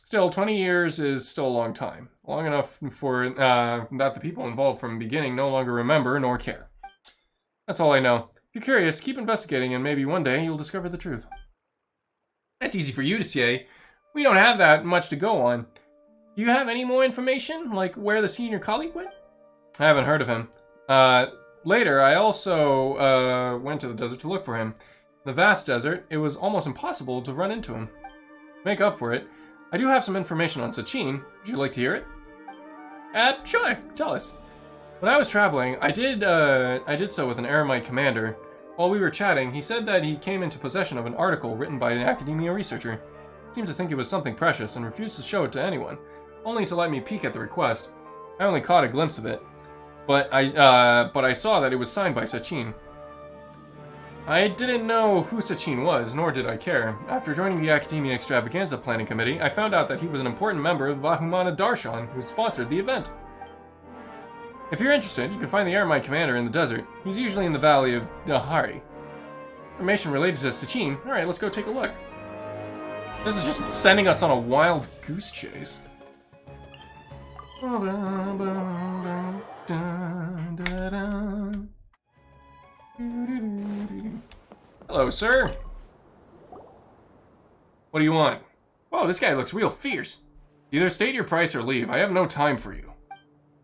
Still, 20 years is still a long time. Long enough for that the people involved from the beginning no longer remember nor care. That's all I know. If you're curious, keep investigating and maybe one day you'll discover the truth. That's easy for you to say. We don't have that much to go on. Do you have any more information, like where the senior colleague went? I haven't heard of him. Later, I also went to the desert to look for him. In the vast desert, it was almost impossible to run into him. To make up for it, I do have some information on Sachin. Would you like to hear it? Sure. Tell us. When I was traveling, I did so with an Eremite commander. While we were chatting, he said that he came into possession of an article written by an Academia researcher. He seemed to think it was something precious and refused to show it to anyone, only to let me peek at the request. I only caught a glimpse of it, but I saw that it was signed by Sachin. I didn't know who Sachin was, nor did I care. After joining the Academia Extravaganza planning committee, I found out that he was an important member of Vahumana Darshan, who sponsored the event. If you're interested, you can find the Eremite commander in the desert. He's usually in the valley of Dahari. Information related to Sachin. Alright, let's go take a look. This is just sending us on a wild goose chase. Hello, sir. What do you want? Whoa, this guy looks real fierce. Either state your price or leave. I have no time for you.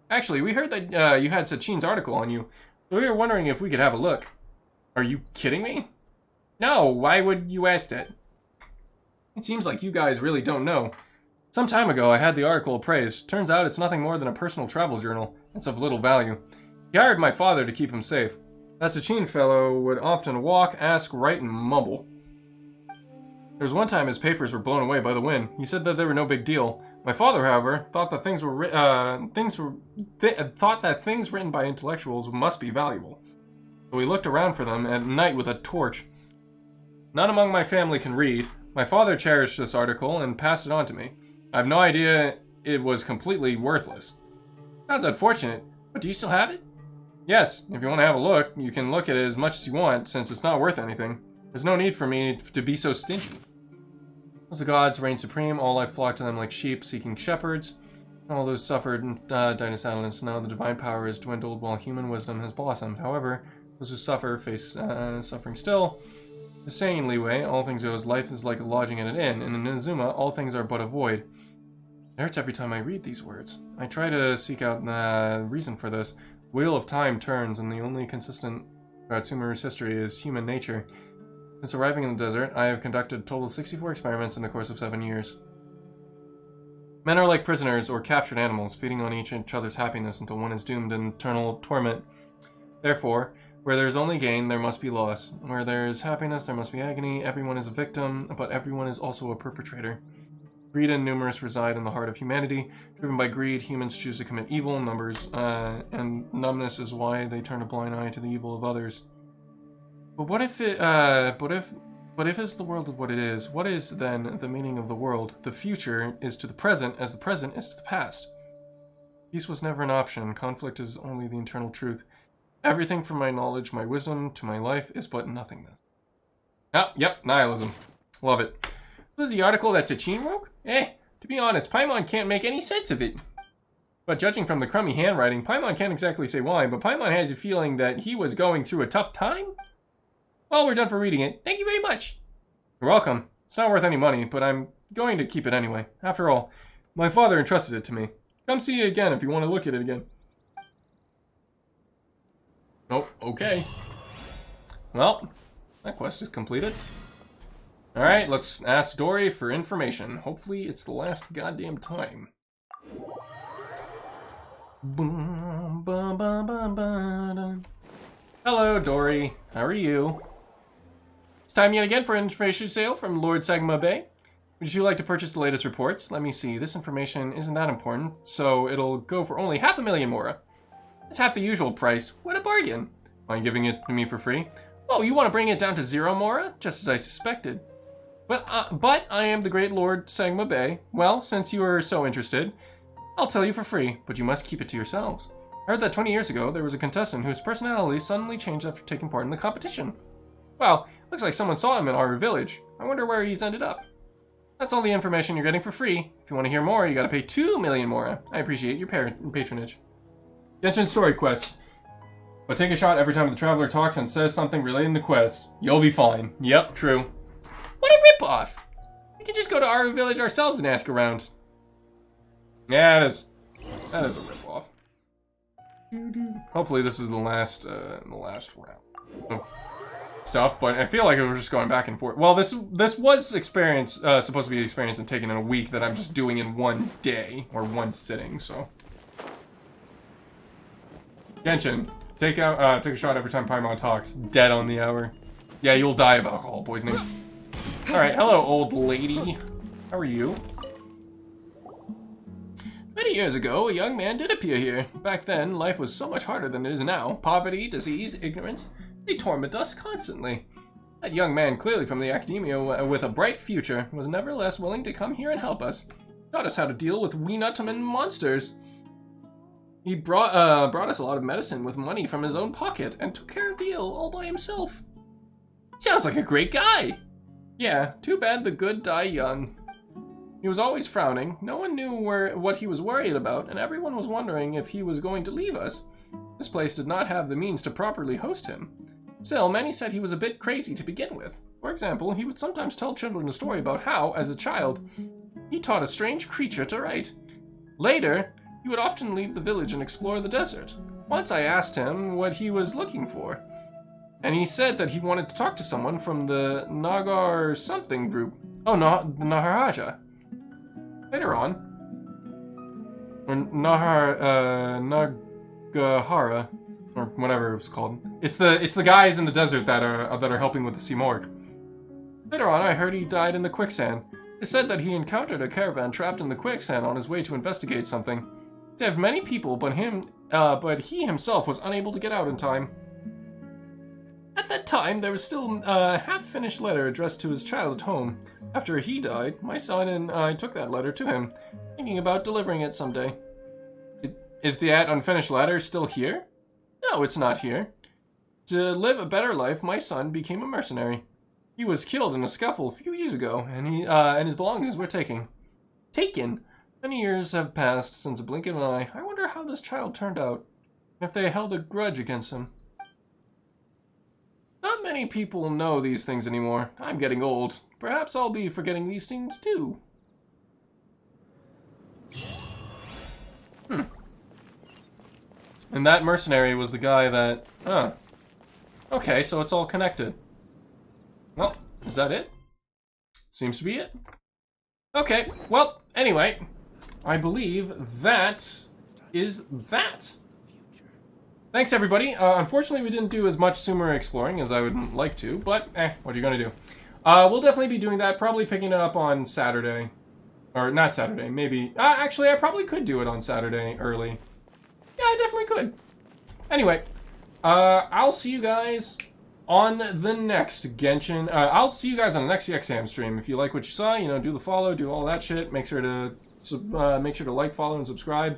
Actually, we heard that you had Sachin's article on you, so we were wondering if we could have a look. Are you kidding me? No, why would you ask that? It seems like you guys really don't know. Some time ago, I had the article appraised. Turns out it's nothing more than a personal travel journal. It's of little value. He hired my father to keep him safe. That Sachin fellow would often walk, ask, write, and mumble. There was one time his papers were blown away by the wind. He said that they were no big deal. My father, however, thought that things written by intellectuals must be valuable. So he looked around for them at night with a torch. None among my family can read. My father cherished this article and passed it on to me. I have no idea it was completely worthless. Sounds unfortunate, but do you still have it? Yes, if you want to have a look, you can look at it as much as you want, since it's not worth anything. There's no need for me to be so stingy. As the gods reign supreme, all life flocked to them like sheep seeking shepherds. All those suffered and died in sadness. Now the divine power has dwindled while human wisdom has blossomed. However, Those who suffer face suffering still. The saying leeway, all things go as life is like a lodging at an inn, and in Inazuma, all things are but a void. It hurts every time I read these words. I try to seek out the reason for this. Wheel of time turns, and the only consistent throughout Sumeru's history is human nature. Since arriving in the desert, I have conducted a total of 64 experiments in the course of 7 years. Men are like prisoners or captured animals, feeding on each other's happiness until one is doomed to eternal torment. Therefore, where there is only gain, there must be loss. Where there is happiness, there must be agony. Everyone is a victim, but everyone is also a perpetrator. Greed and numerous reside in the heart of humanity. Driven by greed, humans choose to commit evil. And numbness is why they turn a blind eye to the evil of others. But what if it, but if is the world what it is, what is then the meaning of the world? The future is to the present as the present is to the past. Peace was never an option. Conflict is only the eternal truth. Everything from my knowledge, my wisdom, to my life is but nothingness. Ah, yep, nihilism. Love it. Was the article that Sachin wrote? To be honest, Paimon can't make any sense of it. But judging from the crummy handwriting, Paimon can't exactly say why, but Paimon has a feeling that he was going through a tough time? Well, we're done for reading it. Thank you very much. You're welcome. It's not worth any money, but I'm going to keep it anyway. After all, my father entrusted it to me. Come see you again if you want to look at it again. Oh, okay. Well, that quest is completed. Alright, let's ask Dory for information. Hopefully it's the last goddamn time. Hello, Dory. How are you? It's time yet again for an information sale from Lord Sagma Bay. Would you like to purchase the latest reports? Let me see. This information isn't that important, so it'll go for only 500,000 mora. It's half the usual price. What a bargain. Mind giving it to me for free? Oh, you want to bring it down to 0 mora? Just as I suspected. But I am the great Lord Sagma Bay. Well, since you are so interested, I'll tell you for free, but you must keep it to yourselves. I heard that 20 years ago, there was a contestant whose personality suddenly changed after taking part in the competition. Well, looks like someone saw him in our village. I wonder where he's ended up. That's all the information you're getting for free. If you want to hear more, you gotta pay 2 million mora. I appreciate your patronage. Genshin Story Quest. But take a shot every time the traveler talks and says something relating to quest. You'll be fine. Yep, true. What a ripoff! We can just go to our village ourselves and ask around. Yeah, that is a ripoff. Hopefully this is the last round of stuff, but I feel like we're just going back and forth. Well, this was supposed to be experience and taken in a week that I'm just doing in one day or one sitting. So, Genshin, take a shot every time Paimon talks. Dead on the hour. Yeah, you'll die of alcohol poisoning. All right, hello, old lady. How are you? Many years ago, a young man did appear here. Back then, life was so much harder than it is now. Poverty, disease, ignorance, they torment us constantly. That young man, clearly from the academia with a bright future, was nevertheless willing to come here and help us. Taught us how to deal with Weenutman monsters. He brought us a lot of medicine with money from his own pocket and took care of the ill all by himself. Sounds like a great guy. Yeah, too bad the good die young. He was always frowning, no one knew what he was worried about, and everyone was wondering if he was going to leave us. This place did not have the means to properly host him. Still, many said he was a bit crazy to begin with. For example, he would sometimes tell children a story about how, as a child, he taught a strange creature to write. Later, he would often leave the village and explore the desert. Once I asked him what he was looking for, and he said that he wanted to talk to someone from the Nagar something group. Oh, no, the Naharaja. Later on, or Nagahara, or whatever it was called. It's the guys in the desert that are helping with the Simorg. Later on, I heard he died in the quicksand. It said that he encountered a caravan trapped in the quicksand on his way to investigate something. It saved many people, but he himself was unable to get out in time. At that time, there was still a half-finished letter addressed to his child at home. After he died, my son and I took that letter to him, thinking about delivering it someday. Is that unfinished letter still here? No, it's not here. To live a better life, my son became a mercenary. He was killed in a scuffle a few years ago, and his belongings were taken. Taken? Many years have passed since a blink of an eye. I wonder how this child turned out, and if they held a grudge against him. many people know these things anymore. I'm getting old. Perhaps I'll be forgetting these things too. And that mercenary was the guy that... Huh. Okay, so it's all connected. Well, is that it? Seems to be it. Okay, well, anyway, I believe that is that. Thanks, everybody. Unfortunately, we didn't do as much sumeru exploring as I would like to, but, what are you gonna do? We'll definitely be doing that, probably picking it up on Saturday. Or, not Saturday, maybe. Actually, I probably could do it on Saturday early. Yeah, I definitely could. Anyway, I'll see you guys on the next Genshin. I'll see you guys on the next XCAM stream. If you like what you saw, you know, do the follow, do all that shit. Make sure to like, follow, and subscribe.